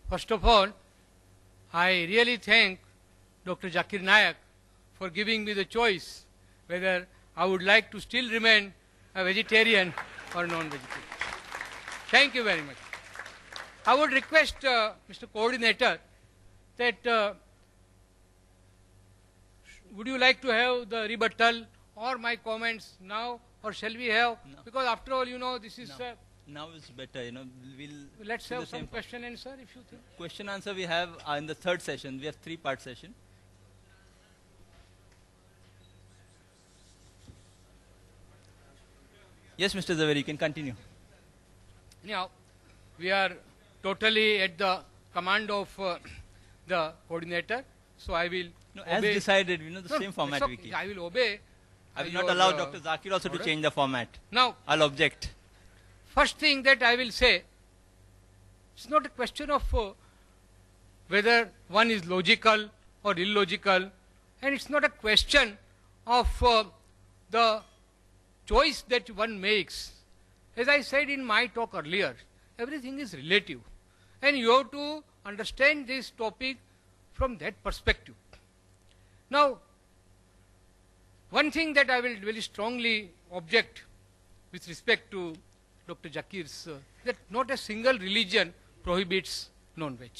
First of all, I really thank Dr. Zakir Naik for giving me the choice whether I would like to still remain a vegetarian or non-vegetarian. Thank you very much. I would request Mr. Coordinator that would you like to have the rebuttal or my comments now, or shall we have? No. Because after all, you know, this is... Now it's better, you know. let's do have the some same question answer if you think. question answer we have in the third session. We have 3-part session. Yes, Mr. Zaveri, you can continue. Anyhow, we are totally at the command of the coordinator, so I will As obey. decided, you know, the same format it's we okay. keep. I will obey. I will your, not allow Dr. Zakir also to order. change the format. Now, I'll object. first thing that I will say, it's not a question of whether one is logical or illogical, and it's not a question of the choice that one makes. As I said in my talk earlier, everything is relative, and you have to understand this topic from that perspective. Now, one thing that I will very strongly object with respect to Dr. Zakir's, that not a single religion prohibits non-veg.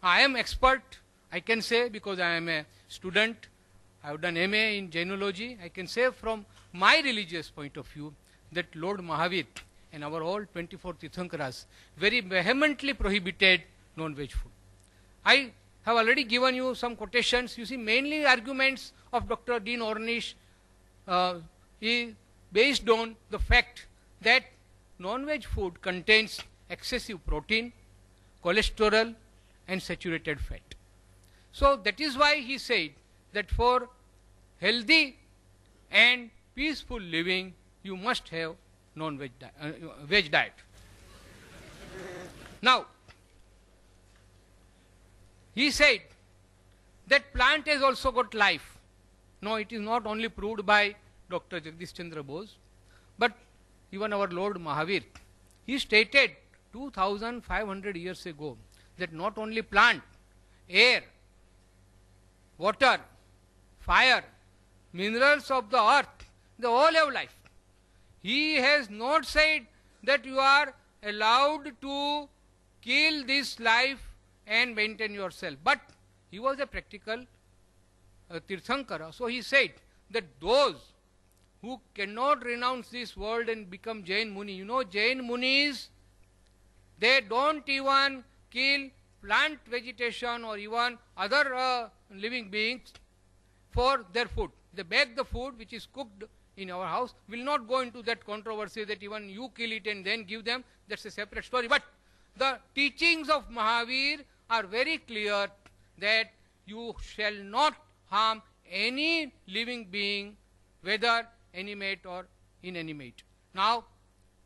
I am expert, I can say, because I am a student I have done MA in Jainology. I can say from my religious point of view that Lord Mahavir and our all 24 Tirthankaras very vehemently prohibited non-veg food. I have already given you some quotations. You see, mainly arguments of Dr. Dean Ornish is based on the fact that non-veg food contains excessive protein, cholesterol and saturated fat. So that is why he said that for healthy and peaceful living you must have non-veg veg diet. Now, he said that plant has also got life. No, it is not only proved by Dr. Jagdish Chandra Bose, but even our Lord Mahavir. He stated 2500 years ago that not only plant, air, water, fire, minerals of the earth, they all have life. He has not said that you are allowed to kill this life and maintain yourself. But he was a practical Tirthankara. So he said that those who cannot renounce this world and become Jain Muni, you know Jain Munis, they don't even kill plant vegetation or even other living beings for their food. They bake the food which is cooked in our house. Will not go into that controversy that even you kill it and then give them. That's a separate story. But the teachings of Mahavir are very clear that you shall not harm any living being, whether animate or inanimate. Now,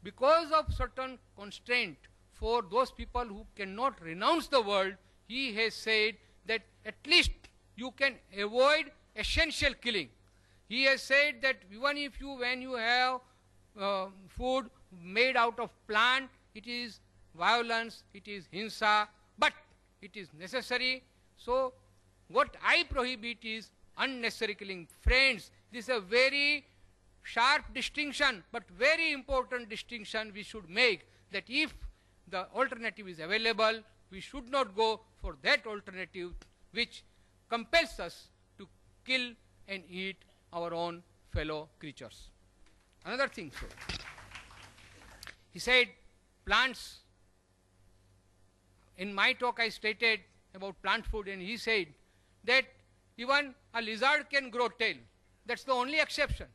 because of certain constraint for those people who cannot renounce the world, he has said that at least you can avoid essential killing. He has said that even if you, when you have food made out of plant, it is violence, it is hinsa, but it is necessary. So what I prohibit is unnecessary killing. Friends, this is a very sharp distinction, but very important distinction we should make, that if the alternative is available, we should not go for that alternative which compels us to kill and eat our own fellow creatures. Another thing, so he said plants. In my talk I stated about plant food, and he said that even a lizard can grow tail. That's the only exception.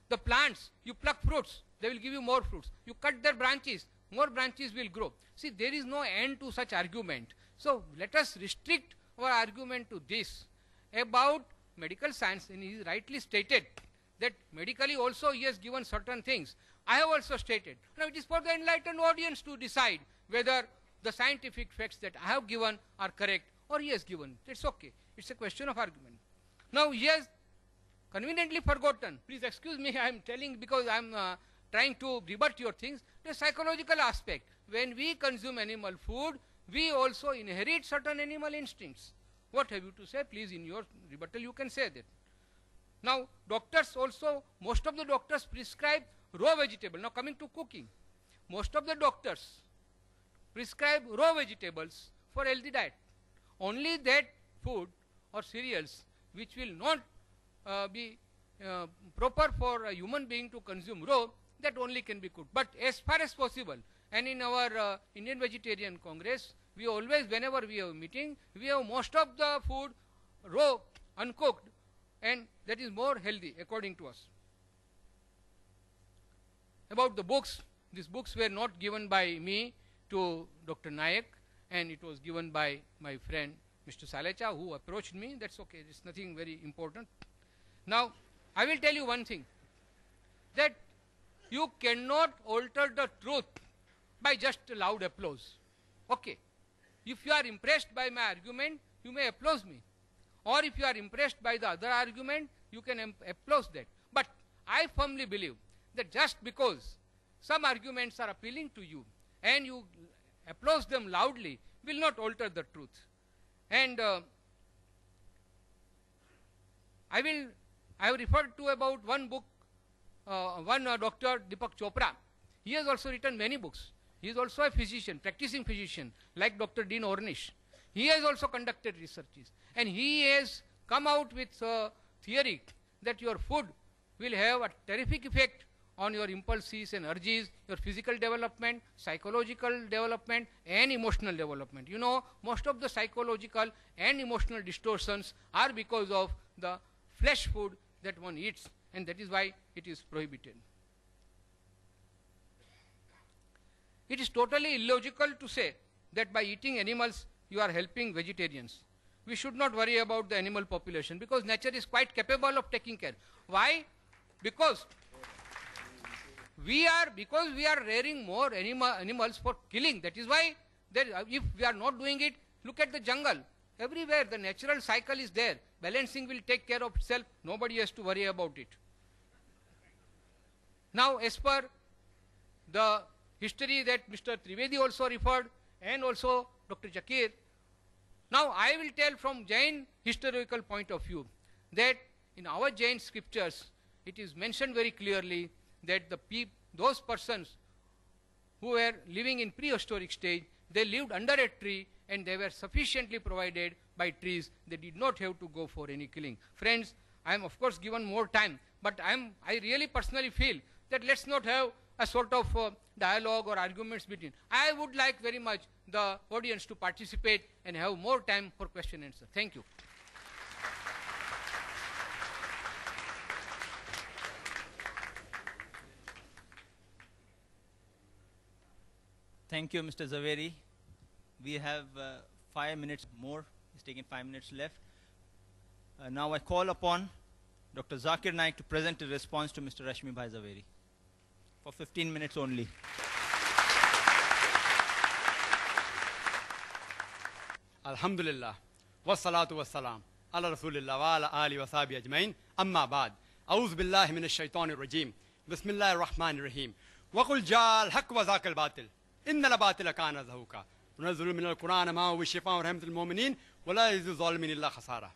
The plants, you pluck fruits, they will give you more fruits. You cut their branches, more branches will grow. See, there is no end to such argument. So let us restrict our argument to this. About medical science, and he rightly stated that medically also he has given certain things. I have also stated. Now it is for the enlightened audience to decide whether the scientific facts that I have given are correct or he has given. It's okay. It's a question of argument. Now he has conveniently forgotten. Please excuse me, I am telling because I am trying to rebut your things. The psychological aspect. When we consume animal food, we also inherit certain animal instincts. What have you to say? Please, in your rebuttal, you can say that. Now, doctors also, most of the doctors prescribe raw vegetable. Now, coming to cooking, most of the doctors prescribe raw vegetables for healthy diet. Only that food or cereals which will not be proper for a human being to consume raw, that only can be cooked. But as far as possible, and in our Indian Vegetarian Congress, we always, whenever we have a meeting, we have most of the food raw, uncooked, and that is more healthy according to us. About the books, these books were not given by me to Dr. Naik, and it was given by my friend Mr. Salecha, who approached me. That's okay, it's nothing very important. Now, I will tell you one thing, that you cannot alter the truth by just loud applause. Okay. If you are impressed by my argument, you may applaud me. Or if you are impressed by the other argument, you can applaud that. But I firmly believe that just because some arguments are appealing to you and you applaud them loudly will not alter the truth. And I have referred to about one book, Dr. Deepak Chopra. He has also written many books. He is also a physician, practicing physician, like Dr. Dean Ornish. He has also conducted researches. And he has come out with theory that your food will have a terrific effect on your impulses and urges, your physical development, psychological development, and emotional development. You know, most of the psychological and emotional distortions are because of the flesh food that one eats, and that is why it is prohibited. It is totally illogical to say that by eating animals you are helping vegetarians. We should not worry about the animal population because nature is quite capable of taking care. Why? Because we are rearing more animals for killing. That is why if we are not doing it, look at the jungle. Everywhere the natural cycle is there. Balancing will take care of itself. Nobody has to worry about it. Now, as per the history that Mr. Trivedi also referred and also Dr. Zakir, now I will tell from Jain historical point of view that in our Jain scriptures it is mentioned very clearly that those persons who were living in prehistoric stage, they lived under a tree and they were sufficiently provided by trees. They did not have to go for any killing. Friends, I am of course given more time, but I really personally feel that let's not have a sort of dialogue or arguments between. I would like very much the audience to participate and have more time for question and answer. Thank you. Thank you, Mr. Zaveri. We have 5 minutes more. He's taking 5 minutes left. Now I call upon Dr. Zakir Naik to present a response to Mr. Rashmi Bhai Zaveri for 15 minutes only. Alhamdulillah. Wassalatu wassalam. Ala Rasulillah wa ala ali wa sahbihi ajmain. Amma ba'd. A'udhu billahi minash shaitanir rajim. Bismillahir rahmanir rahim. Wa qul ja'al haqq wa zaqal batil. Inna la batila kana zahuka. Nunazzilu minal Qur'an ma huwa shifa'un wa rahmatul mu'minin wa la yazidu zalimin illa khasara.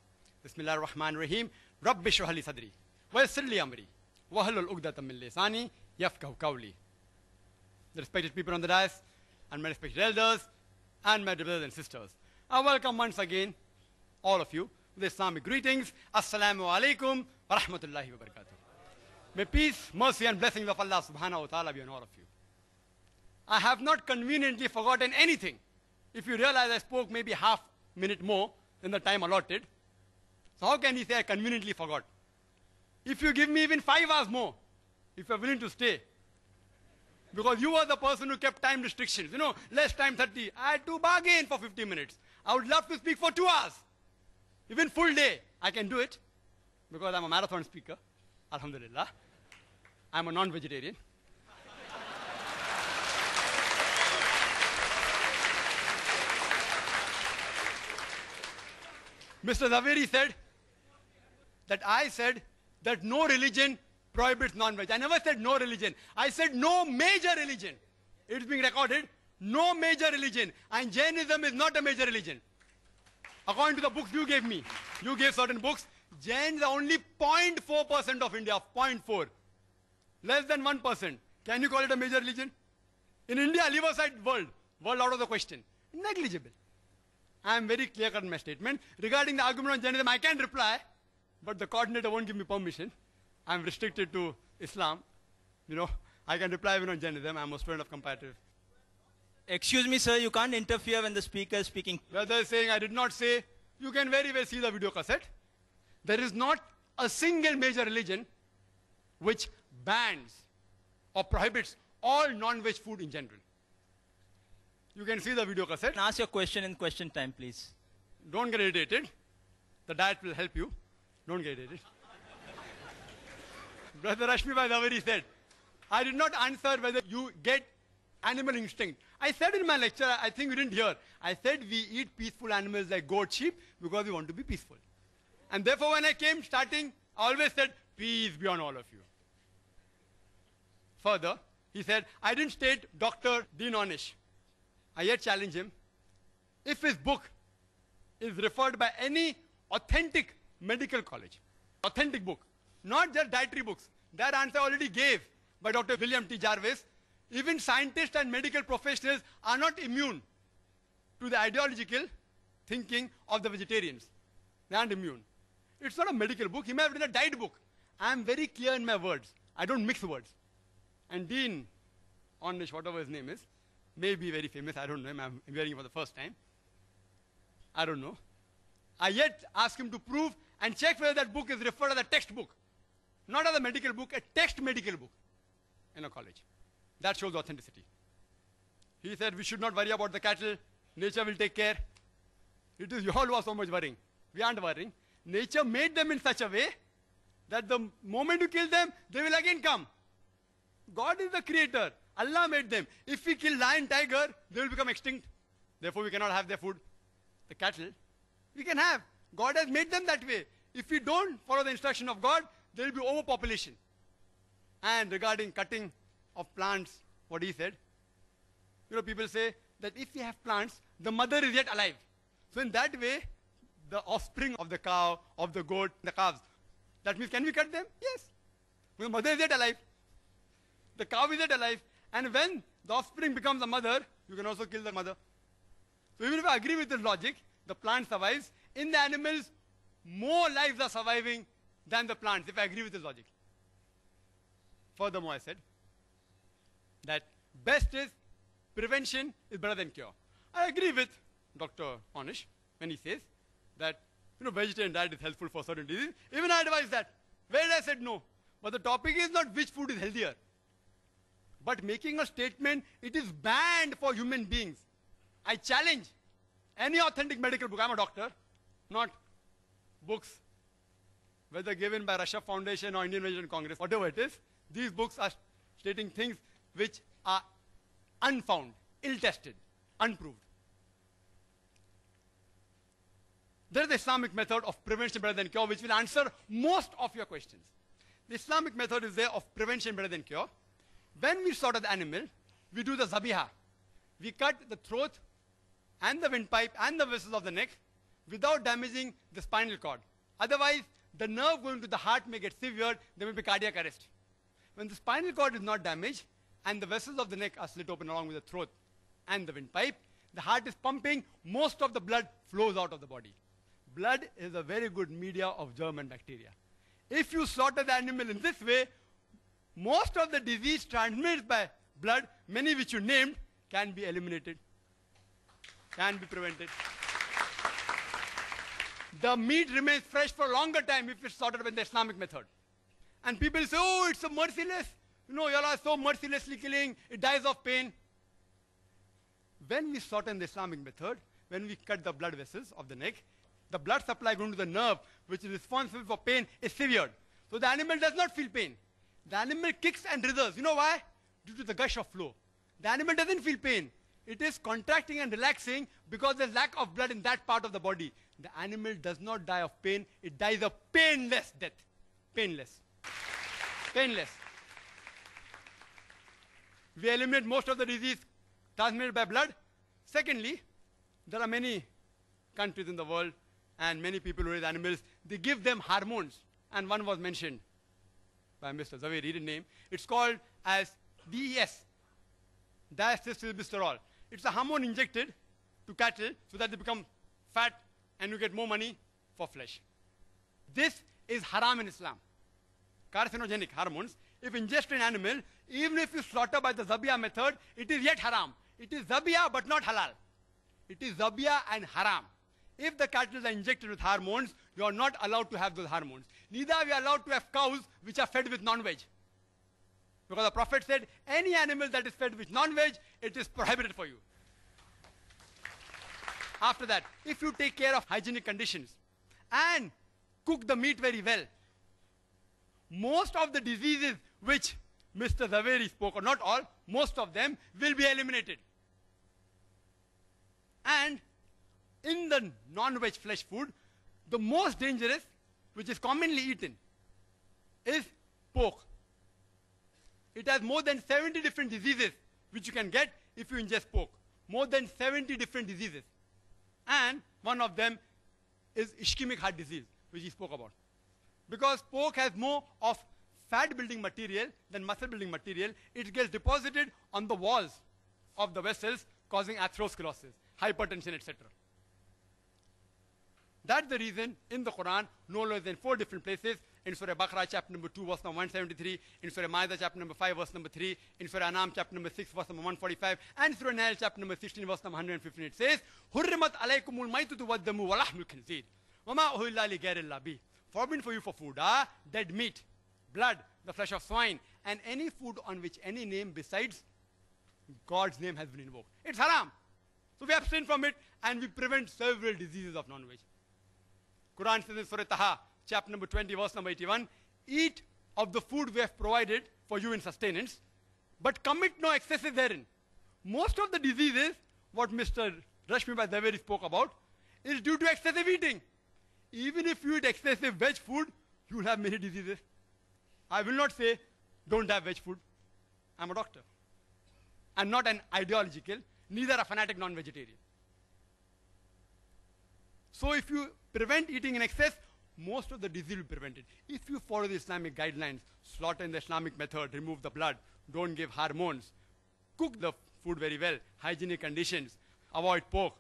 Bismillahir rahmanir rahim. Rabbi shrah li sadri wa yassir li amri wa hlul 'uqdatam min lisani yafqahu qawli. The respected people on the dais and my respected elders and my brothers and sisters, I welcome once again all of you with Islamic greetings. Assalamu alaikum wa rahmatullahi wa barakatuh. May peace, mercy and blessings of Allah subhanahu wa ta'ala be on all of you. I have not conveniently forgotten anything. If you realize I spoke maybe half minute more than the time allotted, so how can you say I conveniently forgot? If you give me even 5 hours more, if you're willing to stay, because you were the person who kept time restrictions, you know, less time 30, I had to bargain for 50 minutes. I would love to speak for 2 hours. Even full day, I can do it, because I'm a marathon speaker, alhamdulillah. I'm a non-vegetarian. Mr. Zaveri said that I said that no religion prohibits non-veg. I never said no religion. I said no major religion. It's being recorded. No major religion. And Jainism is not a major religion. According to the books you gave me, you gave certain books, Jains are only 0.4% of India, 0.4. Less than 1%. Can you call it a major religion? In India, leave aside world out of the question. Negligible. I am very clear-cut in my statement. Regarding the argument on Jainism, I can reply, but the coordinator won't give me permission. I am restricted to Islam. You know, I can reply even on Jainism. I am a student of comparative. Excuse me, sir, you can't interfere when the speaker is speaking. Whether is saying I did not say, you can very well see the video cassette. There is not a single major religion which bans or prohibits all non-veg food in general. You can see the video cassette. Ask your question in question time, please. Don't get irritated. The diet will help you. Don't get irritated. Brother Rashmi Bhai Zaveri said, I did not answer whether you get animal instinct. I said in my lecture, I think you didn't hear, I said we eat peaceful animals like goat, sheep because we want to be peaceful. And therefore when I came starting, I always said, peace be on all of you. Further, he said, I didn't state Dr. Dean Ornish. I yet challenge him. If his book is referred by any authentic medical college, authentic book, not just dietary books, that answer I already gave by Dr. William T. Jarvis. Even scientists and medical professionals are not immune to the ideological thinking of the vegetarians. They aren't immune. It's not a medical book. He may have written a diet book. I am very clear in my words. I don't mix words. And Dean Ornish, whatever his name is, may be very famous. I don't know him. I'm hearing it for the first time. I don't know. I yet ask him to prove and check whether that book is referred as a textbook. Not as a medical book, a text medical book in a college. That shows authenticity. He said we should not worry about the cattle. Nature will take care. It is you all who are so much worrying. We aren't worrying. Nature made them in such a way that the moment you kill them, they will again come. God is the creator. Allah made them. If we kill lion, tiger, they will become extinct. Therefore, we cannot have their food. The cattle, we can have. God has made them that way. If we don't follow the instruction of God, there will be overpopulation. And regarding cutting of plants, what he said, people say that if we have plants, the mother is yet alive. So in that way, the offspring of the cow, of the goat, the calves, that means can we cut them? Yes. The mother is yet alive. The cow is yet alive. And when the offspring becomes a mother, you can also kill the mother. So even if I agree with this logic, the plant survives. In the animals, more lives are surviving than the plants, if I agree with this logic. Furthermore, I said that best is prevention is better than cure. I agree with Dr. Ornish when he says that vegetarian diet is helpful for certain diseases. Even I advise that. Where I said no. But the topic is not which food is healthier, but making a statement, it is banned for human beings. I challenge any authentic medical book. I'm a doctor, not books, whether given by Russia Foundation or Indian Vegetarian Congress, whatever it is. These books are stating things which are unfound, ill-tested, unproved. There is the Islamic method of prevention better than cure, which will answer most of your questions. The Islamic method is there of prevention better than cure. When we slaughter the animal, we do the zabiha. We cut the throat and the windpipe and the vessels of the neck without damaging the spinal cord. Otherwise, the nerve going to the heart may get severed, there may be cardiac arrest. When the spinal cord is not damaged and the vessels of the neck are slit open along with the throat and the windpipe, the heart is pumping, most of the blood flows out of the body. Blood is a very good media of germ and bacteria. If you slaughter the animal in this way, most of the disease transmitted by blood, many which you named, can be eliminated, can be prevented. The meat remains fresh for a longer time if it's slaughtered with the Islamic method. And people say, oh, it's so merciless. You all are so mercilessly killing, it dies of pain. When we slaughter in the Islamic method, when we cut the blood vessels of the neck, the blood supply going to the nerve, which is responsible for pain, is severed. So the animal does not feel pain. The animal kicks and writhers. You know why? Due to the gush of flow. The animal doesn't feel pain. It is contracting and relaxing because there's lack of blood in that part of the body. The animal does not die of pain. It dies a painless death. Painless. Painless. We eliminate most of the disease transmitted by blood. Secondly, there are many countries in the world and many people who raise animals, they give them hormones. And one was mentioned by Mr. Zakir, read his name. It's called as DES, diacetylglycerol. It's a hormone injected to cattle so that they become fat and you get more money for flesh. This is haram in Islam. Carcinogenic hormones, if ingested in animal, even if you slaughter by the zabiyah method, it is yet haram. It is zabiyah but not halal. It is zabiyah and haram. If the cattle are injected with hormones, you are not allowed to have those hormones. Neither are we allowed to have cows which are fed with non-veg. Because the Prophet said, any animal that is fed with non-veg, it is prohibited for you. After that, if you take care of hygienic conditions and cook the meat very well, most of the diseases which Mr. Zaveri spoke, or not all, most of them will be eliminated. And in the non-veg flesh food, the most dangerous, which is commonly eaten, is pork. It has more than 70 different diseases which you can get if you ingest pork. More than 70 different diseases. And one of them is ischemic heart disease, which he spoke about. Because pork has more of fat-building material than muscle-building material, it gets deposited on the walls of the vessels, causing atherosclerosis, hypertension, etc. That's the reason in the Quran, no less than 4 different places, in Surah Baqarah chapter number 2 verse number 173, in Surah Ma'idah chapter number 5 verse number 3, in Surah Anam chapter number 6 verse number 145, and Surah Nail chapter number 16 verse number 115, it says, Hurrimat alaykumul maytutu waddamu wa lahmul khinzir, wa ma uhilla li ghayrillah bi. Forbidden for you for food, dead meat, blood, the flesh of swine, and any food on which any name besides God's name has been invoked. It's haram. So we abstain from it and we prevent several diseases of non-veg. Quran says in Surah Taha, chapter number 20, verse number 81, eat of the food we have provided for you in sustenance, but commit no excesses therein. Most of the diseases, what Mr. Rashmi Bhai Zaveri spoke about, is due to excessive eating. Even if you eat excessive veg food, you will have many diseases. I will not say, don't have veg food. I'm a doctor. I'm not an ideological, neither a fanatic non-vegetarian. So if you prevent eating in excess, most of the disease will be prevented. If you follow the Islamic guidelines, slaughter in the Islamic method, remove the blood, don't give hormones, cook the food very well, hygienic conditions, avoid pork,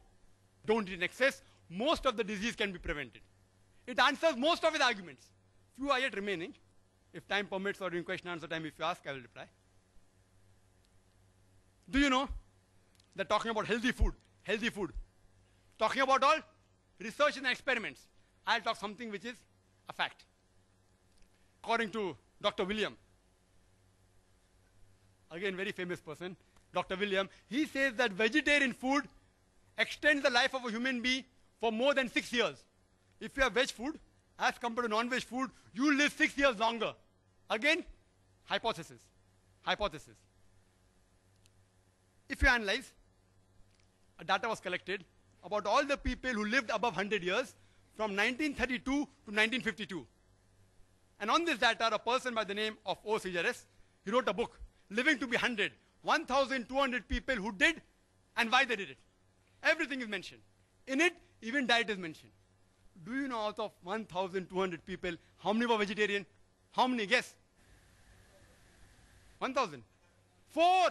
don't eat in excess, most of the disease can be prevented. It answers most of his arguments. Few are yet remaining. If time permits or during question answer time, if you ask, I will reply. Do you know that talking about healthy food, talking about all research and experiments, I'll talk something which is a fact. According to Dr. William, again very famous person, Dr. William, he says that vegetarian food extends the life of a human being for more than 6 years. If you have veg food, as compared to non-veg food, you live 6 years longer. Again, hypothesis. If you analyze, data was collected about all the people who lived above 100 years from 1932 to 1952. And on this data, a person by the name of O. Sejares, he wrote a book, Living to be 100, 1,200 people who did and why they did it. Everything is mentioned. In it, even diet is mentioned. Do you know out of 1,200 people, how many were vegetarian? How many? Guess. 1,000. 4.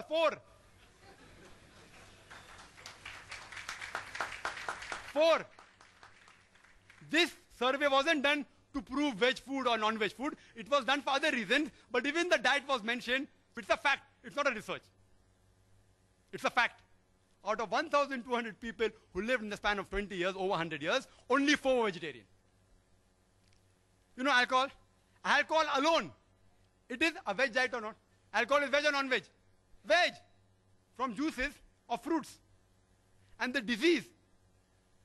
This survey wasn't done to prove veg food or non-veg food. It was done for other reasons. But even the diet was mentioned. It's a fact. It's not a research. It's a fact. Out of 1,200 people who lived in the span of 20 years, over 100 years, only 4 were vegetarian. You know alcohol? Alcohol alone, it is a veg diet or not? Alcohol is veg or non-veg? Veg. From juices of fruits. And the disease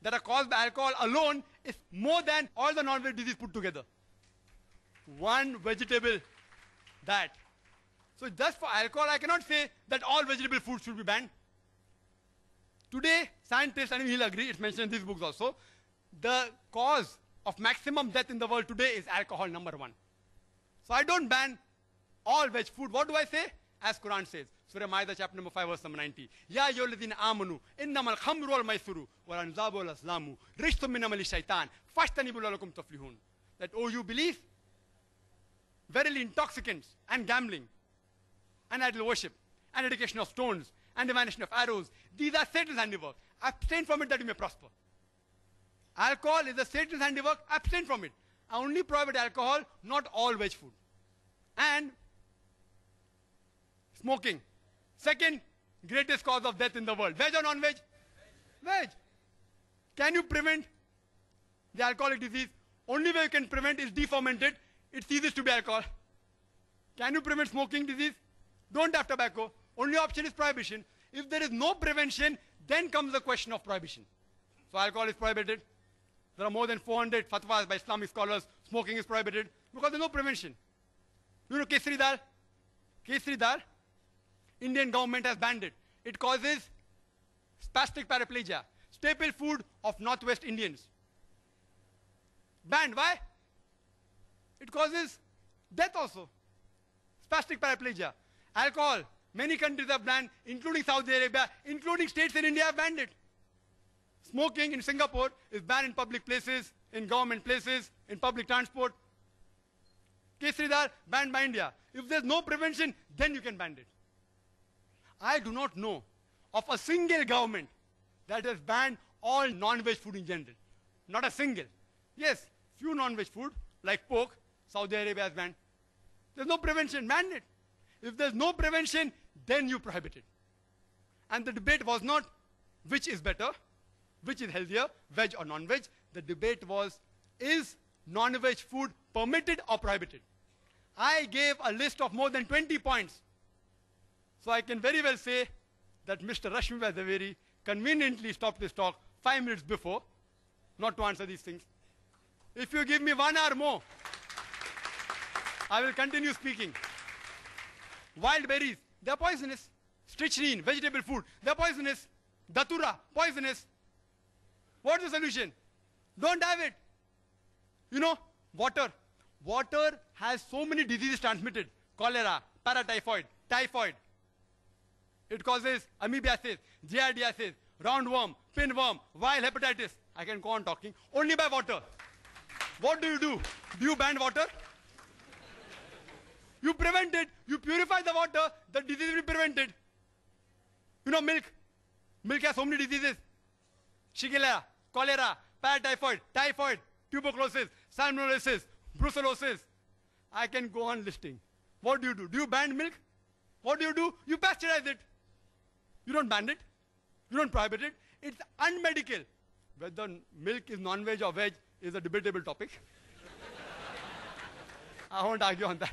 that are caused by alcohol alone is more than all the non-veg disease put together. One vegetable diet. So just for alcohol, I cannot say that all vegetable foods should be banned. Today, scientists, and he'll agree, it's mentioned in these books also, the cause of maximum death in the world today is alcohol, number 1. So I don't ban all veg food. What do I say? As Quran says, Surah Ma'idah chapter number 5 verse number 90. Ya ayyuhalladhina amanu innamal khamru wal maisuru wal anzabu wal azlamu rijsun min amali shaitan fashtanibu la'allakum tuflihun. That, oh, you believe? Verily intoxicants and gambling and idol worship and dedication of stones and divination of arrows, these are Satan's handiwork. Abstain from it that you may prosper. Alcohol is a Satan's handiwork. Abstain from it. I only prohibit alcohol, not all veg food. And smoking. Second greatest cause of death in the world. Veg or non-veg? Veg. Can you prevent the alcoholic disease? Only way you can prevent is defermented. It ceases to be alcohol. Can you prevent smoking disease? Don't have tobacco. Only option is prohibition. If there is no prevention, then comes the question of prohibition. So alcohol is prohibited. There are more than 400 fatwas by Islamic scholars. Smoking is prohibited because there is no prevention. You know kesari dal? Kesari dal? Indian government has banned it. It causes spastic paraplegia. Staple food of Northwest Indians. Banned. Why? It causes death also. Spastic paraplegia. Alcohol. Many countries have banned, including Saudi Arabia, including states in India have banned it. Smoking in Singapore is banned in public places, in government places, in public transport. Kesari dal banned by India. If there's no prevention, then you can ban it. I do not know of a single government that has banned all non-veg food in general. Not a single. Yes, few non-veg food like pork, Saudi Arabia has banned. There's no prevention, ban it. If there's no prevention, then you prohibit it. And the debate was not which is better, which is healthier, veg or non-veg. The debate was, is non-veg food permitted or prohibited? I gave a list of more than 20 points. So I can very well say that Mr. Rashmi Zaveri conveniently stopped his talk 5 minutes before, not to answer these things. If you give me 1 hour more, I will continue speaking. Wild berries, they are poisonous. Strychnine, vegetable food, they are poisonous. Datura, poisonous. What is the solution? Don't have it. You know, water. Water has so many diseases transmitted. Cholera, paratyphoid, typhoid. It causes amoebiasis, giardiasis, roundworm, pinworm, viral hepatitis. I can go on talking. Only by water. What do? Do you ban water? You prevent it. You purify the water. The disease will be prevented. You know, milk. Milk has so many diseases. Shigella, cholera, paratyphoid, typhoid, tuberculosis, salmonellosis, brucellosis. I can go on listing. What do? Do you ban milk? What do? You pasteurize it. You don't ban it. You don't prohibit it. It's unmedical. Whether milk is non-veg or veg is a debatable topic. I won't argue on that.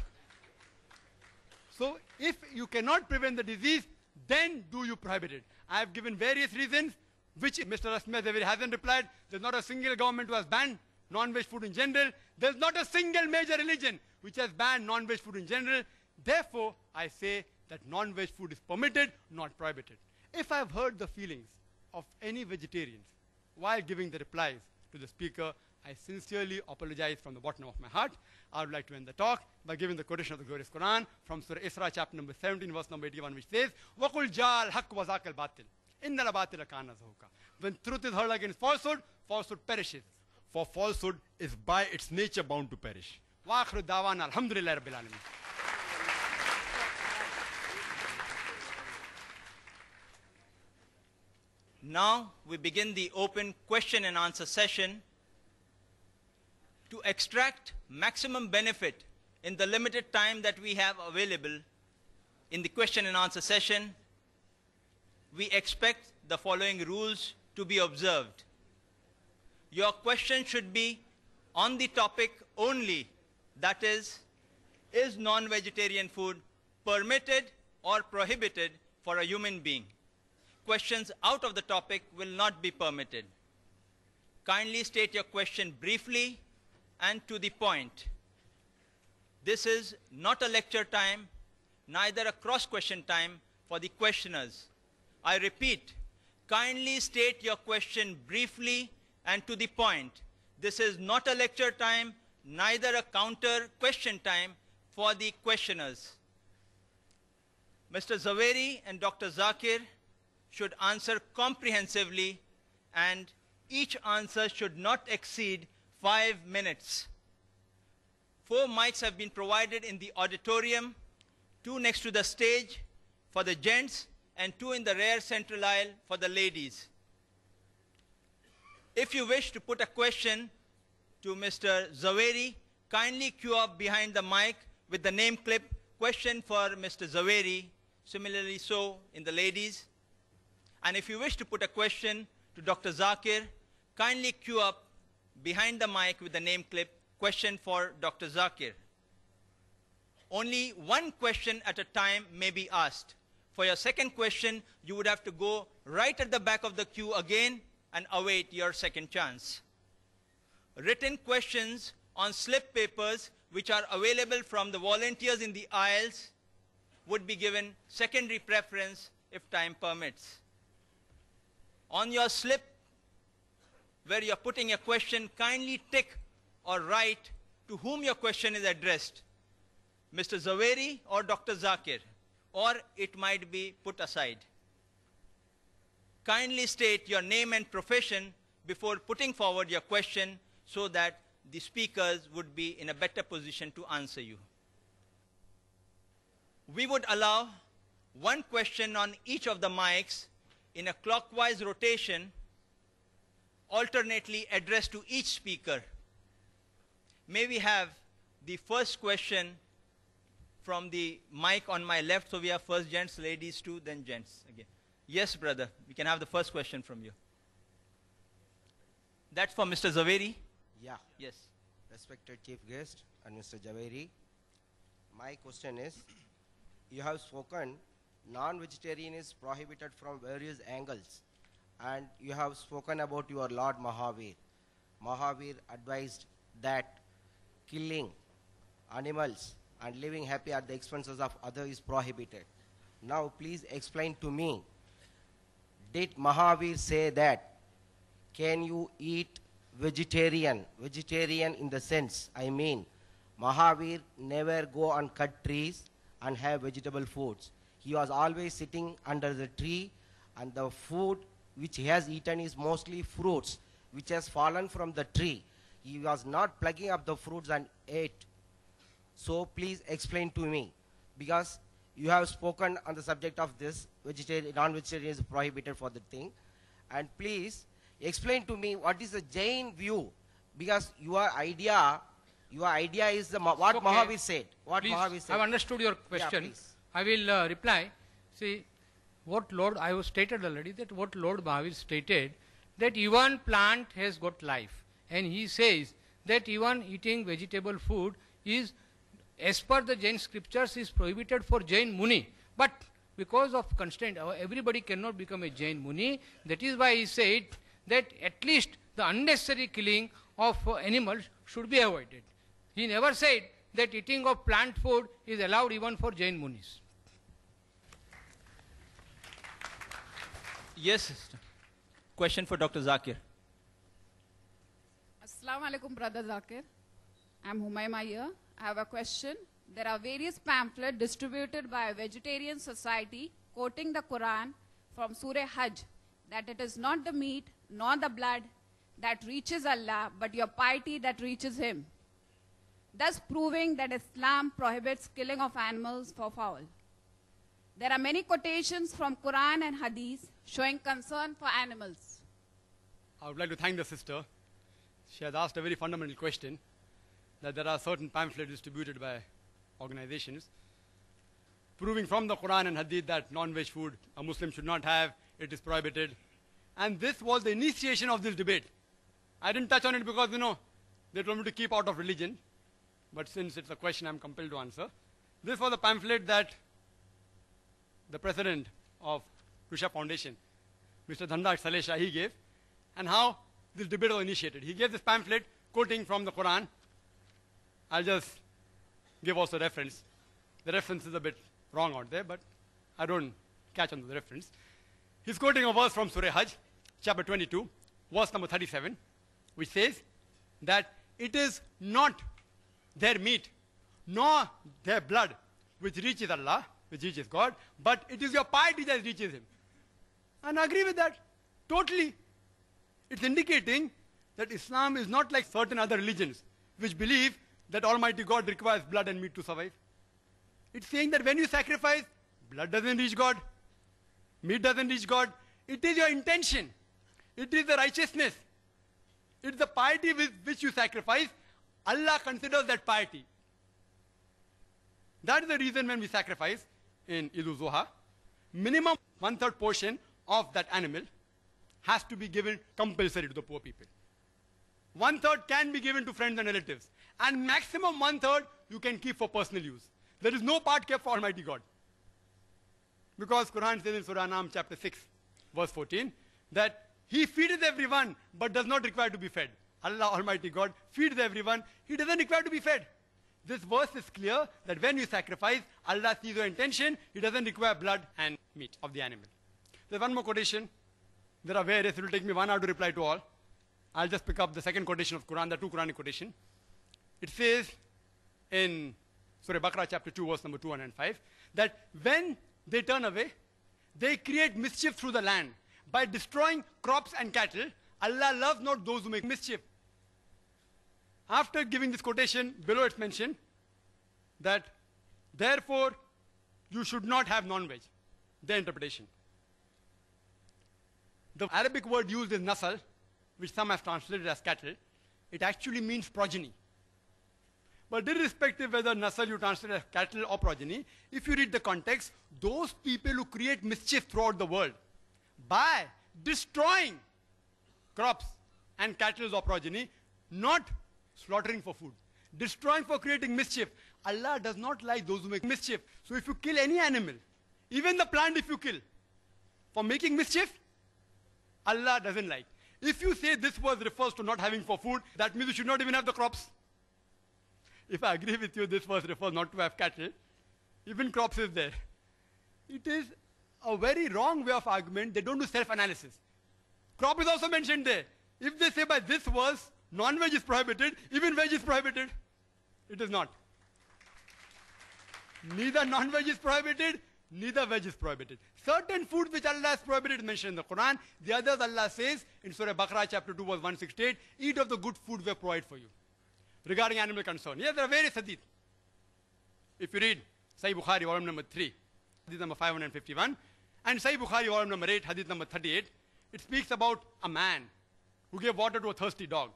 So if you cannot prevent the disease, then do you prohibit it? I have given various reasons, which Mr. Rashmi Zaveri hasn't replied. There's not a single government who has banned non-veg food in general. There's not a single major religion which has banned non-veg food in general. Therefore, I say that non-veg food is permitted, not prohibited. If I've hurt the feelings of any vegetarians while giving the replies to the speaker, I sincerely apologize from the bottom of my heart. I would like to end the talk by giving the quotation of the glorious Quran from Surah Isra, chapter number 17, verse number 81, which says, وَقُلْ جَاءَ الْحَقُّ وَزَاقَ الْبَاطِلِ إِنَّ الْبَاطِلَ كَانَ زَهُوقًا. When truth is heard against falsehood, falsehood perishes. For falsehood is by its nature bound to perish. وَآخِرُ دَعْوَانَا الْحَمْدُ لِلَّهِ رَبِّ الْعَالَمِينَ. Now we begin the open question and answer session. To extract maximum benefit in the limited time that we have available in the question and answer session, we expect the following rules to be observed. Your question should be on the topic only, that is non-vegetarian food permitted or prohibited for a human being? Questions out of the topic will not be permitted. Kindly state your question briefly and to the point. This is not a lecture time, neither a cross-question time for the questioners. I repeat, kindly state your question briefly and to the point. This is not a lecture time, neither a counter question time for the questioners. Mr. Zaveri and Dr. Zakir should answer comprehensively, and each answer should not exceed 5 minutes. 4 mics have been provided in the auditorium, 2 next to the stage for the gents and 2 in the rear central aisle for the ladies. If you wish to put a question to Mr. Zaveri, kindly queue up behind the mic with the name clip, question for Mr. Zaveri, similarly so in the ladies. And if you wish to put a question to Dr. Zakir, kindly queue up behind the mic with the name clip, question for Dr. Zakir. Only one question at a time may be asked. For your second question, you would have to go right at the back of the queue again and await your second chance. Written questions on slip papers, which are available from the volunteers in the aisles, would be given secondary preference if time permits. On your slip, where you're putting a question, kindly tick or write to whom your question is addressed, Mr. Zaveri or Dr. Zakir, or it might be put aside. Kindly state your name and profession before putting forward your question so that the speakers would be in a better position to answer you. We would allow one question on each of the mics in a clockwise rotation, alternately addressed to each speaker. may we have the first question from the mic on my left? So we have first gents, ladies too, then gents again. Yes, brother, we can have the first question from you. That's for Mr. Zaveri. Yeah. Yes. Respected Chief Guest and Mr. Javeri, my question is, you have spoken non-vegetarian is prohibited from various angles, and you have spoken about your Lord Mahavir. Mahavir advised that killing animals and living happy at the expenses of others is prohibited. Now please explain to me, did Mahavir say that can you eat vegetarian? Vegetarian in the sense, I mean, Mahavir never go and cut trees and have vegetable foods. He was always sitting under the tree, and the food which he has eaten is mostly fruits which has fallen from the tree. He was not plucking up the fruits and ate. So please explain to me, because you have spoken on the subject of this, vegetarian, non-vegetarian is prohibited for the thing. And please explain to me what is the Jain view, because your idea is the, what Okay. Mahavir said. What Please, Mahavir said. I've understood your question. please. I will reply. See, what Lord, I have stated already that what Lord Mahavir stated, that even plant has got life. And he says that even eating vegetable food is, as per the Jain scriptures, is prohibited for Jain Muni. But because of constraint, everybody cannot become a Jain Muni. That is why he said that at least the unnecessary killing of animals should be avoided. He never said that eating of plant food is allowed even for Jain Munis. Yes, sister. Question for Dr. Zakir. Assalamu alaikum, Brother Zakir. I'm Humayma here. I have a question. There are various pamphlets distributed by a vegetarian society quoting the Quran from Surah Hajj, that it is not the meat nor the blood that reaches Allah, but your piety that reaches Him, thus proving that Islam prohibits killing of animals for fowl. There are many quotations from Quran and Hadith showing concern for animals. I would like to thank the sister. She has asked a very fundamental question, that there are certain pamphlets distributed by organizations proving from the Quran and Hadith that non-veg food a Muslim should not have, it is prohibited. And this was the initiation of this debate. I didn't touch on it because, they told me to keep out of religion. But since it's a question I'm compelled to answer. This was a pamphlet that the president of Russia Foundation, Mr. Dhanraj Salesha, he gave, and how this debate was initiated. He gave this pamphlet quoting from the Quran. I'll just give also reference. The reference is a bit wrong out there, but I don't catch on to the reference. He's quoting a verse from Surah Hajj, chapter 22, verse number 37, which says that it is not their meat, nor their blood, which reaches Allah, which reaches God, but it is your piety that reaches Him. And I agree with that, totally. It's indicating that Islam is not like certain other religions, which believe that Almighty God requires blood and meat to survive. It's saying that when you sacrifice, blood doesn't reach God, meat doesn't reach God. It is your intention. It is the righteousness. It's the piety with which you sacrifice. Allah considers that piety. That is the reason when we sacrifice in Eid al-Zuha, minimum 1/3 portion of that animal has to be given compulsory to the poor people. 1/3 can be given to friends and relatives. And maximum 1/3 you can keep for personal use. There is no part kept for Almighty God. Because Quran says in Surah Nam chapter 6, verse 14, that He feedeth everyone, but does not require to be fed. Allah Almighty God feeds everyone, He doesn't require to be fed. This verse is clear that when you sacrifice, Allah sees your intention, He doesn't require blood and meat of the animal. There's one more quotation. There are various, it will take me 1 hour to reply to all. I'll just pick up the second quotation of Quran, the two Quranic quotation. It says in Surah Baqarah chapter 2, verse number 205, that when they turn away, they create mischief through the land. By destroying crops and cattle, Allah loves not those who make mischief. After giving this quotation, below it's mentioned that therefore you should not have non-veg. Their interpretation. The Arabic word used is nasal, which some have translated as cattle. It actually means progeny. But irrespective whether nasal you translate as cattle or progeny, if you read the context, those people who create mischief throughout the world by destroying crops and cattle or progeny, not slaughtering for food, destroying for creating mischief. Allah does not like those who make mischief. So if you kill any animal, even the plant if you kill, for making mischief, Allah doesn't like. If you say this verse refers to not having for food, that means you should not even have the crops. If I agree with you, this verse refers not to have cattle, even crops is there. It is a very wrong way of argument. They don't do self-analysis. Crop is also mentioned there. If they say by this verse, non-veg is prohibited, even veg is prohibited. It is not. Neither non-veg is prohibited, neither veg is prohibited. Certain food which Allah has prohibited is mentioned in the Quran. The others Allah says in Surah Baqarah chapter 2 verse 168, eat of the good food we have provided for you. Regarding animal concern. Yes, there are various hadith. If you read Sahih Bukhari, volume number 3, hadith number 551, and Sahih Bukhari, volume number 8, hadith number 38, it speaks about a man who gave water to a thirsty dog.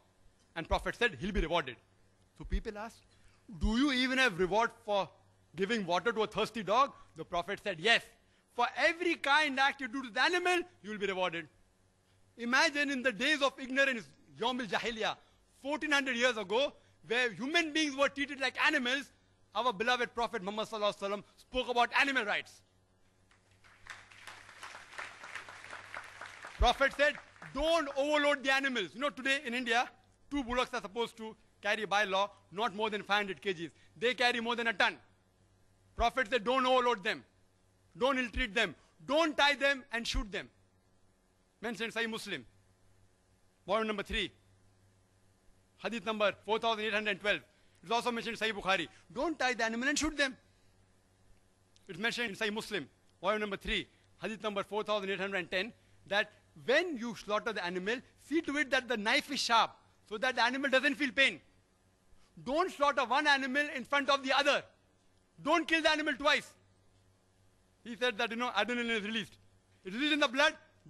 And Prophet said, he'll be rewarded. So people asked, do you even have reward for giving water to a thirsty dog? The Prophet said, yes. For every kind act you do to the animal, you will be rewarded. Imagine in the days of ignorance, Yawm al-Jahiliyyah, 1400 years ago, where human beings were treated like animals, our beloved Prophet Muhammad sallallahu alaihi wasallam spoke about animal rights. Prophet said, don't overload the animals. You know, today in India, 2 bullocks are supposed to carry by law not more than 500 kgs. They carry more than a ton. Prophet said, don't overload them. Don't ill-treat them. Don't tie them and shoot them. Mentioned Sahih Muslim, volume number 3. Hadith number 4812. It's also mentioned in Sahih Bukhari. Don't tie the animal and shoot them. It's mentioned in Sahih Muslim, volume number 3, hadith number 4810, that when you slaughter the animal, see to it that the knife is sharp, so that the animal doesn't feel pain. Don't slaughter one animal in front of the other. Don't kill the animal twice. He said that, adrenaline is released. It releases in the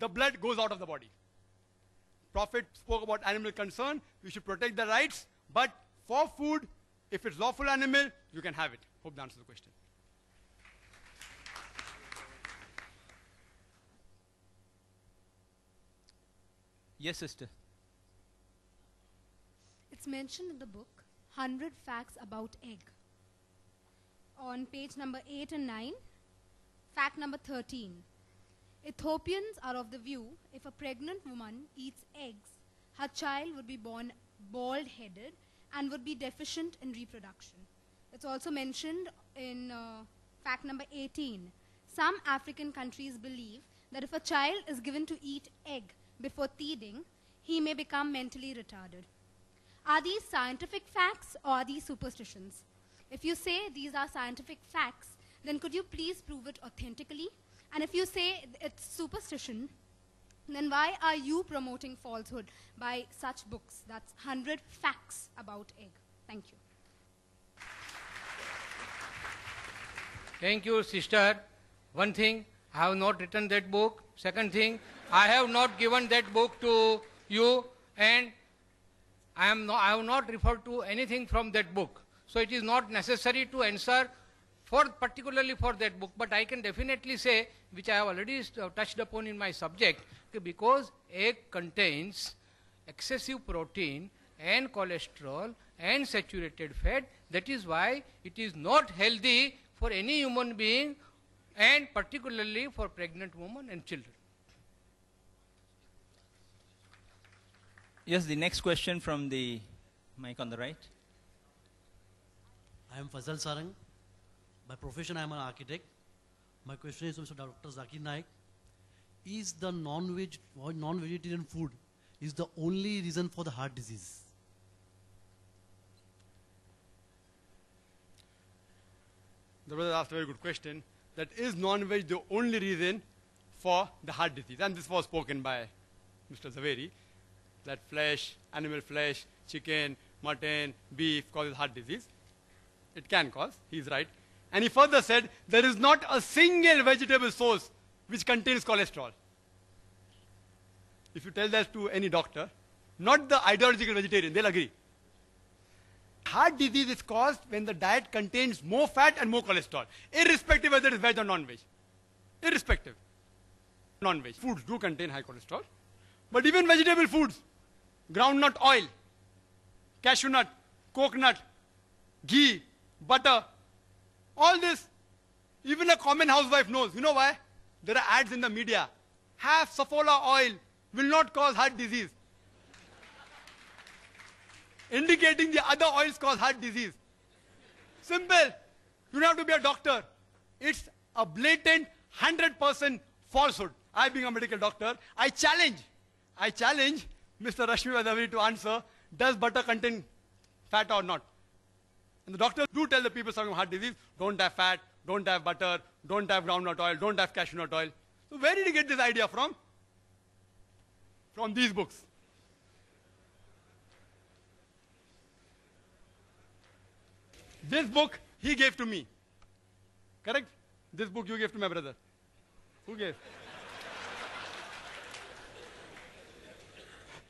blood goes out of the body. Prophet spoke about animal concern. We should protect the rights, but for food, if it's lawful animal, you can have it. Hope that answers the question. Yes, sister. It's mentioned in the book, 100 Facts About Egg. On page number 8 and 9, fact number 13. Ethiopians are of the view, if a pregnant woman eats eggs, her child would be born bald-headed and would be deficient in reproduction. It's also mentioned in fact number 18. Some African countries believe that if a child is given to eat egg before teething, he may become mentally retarded. Are these scientific facts or are these superstitions? If you say these are scientific facts, then could you please prove it authentically? And if you say it's superstition, then why are you promoting falsehood by such books? That's 100 Facts About Egg. Thank you. Thank you, sister. One thing, I have not written that book. Second thing, I have not given that book to you, and I have not referred to anything from that book. So it is not necessary to answer particularly for that book, but I can definitely say, which I have already touched upon in my subject, because egg contains excessive protein and cholesterol and saturated fat, that is why it is not healthy for any human being, and particularly for pregnant women and children. Yes, the next question from the mic on the right. I am Fazal Sarang. By profession, I am an architect. My question is to Mr. Dr. Zakir Naik. Is the non-vegetarian food is the only reason for the heart disease? The brother asked a very good question. That is non-veg the only reason for the heart disease? And this was spoken by Mr. Zaveri, that flesh, animal flesh, chicken, mutton, beef causes heart disease. It can cause, he is right. And he further said, there is not a single vegetable source which contains cholesterol. If you tell that to any doctor, not the ideological vegetarian, they'll agree. Heart disease is caused when the diet contains more fat and more cholesterol, irrespective whether it is veg or non-veg. Irrespective. Non-veg foods do contain high cholesterol, but even vegetable foods, groundnut oil, cashew nut, coconut, ghee, butter, all this, even a common housewife knows. You know why? There are ads in the media. Have Saffola oil, will not cause heart disease. Indicating the other oils cause heart disease. Simple. You don't have to be a doctor. It's a blatant 100% falsehood. I, being a medical doctor, I challenge Mr. Rashmi Vadaviri to answer, does butter contain fat or not? And the doctors do tell the people suffering from heart disease, don't have fat, don't have butter, don't have groundnut oil, don't have cashew nut oil. So where did he get this idea from? From these books. This book he gave to me. Correct? This book you gave to my brother. Who gave?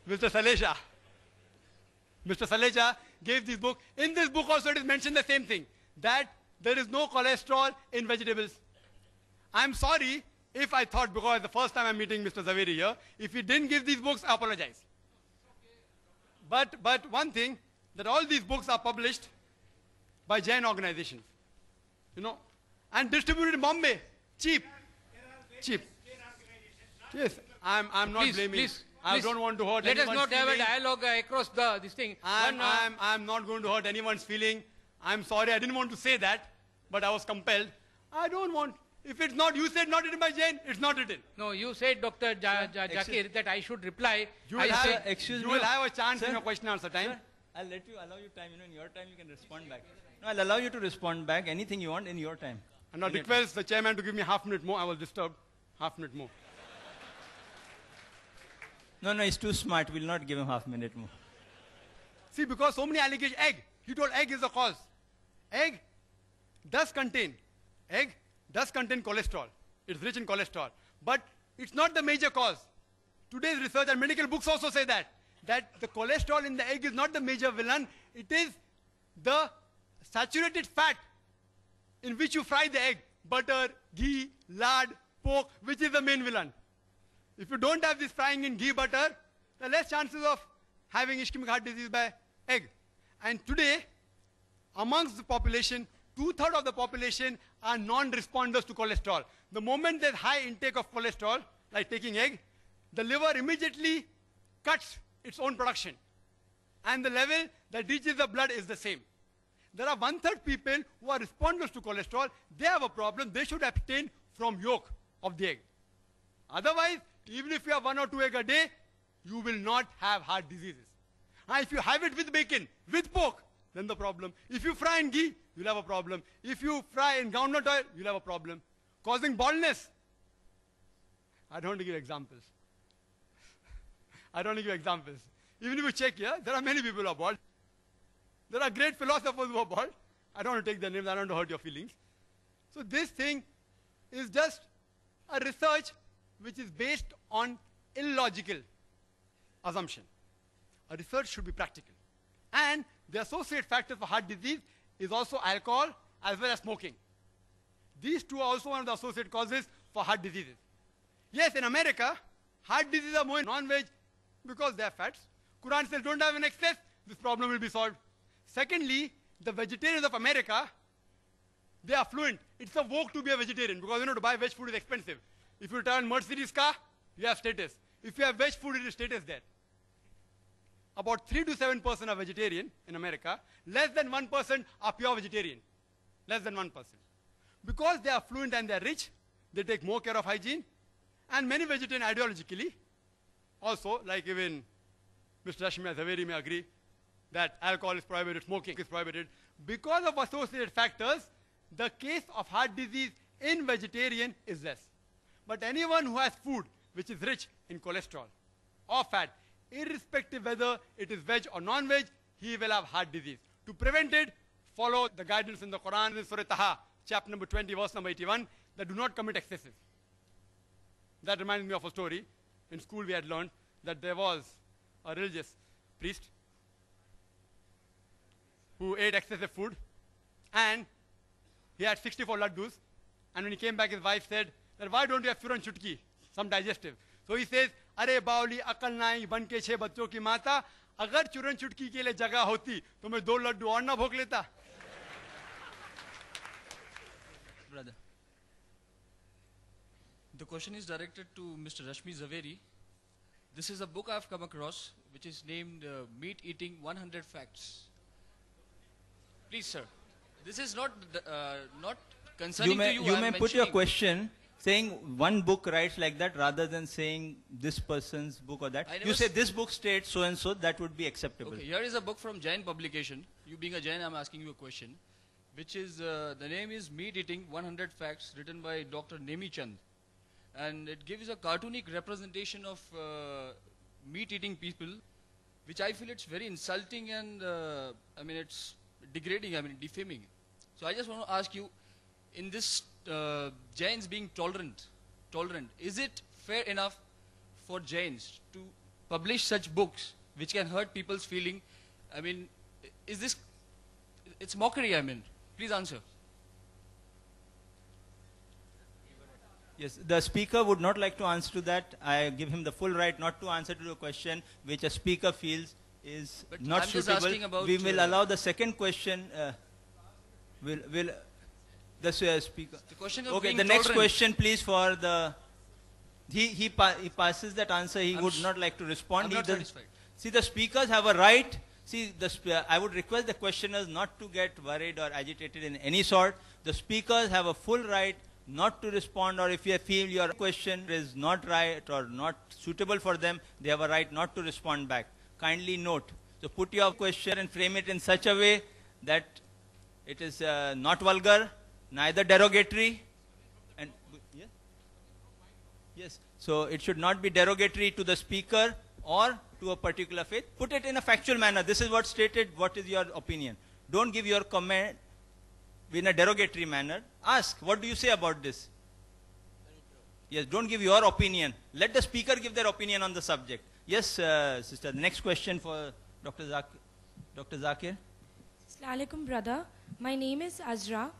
Mr. Salecha. Mr. Salecha gave this book. In this book also it is mentioned the same thing, that there is no cholesterol in vegetables. I'm sorry if I thought, because the first time I'm meeting Mr. Zaveri here, if he didn't give these books, I apologize. But one thing, that all these books are published by Jain organizations, you know, and distributed in Bombay, cheap. Yes, I'm not blaming. Please, I don't want to hurt let us anyone's not have a feeling. dialogue across this thing. I'm not going to hurt anyone's feeling. I'm sorry, I didn't want to say that, but I was compelled. I don't want. If it's not, you said not written by Jain, it's not written. No, you said, Dr. Zakir, that I should reply. You will have a chance in your question answer time. Sir, I'll allow you time. In your time you can respond back. No, I'll allow you to respond back anything you want in your time. And I request the chairman to give me half minute more. I was disturbed. Half minute more. No, he's too smart. We'll not give him half minute more. See, because so many allegations, egg. He told egg is the cause. Egg does contain cholesterol. It's rich in cholesterol. But it's not the major cause. Today's research and medical books also say that the cholesterol in the egg is not the major villain. It is the saturated fat in which you fry the egg. Butter, ghee, lard, pork, which is the main villain. If you don't have this frying in ghee, butter, there are less chances of having ischemic heart disease by egg. And today, amongst the population, 2/3 of the population are non-responders to cholesterol. The moment there's high intake of cholesterol, like taking egg, the liver immediately cuts its own production. And the level that reaches the blood is the same. There are 1/3 people who are responders to cholesterol. They have a problem. They should abstain from yolk of the egg. Otherwise, even if you have 1 or 2 eggs a day, you will not have heart diseases. And if you have it with bacon, with pork, then the problem. If you fry in ghee, you'll have a problem. If you fry in groundnut oil, you'll have a problem. Causing baldness. I don't want to give examples. Even if you check here, there are many people who are bald. There are great philosophers who are bald. I don't want to take their names. I don't want to hurt your feelings. So this thing is just a research which is based on illogical assumption. A research should be practical. And the associate factor for heart disease is also alcohol as well as smoking. These two are also one of the associate causes for heart diseases. Yes, in America, heart diseases are more in non-veg because they have fats. Quran says don't have an excess, this problem will be solved. Secondly, the vegetarians of America, they are fluent. It's a vogue to be a vegetarian because to buy veg food is expensive. If you turn Mercedes car, you have status. If you have veg food, it is status there. About 3 to 7% are vegetarian in America. Less than 1% are pure vegetarian. Less than 1%. Because they are fluent and they are rich, they take more care of hygiene. And many vegetarian ideologically, also, like even Mr. Rashmi Zaveri may agree, that alcohol is prohibited, smoking is prohibited. Because of associated factors, the case of heart disease in vegetarian is less. But anyone who has food which is rich in cholesterol or fat, irrespective whether it is veg or non-veg, he will have heart disease. To prevent it, follow the guidance in the Quran, in Surah Taha, chapter number 20, verse number 81, that do not commit excesses. That reminds me of a story. In school we had learned that there was a religious priest who ate excessive food, and he had 64 laddus, and when he came back, his wife said, that why don't you have Furan Chutki, some digestive? So he says, अरे बावली अकल नाई बन के 6 बच्चों की माता, अगर चूरन चुटकी के लिए जगह होती तो मैं 2 लड्डू और ना भोग लेता. Brother, the question is directed to Mr. Rashmi Zaveri. This is a book I've come across which is named Meat Eating 100 Facts. Please, sir, this is not concerning to you. You may put your question saying one book writes like that rather than saying this person's book or that. You say this book states so and so, that would be acceptable. Okay, here is a book from Jain publication. You being a Jain, I'm asking you a question, which is, the name is Meat Eating 100 Facts, written by Dr. Nemi Chand. And it gives a cartoonic representation of meat eating people, which I feel it's very insulting and, I mean, it's degrading, I mean, defaming. So I just want to ask you, in this Jains being tolerant, is it fair enough for Jains to publish such books which can hurt people's feeling? I mean, is this, it's mockery, I mean. Please answer. Yes, the speaker would not like to answer to that. I give him the full right not to answer to the question which a speaker feels is but not I'm suitable. Just asking about we will allow the second question. Will the speaker? The question of okay, being the next tolerant. question, please, for the. He passes that answer. He would not like to respond. I'm not satisfied. See, the speakers have a right. See, I would request the questioners not to get worried or agitated in any sort. The speakers have a full right not to respond, or if you feel your question is not right or not suitable for them, they have a right not to respond back. Kindly note. So put your question and frame it in such a way that it is not vulgar, neither derogatory, and yeah? Yes. So it should not be derogatory to the speaker or to a particular faith. Put it in a factual manner. This is what stated. What is your opinion? Don't give your comment in a derogatory manner. Ask, what do you say about this? Yes, don't give your opinion. Let the speaker give their opinion on the subject. Yes, sister. The next question for Dr. Zakir. Assalamu alaikum, brother. My name is Azra.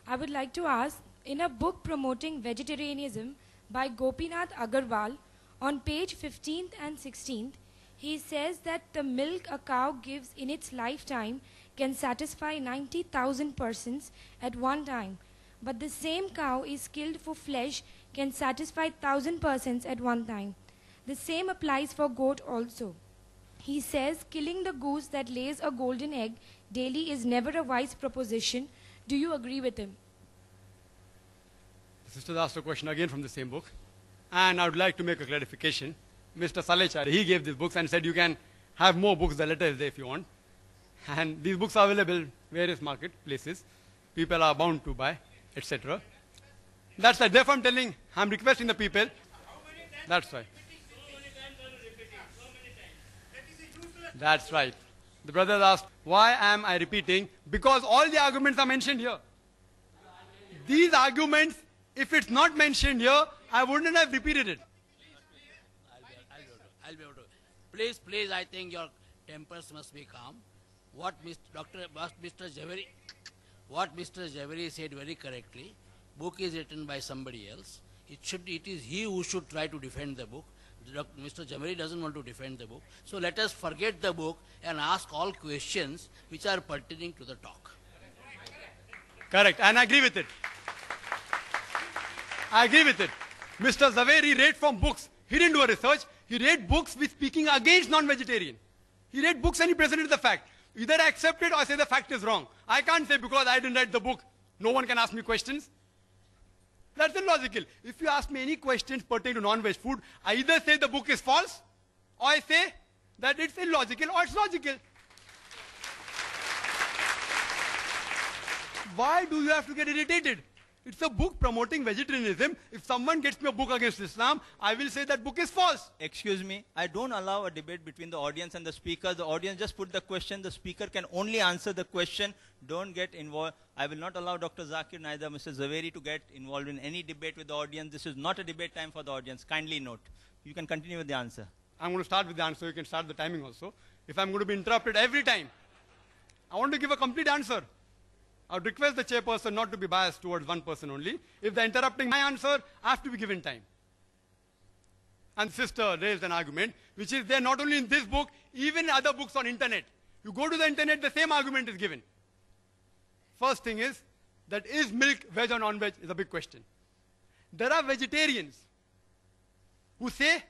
I would like to ask, in a book promoting vegetarianism by Gopinath Agarwal, on page 15th and 16th, he says that the milk a cow gives in its lifetime can satisfy 90,000 persons at one time. But the same cow is killed for flesh can satisfy 1,000 persons at one time. The same applies for goat also. He says killing the goose that lays a golden egg daily is never a wise proposition. Do you agree with him? The sister asked a question again from the same book. And I would like to make a clarification. Mr. Salechar, he gave these books and said you can have more books, the letter is there if you want. And these books are available in various marketplaces. People are bound to buy, etc. That's right. Therefore, I'm requesting the people. That's right. That's right. The brother asked, why am I repeating? Because all the arguments are mentioned here. These arguments, if it's not mentioned here, I wouldn't have repeated it. I'll be able to. Please, I think your tempers must be calm. What Mr. Javeri said very correctly, book is written by somebody else. It is he who should try to defend the book. Mr. Javeri doesn't want to defend the book. So let us forget the book and ask all questions which are pertaining to the talk. Correct, and I agree with it. I agree with it. Mr. Zaveri read from books. He didn't do a research. He read books which speaking against non-vegetarian. He read books and he presented the fact. Either I accept it or I say the fact is wrong. I can't say because I didn't read the book, no one can ask me questions. That's illogical. If you ask me any questions pertaining to non-veg food, I either say the book is false or I say that it's illogical or it's logical. Why do you have to get irritated? It's a book promoting vegetarianism. If someone gets me a book against Islam, I will say that book is false. Excuse me, I don't allow a debate between the audience and the speaker. The audience just put the question. The speaker can only answer the question. Don't get involved. I will not allow Dr. Zakir, neither Mr. Zaveri to get involved in any debate with the audience. This is not a debate time for the audience. Kindly note. You can continue with the answer. I'm going to start with the answer. You can start the timing also. If I'm going to be interrupted every time, I want to give a complete answer. I would request the chairperson not to be biased towards one person only. If they're interrupting my answer, I have to be given time. And sister raised an argument, which is there not only in this book, even in other books on internet. You go to the internet, the same argument is given. First thing is, that is milk veg or non-veg is a big question. There are vegetarians who say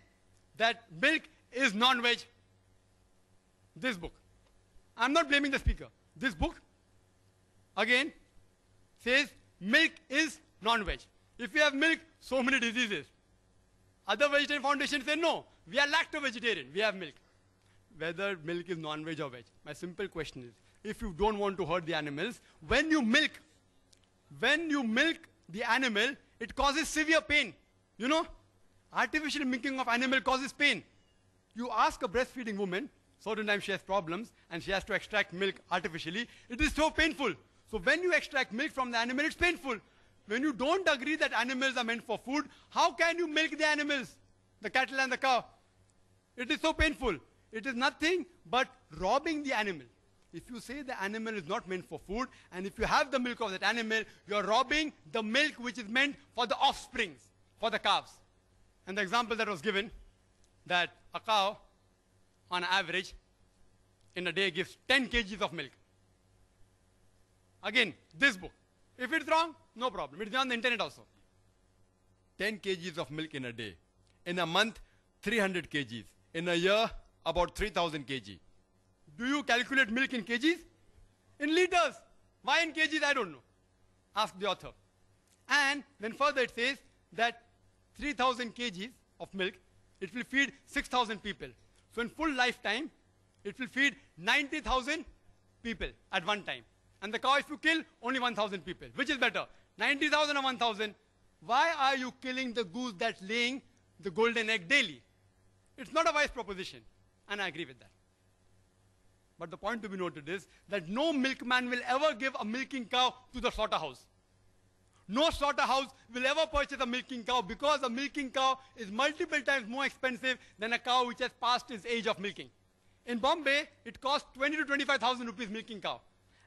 that milk is non-veg. This book. I'm not blaming the speaker. This book, again, says milk is non-veg. If you have milk, so many diseases. Other vegetarian foundations say no, we are lacto-vegetarian, we have milk. Whether milk is non-veg or veg, my simple question is, if you don't want to hurt the animals, when you milk the animal, it causes severe pain. You know, artificial milking of animal causes pain. You ask a breastfeeding woman, certain times she has problems and she has to extract milk artificially, it is so painful. So when you extract milk from the animal, it's painful. When you don't agree that animals are meant for food, how can you milk the animals, the cattle and the cow? It is so painful. It is nothing but robbing the animal. If you say the animal is not meant for food, and if you have the milk of that animal, you are robbing the milk which is meant for the offsprings, for the calves. And the example that was given, that a cow, on average, in a day gives 10 kgs of milk. Again, this book. If it's wrong, no problem. It's on the internet also. 10 kgs of milk in a day. In a month, 300 kgs. In a year, about 3,000 kg. Do you calculate milk in kgs? In liters. Why in kgs? I don't know. Ask the author. And then further it says that 3,000 kgs of milk, it will feed 6,000 people. So in full lifetime, it will feed 90,000 people at one time. And the cow, if you kill, only 1,000 people. Which is better? 90,000 or 1,000? Why are you killing the goose that's laying the golden egg daily? It's not a wise proposition. And I agree with that. But the point to be noted is that no milkman will ever give a milking cow to the slaughterhouse. No slaughterhouse will ever purchase a milking cow because a milking cow is multiple times more expensive than a cow which has passed its age of milking. In Bombay, it costs 20 to 25,000 rupees milking cow.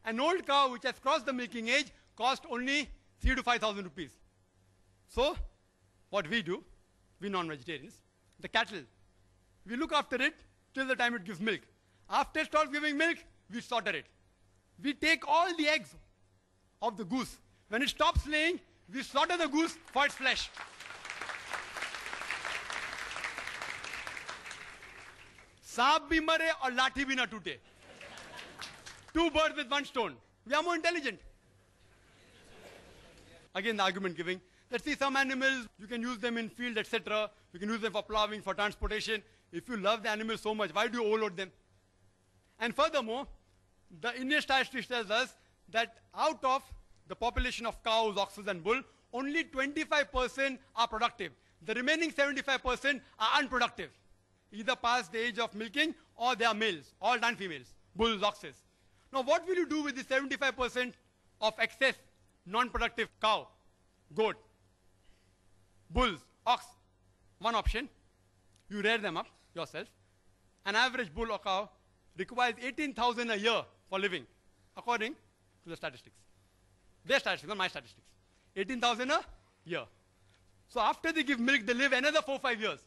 An old cow which has crossed the milking age costs only 3 to 5,000 rupees. So, what we do, we non-vegetarians, the cattle, we look after it till the time it gives milk. After it starts giving milk, we slaughter it. We take all the eggs of the goose. When it stops laying, we slaughter the goose for its flesh. Saap bhi mare aur lathi bhi na tute. Two birds with one stone. We are more intelligent. Again, the argument giving that see some animals, you can use them in field, etc. You can use them for plowing, for transportation. If you love the animals so much, why do you overload them? And furthermore, the Indian statistics tells us that out of the population of cows, oxen and bull, only 25% are productive. The remaining 75% are unproductive. Either past the age of milking or they are males, all non females, bulls, oxes. Now what will you do with the 75% of excess non-productive cow, goat, bulls, ox? One option, you rear them up yourself. An average bull or cow requires 18,000 a year for living, according to the statistics. Their statistics, not my statistics. 18,000 a year. So after they give milk, they live another 4-5 years.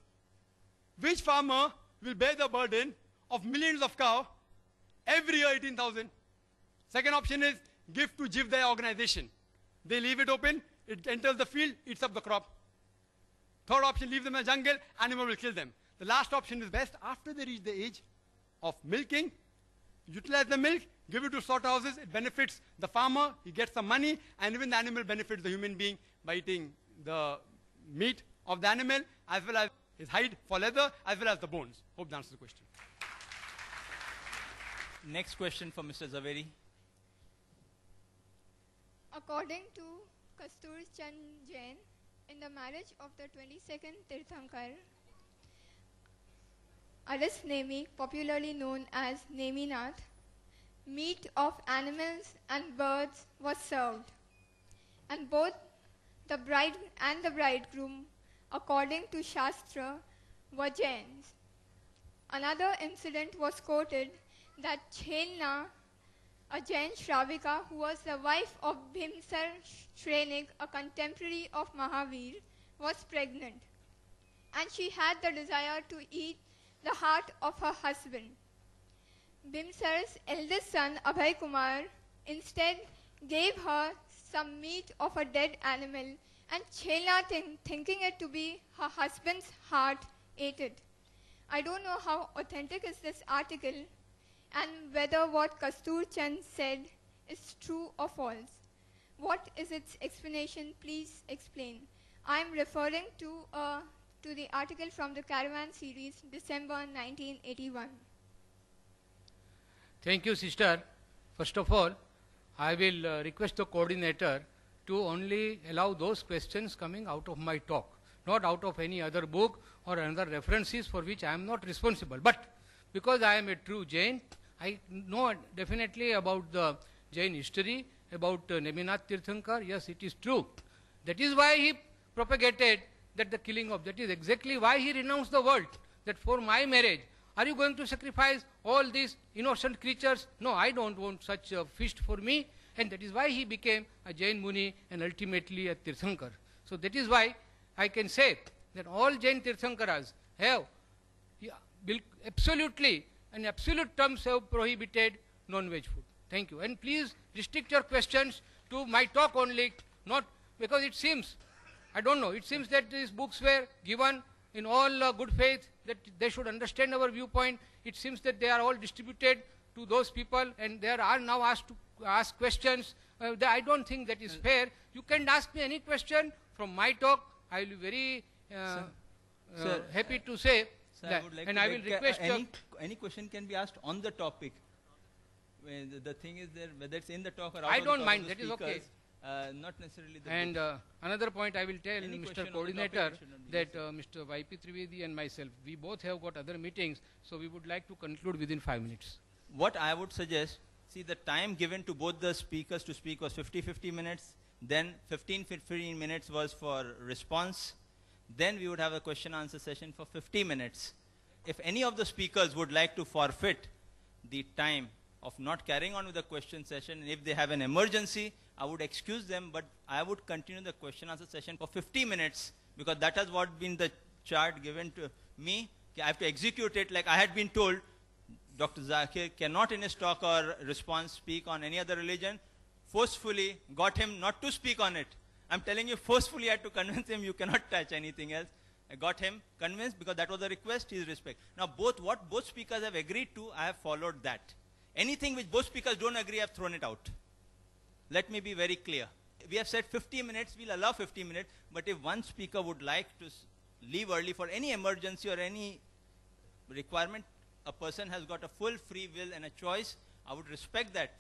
Which farmer will bear the burden of millions of cows every year, 18,000? Second option is give to Jivdaya organization. They leave it open, it enters the field, eats up the crop. Third option, leave them in the jungle, animal will kill them. The last option is best. After they reach the age of milking, utilize the milk, give it to slaughterhouses, it benefits the farmer, he gets some money, and even the animal benefits the human being by eating the meat of the animal, as well as his hide for leather, as well as the bones. Hope that answers the question. Next question for Mr. Zaveri. According to Kastur Chand Jain, in the marriage of the 22nd Tirthankar, Aras Nemi, popularly known as Neminath, meat of animals and birds was served, and both the bride and the bridegroom, according to Shastra, were Jains. Another incident was quoted that Chelna a Jain Shravika who was the wife of Bhimsar Shrenik, a contemporary of Mahavir, was pregnant, and she had the desire to eat the heart of her husband. Bhimsar's eldest son, Abhay Kumar, instead gave her some meat of a dead animal, and Chela, thinking it to be her husband's heart, ate it. I don't know how authentic is this article and whether what Kastur Chand said is true or false. What is its explanation? Please explain. I am referring to the article from the Caravan series, December 1981. Thank you, sister. First of all, I will request the coordinator to only allow those questions coming out of my talk, not out of any other book or another references for which I am not responsible. But because I am a true Jain, I know definitely about the Jain history, about Neminath Tirthankar. Yes, it is true. That is why he propagated that the killing of, that is exactly why he renounced the world, that for my marriage, are you going to sacrifice all these innocent creatures? No, I don't want such a feast for me. And that is why he became a Jain Muni and ultimately a Tirthankar. So that is why I can say that all Jain Tirthankaras have absolutely, in absolute terms, have prohibited non-veg food. Thank you. And please restrict your questions to my talk only, not because it seems, I don't know, it seems that these books were given in all good faith, that they should understand our viewpoint. It seems that they are all distributed to those people and they are now asked to ask questions. I don't think that is fair. You can ask me any question from my talk. I will be very happy to say that. And I will request any question can be asked on the topic. The thing is there, whether it's in the talk or out I of don't the mind, talk that is okay. Not necessarily the And books. another point I will tell Any question Mr. on the Coordinator topic should not be that Mr. YP Trivedi and myself, we both have got other meetings, so we would like to conclude within 5 minutes. What I would suggest, see, the time given to both the speakers to speak was 50 minutes, then 15 minutes was for response, then we would have a question answer session for 50 minutes. If any of the speakers would like to forfeit the time of not carrying on with the question session, and if they have an emergency, I would excuse them, but I would continue the question answer session for 50 minutes, because that has what been the chart given to me. I have to execute it like I had been told. Dr. Zakir cannot in his talk or response speak on any other religion. Forcefully got him not to speak on it. I'm telling you, forcefully I had to convince him you cannot touch anything else. I got him convinced because that was the request, his respect. Now what both speakers have agreed to, I have followed that. Anything which both speakers don't agree, I have thrown it out. Let me be very clear. We have said 50 minutes, we'll allow 50 minutes, but if one speaker would like to leave early for any emergency or any requirement, a person has got a full free will and a choice. I would respect that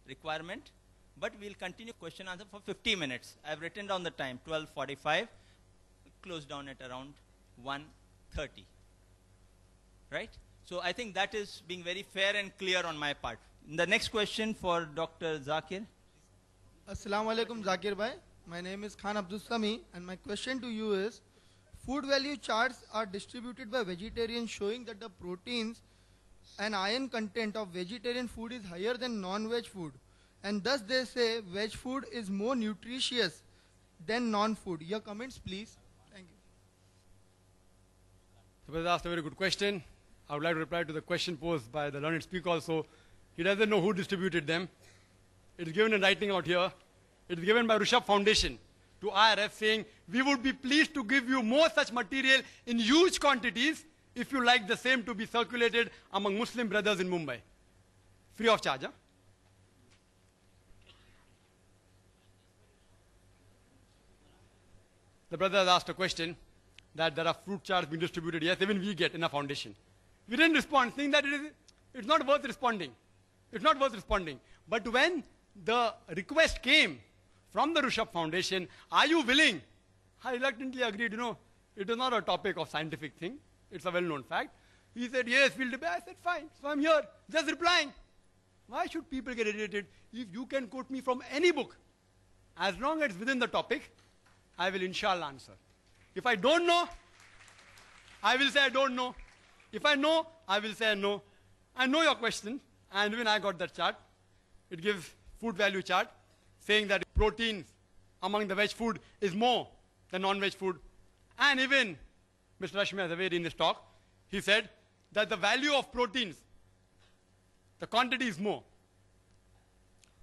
requirement, but we'll continue question answer for 50 minutes. I've written down the time, 12:45, close down at around 1:30. Right? So I think that is being very fair and clear on my part. The next question for Dr. Zakir. Assalamu alaikum, Zakir bhai. My name is Khan Abdul Sami, and my question to you is, food value charts are distributed by vegetarians showing that the proteins and iron content of vegetarian food is higher than non-veg food, and thus they say veg food is more nutritious than non-food. Your comments, please. Thank you. So brother asked a very good question. I would like to reply to the question posed by the learned speaker also. He doesn't know who distributed them. It is given in writing out here. It is given by Rishabh Foundation to IRF saying, we would be pleased to give you more such material in huge quantities if you like the same to be circulated among Muslim brothers in Mumbai. Free of charge. Huh? The brother has asked a question that there are fruit charts being distributed. Yes, even we get in our foundation. We didn't respond, saying that it's not worth responding. It's not worth responding. But when the request came from the Rishabh Foundation, are you willing? I reluctantly agreed, it is not a topic of scientific thing. It's a well-known fact. He said, yes, we'll debate. I said, fine. So I'm here, just replying. Why should people get irritated? If you can quote me from any book, as long as it's within the topic, I will inshallah answer. If I don't know, I will say I don't know. If I know, I will say no. I know your question, and when I got that chart, it gives food value chart saying that proteins among the veg food is more than non-veg food. And even Mr. Rashmi Zaveri in this talk, he said that the value of proteins, the quantity is more.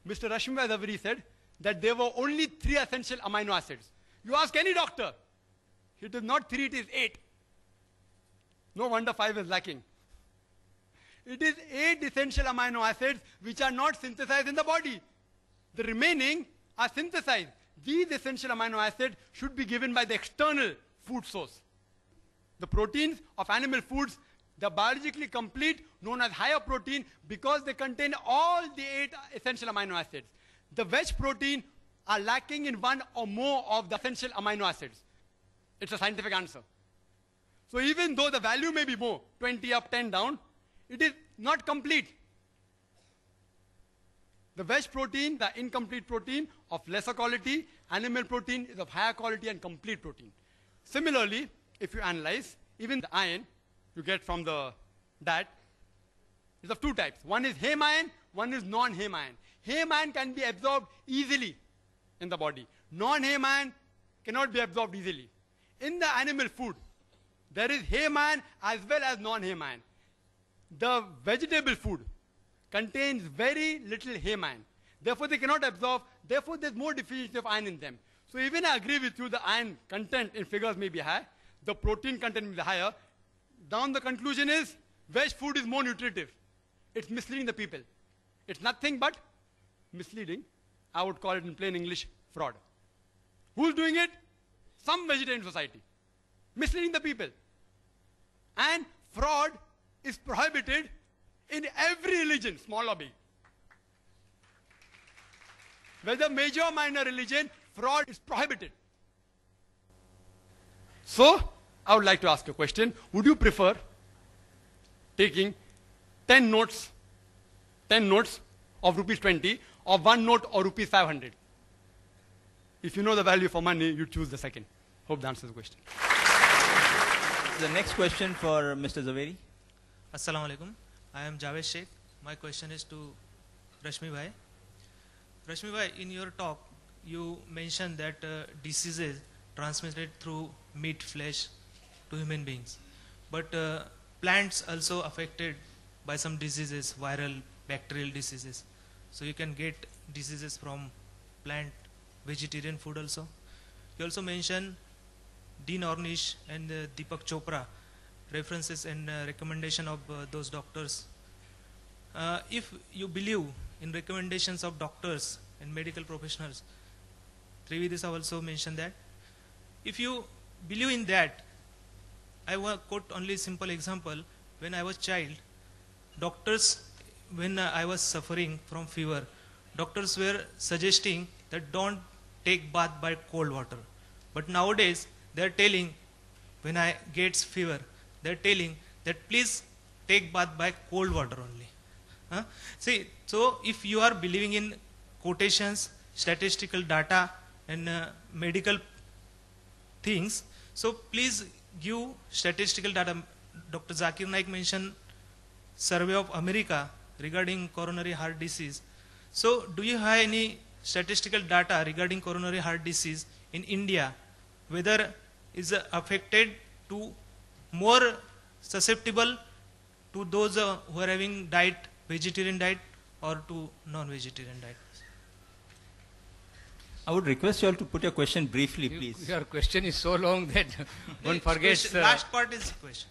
Mr. Rashmi Zaveri said that there were only 3 essential amino acids. You ask any doctor, it is not 3, it is 8. No wonder 5 is lacking. It is 8 essential amino acids which are not synthesized in the body. The remaining are synthesized. These essential amino acids should be given by the external food source. The proteins of animal foods, they're biologically complete, known as higher protein, because they contain all the 8 essential amino acids. The veg protein are lacking in 1 or more of the essential amino acids. It's a scientific answer. So even though the value may be more, 20 up, 10 down, it is not complete. The veg protein, the incomplete protein of lesser quality, animal protein is of higher quality and complete protein. Similarly, if you analyze, even the iron you get from the diet is of 2 types. One is heme iron, one is non-heme iron. Heme iron can be absorbed easily in the body. Non-heme iron cannot be absorbed easily. In the animal food, there is heme iron as well as non-heme iron. The vegetable food contains very little heme iron. Therefore, they cannot absorb. Therefore, there's more deficiency of iron in them. So even I agree with you, the iron content in figures may be high. The protein content may be higher. Down the conclusion is, veg food is more nutritive. It's misleading the people. It's nothing but misleading. I would call it in plain English, fraud. Who's doing it? Some vegetarian society. Misleading the people. And fraud is prohibited in every religion, small or big. Whether major or minor religion, fraud is prohibited. So, I would like to ask a question. Would you prefer taking 10 notes of rupees 20 or 1 note or rupees 500? If you know the value for money, you choose the second. Hope that answers the question. The next question for Mr. Zaveri. Assalamu alaikum. I am Javed Sheikh. My question is to Rashmi Bhai. Rashmi Bhai, in your talk, you mentioned that diseases transmitted through meat, flesh to human beings. But plants also affected by some diseases, viral, bacterial diseases. So you can get diseases from plant, vegetarian food also. You also mentioned Dean Ornish and Deepak Chopra, references and recommendation of those doctors. If you believe in recommendations of doctors and medical professionals, Trivedis have also mentioned that. If you believe in that, I will quote only a simple example. When I was child, doctors, when I was suffering from fever, doctors were suggesting that don't take bath by cold water. But nowadays, they are telling, when I get fever, they are telling that please take bath by cold water only. See, so if you are believing in quotations, statistical data, and medical things, so please give statistical data. Dr. Zakir Naik mentioned survey of America regarding coronary heart disease. So do you have any statistical data regarding coronary heart disease in India, whether is affected to more susceptible to those who are having diet, vegetarian diet, or to non-vegetarian diet? I would request you all to put your question briefly, please. Your question is so long that one forgets. Last part is question.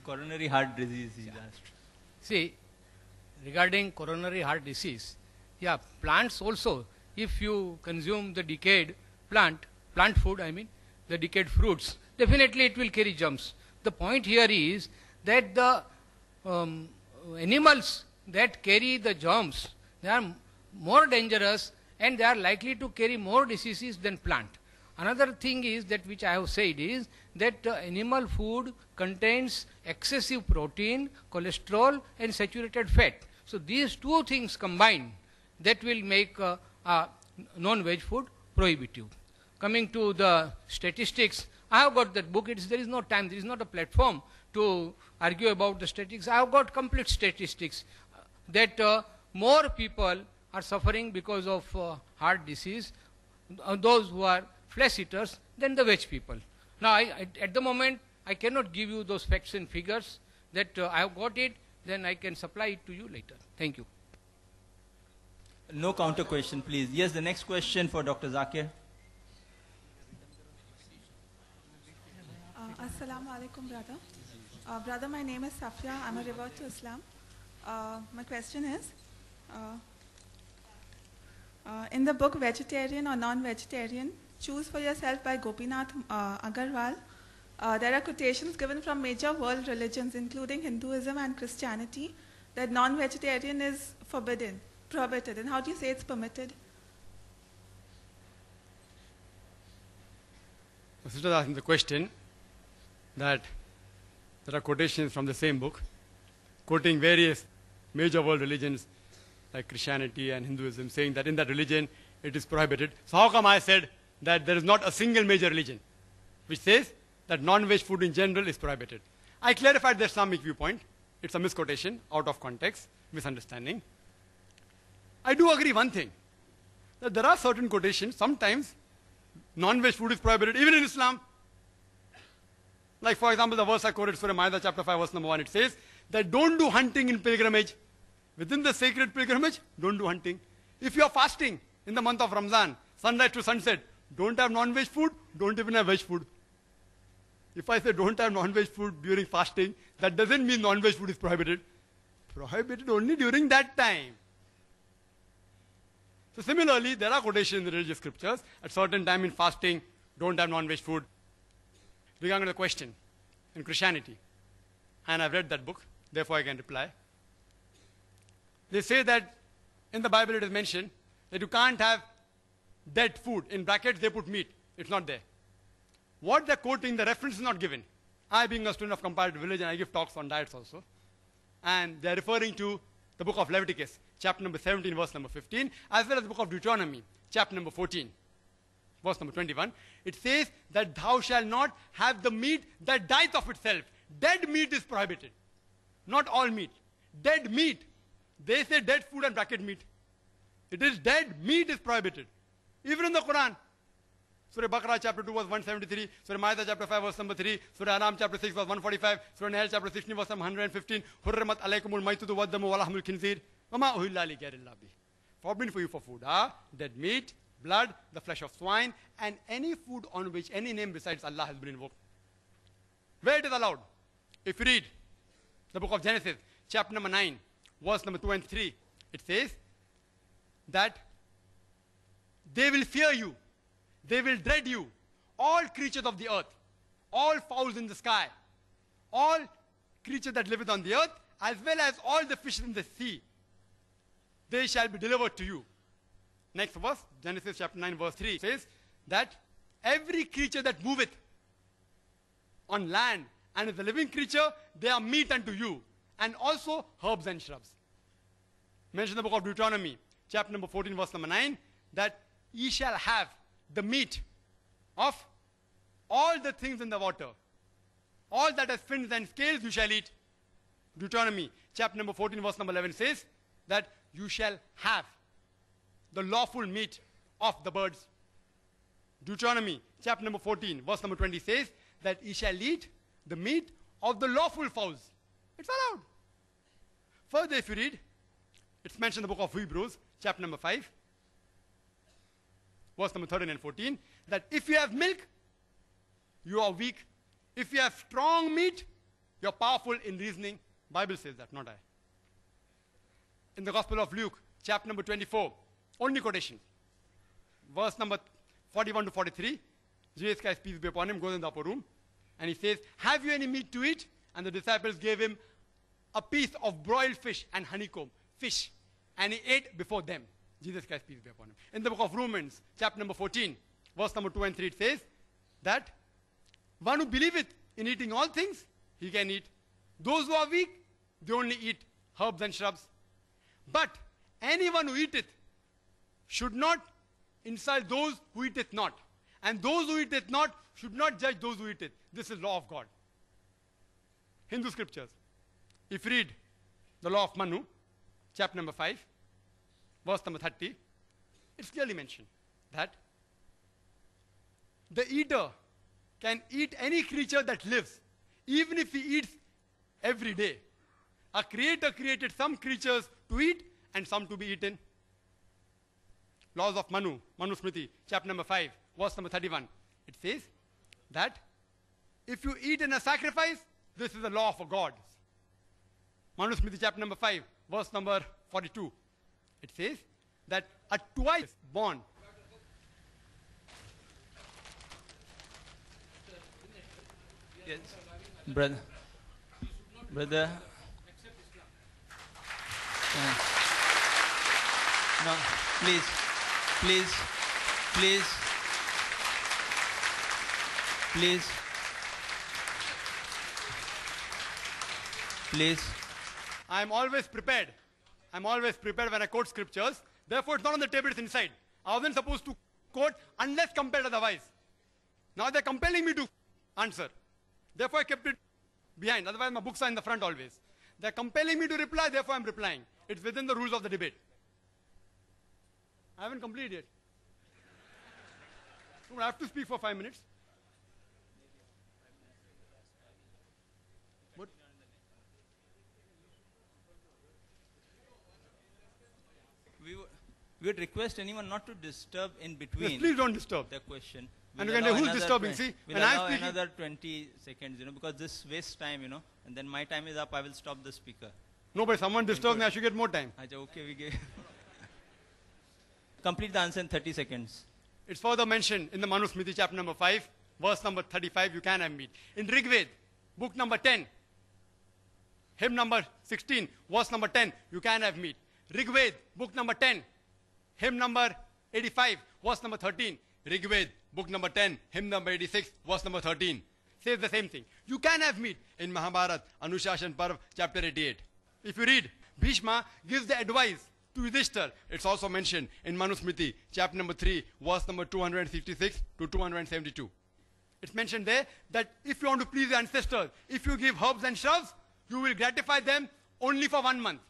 Coronary heart disease is asked. See, regarding coronary heart disease, yeah, plants also, if you consume the decayed plant food, I mean, the decayed fruits, definitely it will carry germs. The point here is that the animals that carry the germs, they are more dangerous and they are likely to carry more diseases than plant. Another thing is that which I have said is that animal food contains excessive protein, cholesterol and saturated fat. So these two things combined, that will make non-veg food prohibitive. Coming to the statistics, I have got that book. There is no time, there is not a platform to argue about the statistics. I have got complete statistics that more people are suffering because of heart disease, those who are flesh eaters, than the veg people. Now, at the moment, I cannot give you those facts and figures. That I have got it, then I can supply it to you later. Thank you. No counter question, please. Yes, the next question for Dr. Zakir. Assalamu alaikum, brother. Brother, my name is Safia. I'm a revert to Islam. My question is, in the book Vegetarian or Non-Vegetarian, Choose for Yourself by Gopinath Agarwal, there are quotations given from major world religions, including Hinduism and Christianity, that non-vegetarian is prohibited. And how do you say it's permitted? The sister is asking the question that there are quotations from the same book, quoting various major world religions like Christianity and Hinduism, saying that in that religion it is prohibited. So how come I said that there is not a single major religion which says that non-veg food in general is prohibited? I clarified the Islamic viewpoint. It's a misquotation, out of context, misunderstanding. I do agree one thing, that there are certain quotations, sometimes non-veg food is prohibited, even in Islam. Like for example, the verse I quoted, Surah Ma'idah chapter 5 verse number 1, it says that don't do hunting in pilgrimage. Within the sacred pilgrimage, don't do hunting. If you are fasting in the month of Ramzan, sunrise to sunset, don't have non-veg food, don't even have veg food. If I say don't have non-veg food during fasting, that doesn't mean non-veg food is prohibited. Prohibited only during that time. So similarly, there are quotations in the religious scriptures, at certain time in fasting, don't have non-veg food. Regarding the question, in Christianity, and I've read that book, therefore I can reply. They say that in the Bible it is mentioned that you can't have dead food. In brackets they put meat. It's not there. What they're quoting, the reference is not given. I, being a student of comparative religion, I give talks on diets also. And they're referring to the book of Leviticus, chapter number 17, verse number 15, as well as the book of Deuteronomy, chapter number 14, verse number 21. It says that thou shalt not have the meat that dieth of itself. Dead meat is prohibited. Not all meat. Dead meat. They say dead food and bracket meat. It is dead meat is prohibited. Even in the Quran. Surah Baqarah chapter 2 verse 173, Surah Ma'idah chapter 5 verse number 3, Surah Anam chapter 6 verse 145, Surah Nahl chapter 16 verse number 115, Hurrimat alaykumul maytudu waddamu wa lahmul khinzir, wa ma uhilla li ghayrillah bih. Forbidden for you for food dead meat, blood, the flesh of swine, and any food on which any name besides Allah has been invoked. Where it is allowed? If you read the book of Genesis, chapter number 9, verse number 2 and 3, it says that they will fear you, they will dread you, all creatures of the earth, all fowls in the sky, all creatures that liveth on the earth, as well as all the fish in the sea, they shall be delivered to you. Next verse, Genesis chapter 9 verse 3 says that every creature that moveth on land and is a living creature, they are meat unto you, and also herbs and shrubs. Mention the book of Deuteronomy, chapter number 14 verse number 9, that ye shall have the meat of all the things in the water. All that has fins and scales you shall eat. Deuteronomy chapter number 14 verse number 11 says that you shall have the lawful meat of the birds. Deuteronomy chapter number 14 verse number 20 says that ye shall eat the meat of the lawful fowls. It's allowed. Further, if you read, it's mentioned in the book of Hebrews chapter number 5 verse number 13 and 14, that if you have milk, you are weak. If you have strong meat, you are powerful in reasoning. Bible says that, not I. In the Gospel of Luke, chapter number 24, only quotation, verse number 41 to 43, Jesus Christ, peace be upon him, goes in the upper room, and he says, have you any meat to eat? And the disciples gave him a piece of broiled fish and honeycomb, fish, and he ate before them. Jesus Christ, peace be upon him. In the book of Romans, chapter number 14, verse number 2 and 3, it says that one who believeth in eating all things, he can eat. Those who are weak, they only eat herbs and shrubs. But anyone who eateth should not insult those who eateth not. And those who eateth not should not judge those who eateth. This is law of God. Hindu scriptures. If you read the law of Manu, chapter number 5, verse number 30, it's clearly mentioned that the eater can eat any creature that lives, even if he eats every day. A creator created some creatures to eat and some to be eaten. Laws of Manu, Manu Smriti, chapter number 5, verse number 31. It says that if you eat in a sacrifice, this is the law for gods. Manu Smriti, chapter number 5, verse number 42. It says that a twice born yes, brother. No, please. I'm always prepared. I'm always prepared when I quote scriptures. Therefore, it's not on the table, it's inside. I wasn't supposed to quote unless compelled otherwise. Now they're compelling me to answer. Therefore, I kept it behind. Otherwise, my books are in the front always. They're compelling me to reply, therefore I'm replying. It's within the rules of the debate. I haven't completed yet. So I have to speak for 5 minutes. What? We would request anyone not to disturb in between. Yes, please don't disturb. The question. And you can say, who's disturbing? See, we'll when I'm allow speaking, another 20 seconds, because this wastes time, and then my time is up, I will stop the speaker. No, but someone disturbs me, I should get more time. Okay, we give. Complete the answer in 30 seconds. It's further mentioned in the Manu Smriti, chapter number 5, verse number 35, you can have meat. In Rig Veda, book number 10, hymn number 16, verse number 10, you can have meat. Rig Veda, book number 10, hymn number 85, verse number 13. Rig Veda, book number 10, hymn number 86, verse number 13. Says the same thing. You can have meat in Mahabharata, Anushashan Parv, chapter 88. If you read, Bhishma gives the advice to Yudhishthir. It's also mentioned in Manu Smriti, chapter number 3, verse number 266 to 272. It's mentioned there that if you want to please your ancestors, if you give herbs and shrubs, you will gratify them only for 1 month.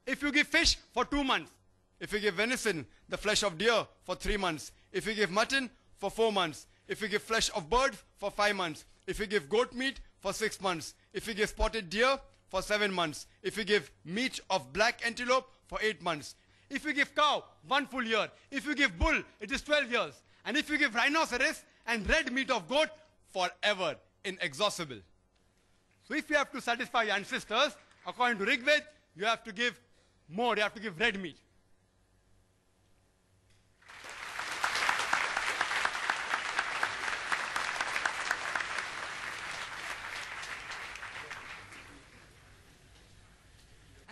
If you give fish, for 2 months. If you give venison, the flesh of deer, for 3 months. If you give mutton, for 4 months. If you give flesh of birds, for 5 months. If you give goat meat, for 6 months. If you give spotted deer, for 7 months. If you give meat of black antelope, for 8 months. If you give cow, 1 full year. If you give bull, it is 12 years. And if you give rhinoceros and red meat of goat, forever, inexhaustible. So if you have to satisfy your ancestors, according to Rig Veda, you have to give more, you have to give red meat.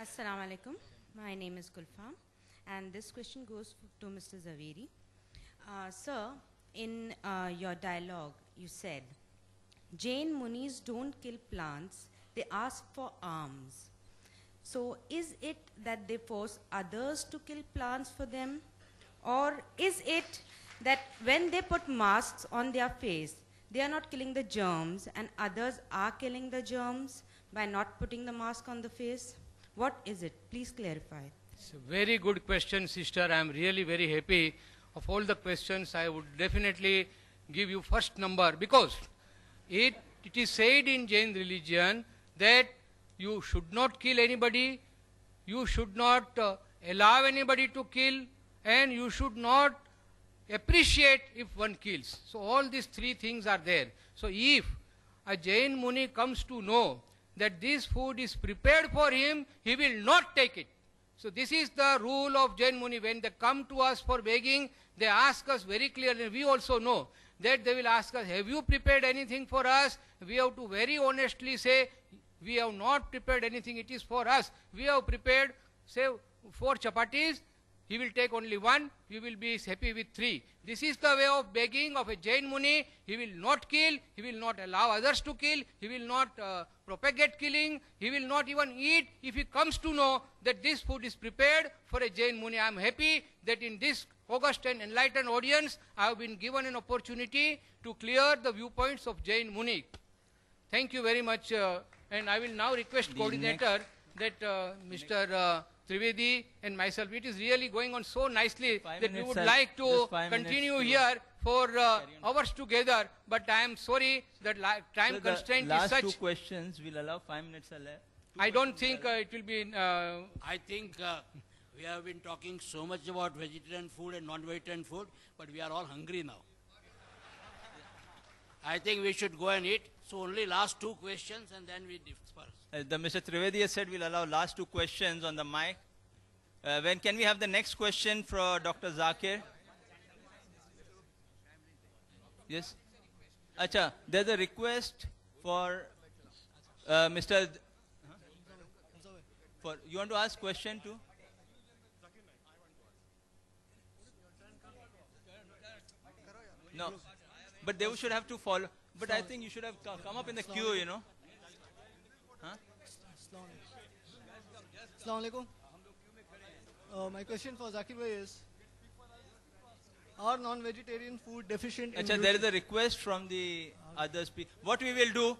Assalamu alaikum. My name is Gulfam, and this question goes to Mr. Zaveri. Sir, in your dialogue, you said, Jain Munis don't kill plants, they ask for alms. So is it that they force others to kill plants for them? Or is it that when they put masks on their face, they are not killing the germs and others are killing the germs by not putting the mask on the face? What is it? Please clarify. It's a very good question, sister. I am really very happy. Of all the questions, I would definitely give you first number, because it is said in Jain religion that you should not kill anybody, you should not allow anybody to kill, and you should not appreciate if one kills. So all these 3 things are there. So if a Jain Muni comes to know that this food is prepared for him, he will not take it. So this is the rule of Jain Muni. When they come to us for begging, they ask us very clearly. We also know that they will ask us, have you prepared anything for us? We have to very honestly say, we have not prepared anything, it is for us. We have prepared, say, 4 chapatis. He will take only 1, we will be happy with 3. This is the way of begging of a Jain Muni. He will not kill, he will not allow others to kill, he will not propagate killing, he will not even eat if he comes to know that this food is prepared for a Jain Muni. I am happy that in this august and enlightened audience, I have been given an opportunity to clear the viewpoints of Jain Muni. Thank you very much, and I will now request coordinator that Mr. Trivedi and myself. It is really going on so nicely that we minutes, would sir. like to Just 5 continue minutes. here for hours together, but I am sorry that time So the constraint is last such. two questions we'll allow 5 minutes are left. I don't think it will be. I think we have been talking so much about vegetarian food and non-vegetarian food, but we are all hungry now. I think we should go and eat. So only last two questions and then we disperse. The Mr. Trivedi has said we'll allow last two questions on the mic. When can we have the next question for Dr. Zakir? Yes? Acha, there's a request for Mr. For, you want to ask question too? No, but they should have to follow. But I think you should have come up in the queue, you know. Huh? Assalamu alaikum. My question for Zakir bhai is, are non-vegetarian food deficient in Achha, there is a request from the other speakers. What we will do,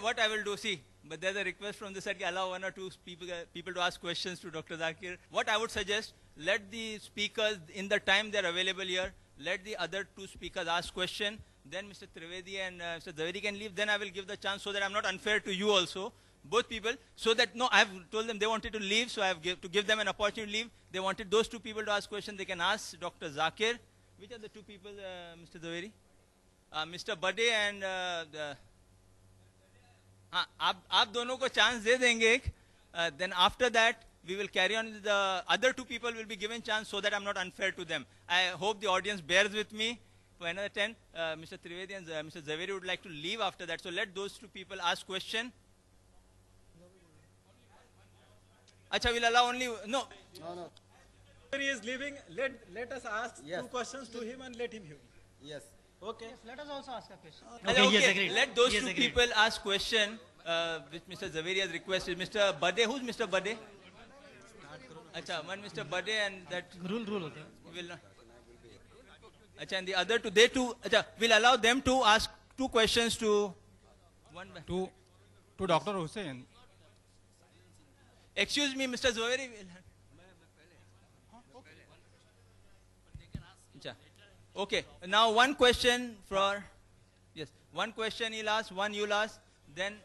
what I will do, see, but there is a request from the side, allow one or two people to ask questions to Dr. Zakir. What I would suggest, let the speakers, in the time they are available here, let the other two speakers ask question. Then Mr. Trivedi and Mr. Zaveri can leave. Then I will give the chance so that I'm not unfair to you also, both people. So that, no, I have told them they wanted to leave, so I have to give them an opportunity to leave. They wanted those two people to ask questions. They can ask Dr. Zakir. Which are the two people, Mr. Zaveri? Mr. Bade and आप दोनों को chance दे देंगे एक. Then after that, we will carry on. The other two people will be given chance so that I'm not unfair to them. I hope the audience bears with me. For another 10, Mr. Trivedi and Mr. Zaveri would like to leave after that. So let those two people ask question. Acha, we'll allow only, no. No. He is leaving. Let us ask two questions to him and let him hear. Yes. Okay. Yes, let us also ask a question. Okay, let those two people ask question, which Mr. Zaveri has requested. Mr. Bade, who's Mr. Bade? Acha, one Mr. Bade and that. Rule. Will not. Acha, and the other two, they two, acha, we'll allow them to ask two questions to one. To Dr. Hussain. Excuse me, Mr. Zaveri. Okay, now one question for, yes, one question he'll ask, one you'll ask, then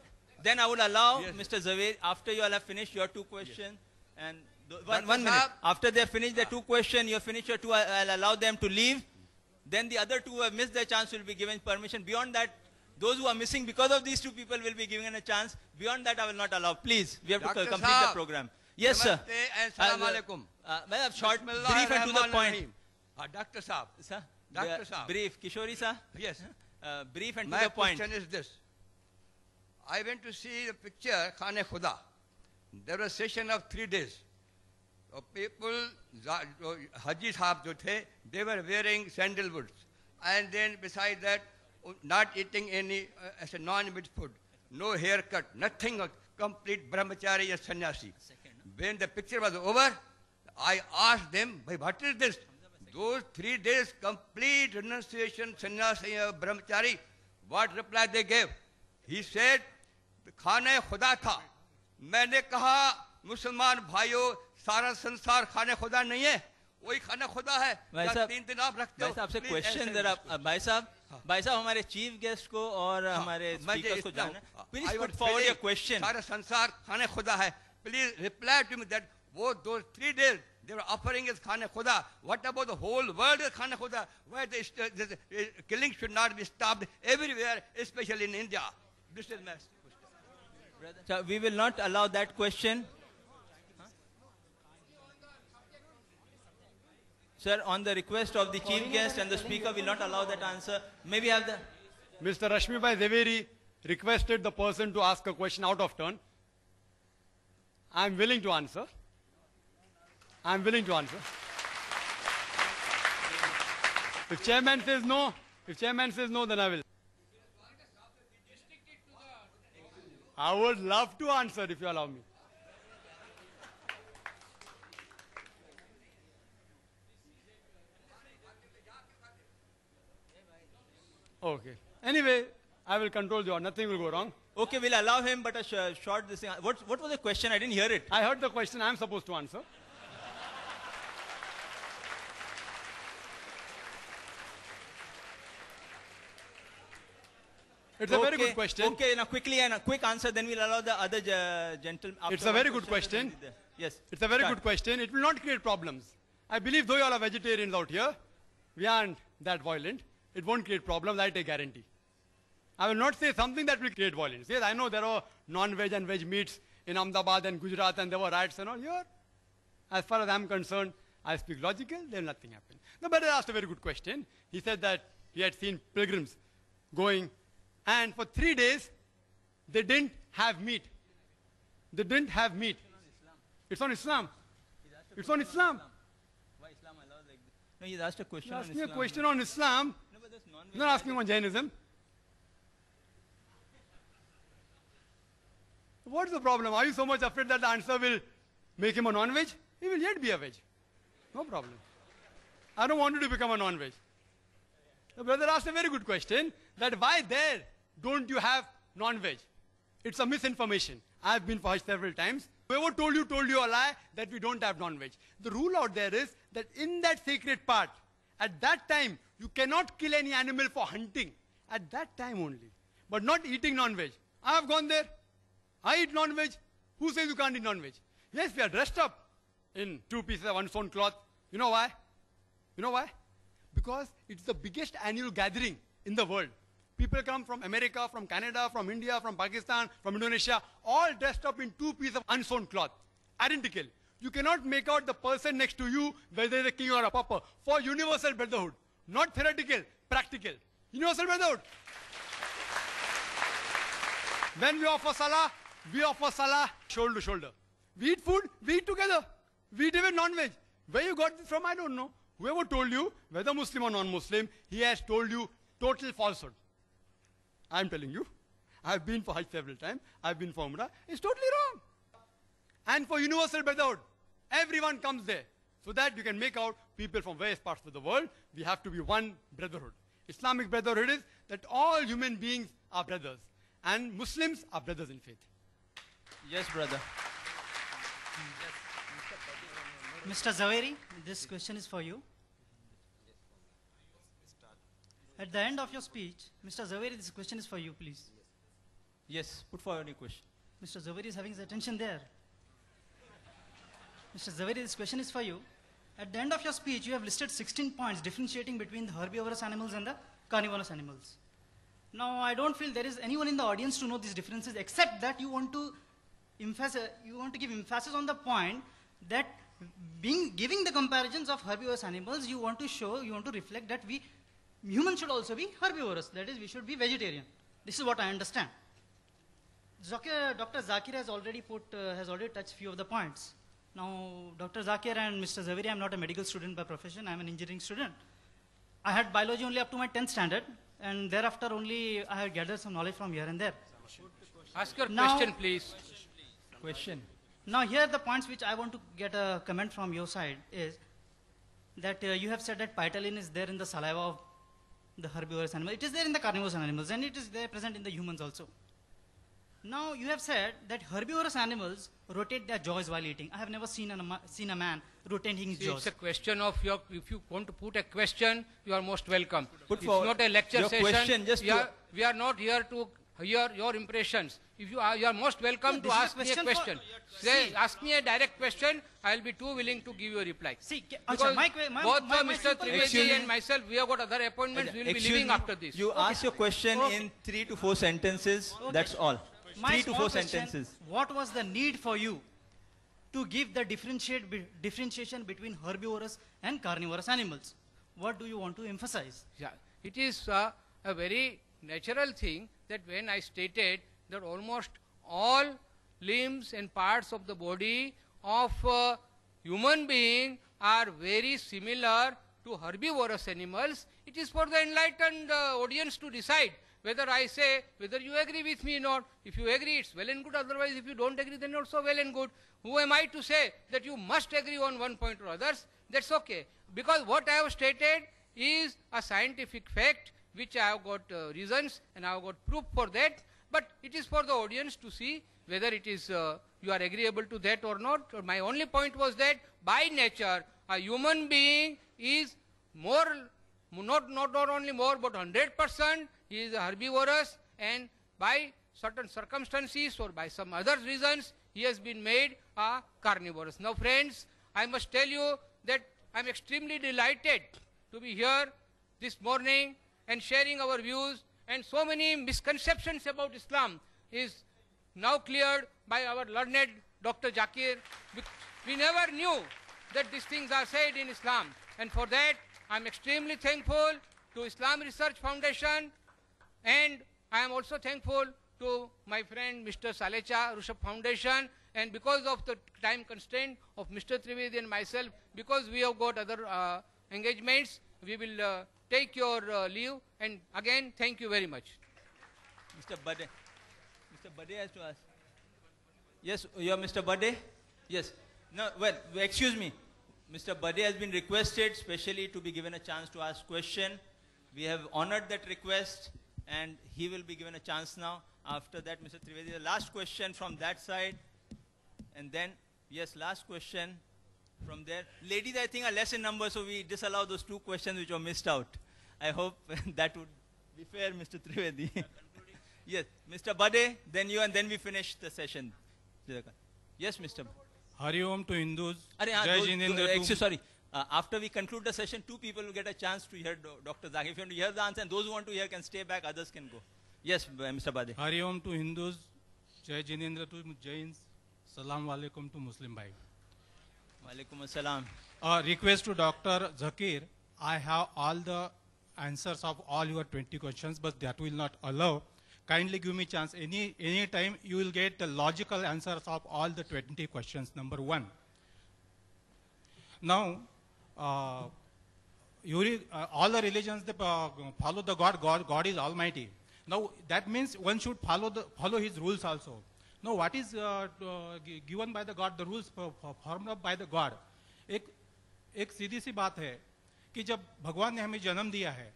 I would allow Mr. Zaveri, after you all have finished your two questions, and one minute, after they finish their two questions, you have finished your two, I'll allow them to leave, then the other two who have missed their chance will be given permission. Beyond that, those who are missing because of these two people will be given a chance. Beyond that, I will not allow. Please, we have to complete the program. Yes, sir. Assalamu alaikum. Short, brief and to the point. Dr. Saab. Sir? Dr. Saab. Brief. Kishori sir? Yes. Brief and to the point. My question is this. I went to see the picture, Khane Khuda. There was a session of 3 days. People, Haji Sahab jo the, they were wearing sandalwoods. And then beside that, not eating any as a non-meat food. No haircut, nothing, complete brahmachari and sannyasi. When the picture was over, I asked them, what is this? Those 3 days complete renunciation, sannyasi, brahmachari, what reply they gave? He said, खाने खुदा था. मैंने कहा, मुसलमान भाइयों, सारा संसार खाने खुदा नहीं है. वही खाना खुदा है. भाई साहब, 3 दिन आप रखते हो. भाई साहब से क्वेश्चन जरा, भाई साहब हमारे चीफ गेस्ट को और हमारे स्पीकर्स को जानना. Please put forward your question. सारा संसार खाने खुदा है. Please reply to me that those 3 days they were offering is Khane Khuda. What about the whole world is Khane Khuda? Where the killing should not be stopped everywhere, especially in India. This is my question. So we will not allow that question. Sir, on the request of the chief guest and the speaker, will not allow that answer. Maybe have the... Mr. Rashmi Bhai Zaveri requested the person to ask a question out of turn. I am willing to answer. If chairman says no, then I will. I would love to answer if you allow me. Okay. Anyway, I will control the order. Nothing will go wrong. Okay, we'll allow him, but a short this thing. What was the question? I didn't hear it. I heard the question. I am supposed to answer. It's a very good question. Okay, now quickly and a quick answer, then we'll allow the other gentlemen. It's a very good question. Yes. It's a very good question. It will not create problems. I believe though you all are vegetarians out here, we aren't that violent. It won't create problems, I take guarantee. I will not say something that will create violence. Yes, I know there are non-veg and veg meats in Ahmedabad and Gujarat and there were riots and all here. As far as I'm concerned, I speak logical, then nothing happened. The brother asked a very good question. He said that he had seen pilgrims going and for 3 days they didn't have meat. They didn't have meat. It's on Islam. It's on Islam. Why Islam allows like this? No, he's asked a question You're on asking Islam. a question on Islam. No, but that's non-veg. You're not asking on Jainism. What's the problem? Are you so much afraid that the answer will make him a non-veg? He will yet be a veg. No problem. I don't want you to become a non-veg. The brother asked a very good question, that why there don't you have non-veg? It's a misinformation. I've been for Hajj several times. Whoever told you a lie that we don't have non-veg. The rule out there is that in that sacred part, at that time, you cannot kill any animal for hunting. At that time only. But not eating non-veg. I have gone there. I eat non-veg. Who says you can't eat non-veg? Yes, we are dressed up in 2 pieces of unsewn cloth. You know why? You know why? Because it's the biggest annual gathering in the world. People come from America, from Canada, from India, from Pakistan, from Indonesia, all dressed up in 2 pieces of unsewn cloth. Identical. You cannot make out the person next to you whether they're a king or a pauper. For universal brotherhood. Not theoretical, practical. Universal brotherhood. When we offer salah shoulder to shoulder. We eat food, we eat together. We eat even non-veg. Where you got this from, I don't know. Whoever told you, whether Muslim or non-Muslim, he has told you total falsehood. I'm telling you. I've been for Hajj several times. I've been for Umrah. It's totally wrong. And for universal brotherhood, everyone comes there. So that you can make out people from various parts of the world. We have to be one brotherhood. Islamic brotherhood is that all human beings are brothers. And Muslims are brothers in faith. Yes, brother. Mr. Zaveri, this question is for you. At the end of your speech, Mr. Zaveri, this question is for you, please. Yes, put forward your question. Mr. Zaveri is having his attention there. Mr. Zaveri, this question is for you. At the end of your speech, you have listed 16 points differentiating between the herbivorous animals and the carnivorous animals. Now, I don't feel there is anyone in the audience to know these differences, except that you want to give emphasis on the point that giving the comparisons of herbivorous animals, you want to reflect that humans should also be herbivorous. That is, we should be vegetarian. This is what I understand. Dr. Zakir has already touched few of the points. Now, Dr. Zakir and Mr. Zaveri, I'm not a medical student by profession. I'm an engineering student. I had biology only up to my 10th standard, and thereafter only I had gathered some knowledge from here and there. Ask your question, please. Question. Now, here the points which I want to get a comment from your side is that you have said that pitalin is there in the saliva of the herbivorous animal. It is there in the carnivorous animals, and it is there present in the humans also. Now, you have said that herbivorous animals rotate their jaws while eating. I have never seen a man rotating his jaws. It's a question of if you want to put a question, you are most welcome. Put it's forward not a lecture your session. question. We are not here to hear your impressions. If you are most welcome to ask me a question. Ask me a direct question. I will be too willing to give you a reply. Because both Mr. Trivedi and myself, we have got other appointments. We will be leaving after this. You ask your question in 3 to 4 sentences. That's all. 3 to 4 sentences. What was the need for you to give the differentiation between herbivorous and carnivorous animals? What do you want to emphasize? Yeah, it is a very natural thing that when I stated that almost all limbs and parts of the body of human being are very similar to herbivorous animals, it is for the enlightened audience to decide whether I say, whether you agree with me or not. If you agree, it's well and good. Otherwise, if you don't agree, then also well and good. Who am I to say that you must agree on one point or others? That's okay. Because what I have stated is a scientific fact, which I have got reasons and I have got proof for that. But it is for the audience to see whether it is you are agreeable to that or not. My only point was that by nature, a human being is more, not only more, but 100%. He is herbivorous, and by certain circumstances or by some other reasons, he has been made a carnivorous. Now friends, I must tell you that I am extremely delighted to be here this morning and sharing our views, and so many misconceptions about Islam is now cleared by our learned Dr. Zakir. We never knew that these things are said in Islam, and for that I am extremely thankful to Islam Research Foundation, and I am also thankful to my friend Mr. Salecha Rushabh Foundation, and because of the time constraint of Mr. Trivedi and myself, because we have got other engagements, we will take your leave, and again thank you very much. Mr. Bade has to ask. Yes, you are Mr. Bade? Yes. No, well, excuse me. Mr. Bade has been requested specially to be given a chance to ask question. We have honored that request, and he will be given a chance now. After that, Mr. Trivedi, the last question from that side. And then, yes, last question from there. Ladies, I think, are less in number, so we disallow those 2 questions which were missed out. I hope that would be fair, Mr. Trivedi. Yes, Mr. Bade, then you, and then we finish the session. Yes, Mr. Hari Om to Hindus. Jai Jinendra to... Sorry. After we conclude the session, 2 people will get a chance to hear Dr. Zakir. If you want to hear the answer, and those who want to hear can stay back, others can go. Yes, Mr. Bade. Hari Om to Hindus. Jai Jinendra to Jains. Salam Alaikum to Muslim Bhai. Walaikum Assalam. Request to Dr. Zakir. I have all the answers of all your 20 questions, but that will not allow. Kindly give me chance. Any time you will get the logical answers of all the 20 questions. Number 1. Now, all the religions they follow the God. God is Almighty. Now that means one should follow His rules also. Now what is given by the God? The rules formed up by the God. एक सीधी सी बात है कि जब भगवान ने हमें जन्म दिया है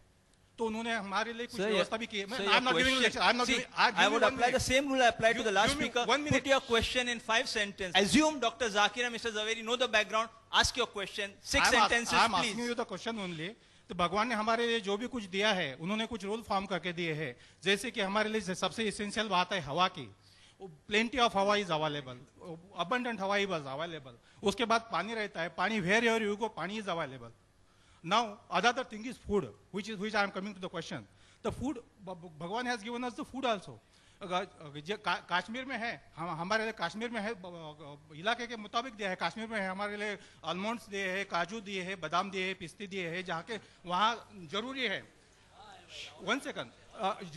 तो उन्होंने हमारे लिए कुछ व्यवस्था भी की है. I'm not giving lecture. I would apply the same rule I applied to the last speaker. Put your question in 5 sentences. Assume Dr. Zakir and Mr. Zaveri know the background. Ask your question. 6 sentences, I'm please. asking you the question only. तो भगवान ने हमारे लिए जो भी कुछ दिया है उन्होंने कुछ रूल फॉर्म करके दिए हैं. जैसे कि हमारे लिए सबसे एसेंशियल बात है हवा की. Plenty of Hawa is available. Abundant Hawa is available. उसके बाद पानी रहता है. पानी wherever you go, पानी is available. Now, another thing is food, which I am coming to the question. The food, Bhagwan has given us the food also. Kashmir में है, हमारे लिए कश्मीर में है, इलाके के मुताबिक दिया है. कश्मीर में है हमारे लिए आलमंड्स दिए हैं, काजू दिए हैं, बादाम दिए हैं, पिस्ते दिए हैं, जहाँ के वहाँ जरूरी है. 1 second.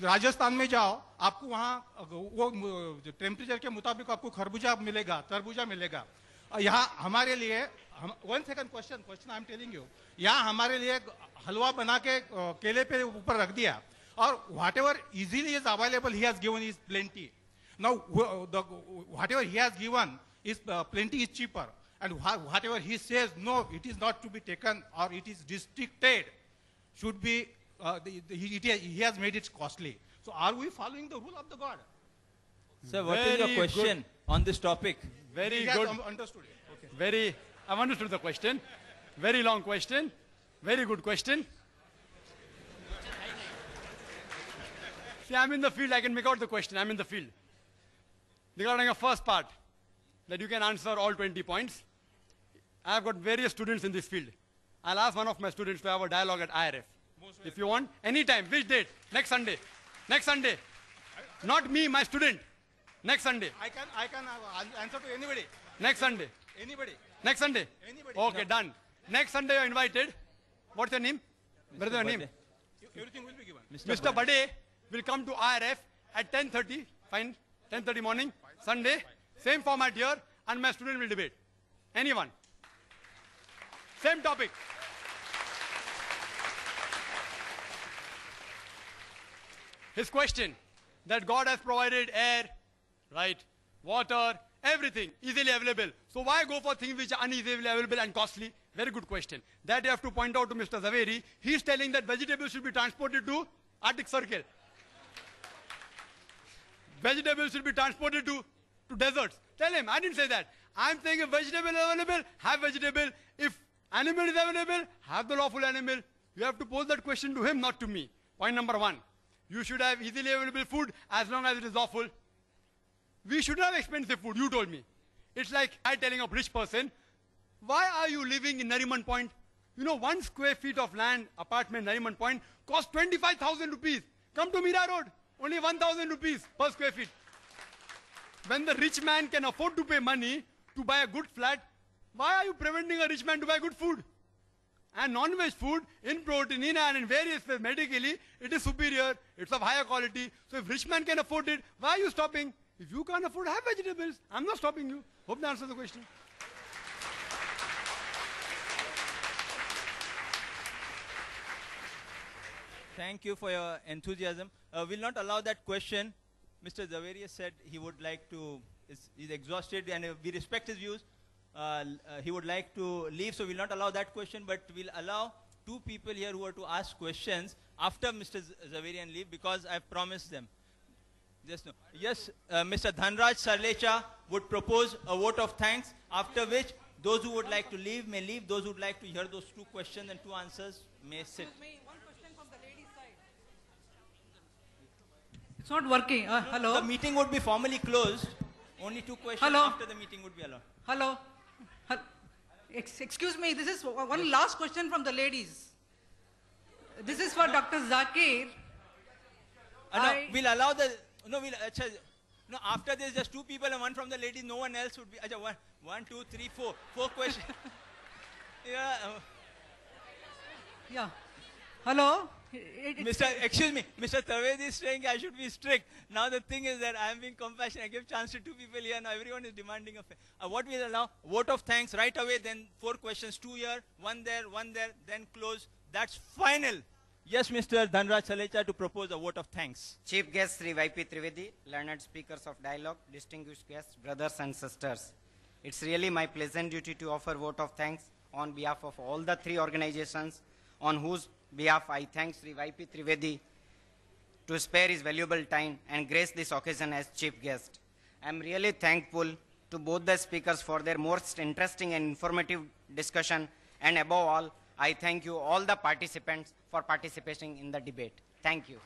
राजस्थान में जाओ, आपको वहाँ वो टेम्परेचर के मुताबिक आपको खरबूजा मिलेगा, तरबूजा मिलेगा. यहाँ हमारे लिए 1 second question I am telling you. यहाँ हमारे लिए हलवा बना के केले पे ऊपर रख दिया और whatever easily is available he has given is plenty. Now whatever he has given is plenty is cheaper, and whatever he says no, it is not to be taken or it is restricted, should be he has made it costly. So are we following the rule of the God? Sir, what is your question on this topic? Very He good. has understood it. Okay. I've understood the question. Very long question. Very good question. See, I'm in the field. I can make out the question. I'm in the field. Regarding the first part, that you can answer all 20 points. I've got various students in this field. I'll ask one of my students to have a dialogue at IRF. If you want, anytime. Which date? Next Sunday. Next Sunday. Not me, my student. Next Sunday. I can answer to anybody. Next Sunday. Anybody. Next Sunday. Anybody. Okay, No. done. Next Sunday you're invited. What's your name? What is your name? Everything will be given. Mr. Bade will come to IRF at 10:30. Fine. 10:30 morning. Sunday. Same format here, and my student will debate. Anyone. Same topic. His question, that God has provided air, right, water, everything easily available. So why go for things which are uneasily available and costly? Very good question. That you have to point out to Mr. Zaveri. He is telling that vegetables should be transported to Arctic Circle. Vegetables should be transported to deserts. Tell him, I didn't say that. I'm saying if vegetable is available, have vegetable. If animal is available, have the lawful animal. You have to pose that question to him, not to me. Point number 1. You should have easily available food as long as it is lawful. We should have expensive food, you told me. It's like I telling a rich person, why are you living in Nariman Point? You know, 1 square feet of land, apartment, Nariman Point, costs 25,000 rupees. Come to Mira Road, only 1,000 rupees per square feet. When the rich man can afford to pay money to buy a good flat, why are you preventing a rich man to buy good food? And non-veg food, in protein, in and in various ways, medically, it is superior, it's of higher quality. So if rich man can afford it, why are you stopping? If you can't afford, have vegetables. I'm not stopping you. Hope that answers the question. Thank you for your enthusiasm. We'll not allow that question. Mr. Zaveri said he would like to, he's exhausted and we respect his views. He would like to leave, so we'll not allow that question, but we'll allow 2 people here who are to ask questions after Mr. Zaverian leave because I've promised them. Yes, Mr. Dhanraj Sarlecha would propose a vote of thanks, after which those who would like to leave may leave, those who would like to hear those 2 questions and 2 answers may sit. One question from the ladies' side. It's not working. Hello? The meeting would be formally closed. Only 2 questions after the meeting would be allowed. Hello? Excuse me, this is one last question from the ladies. This is for Dr. Zakir. No, we'll allow the... No, no, after this, just 2 people and 1 from the ladies. No one else would be... One, 2, 3, 4. 4 questions. Yeah. Yeah. Hello? Excuse me, Mr. Tavedi is saying I should be strict. Now the thing is that I am being compassionate. I give chance to 2 people here. Now everyone is demanding a what we'll allow, vote of thanks right away, then 4 questions, 2 here, 1 there, then close. That's final. Yes, Mr. Dhanraj Salecha to propose a vote of thanks. Chief guest Sri YP Trivedi, learned speakers of dialogue, distinguished guests, brothers and sisters. It's really my pleasant duty to offer vote of thanks on behalf of all the 3 organizations on whose behalf I thank Sri YP Trivedi to spare his valuable time and grace this occasion as chief guest. I am really thankful to both the speakers for their most interesting and informative discussion, and above all, I thank you all the participants for participating in the debate. Thank you.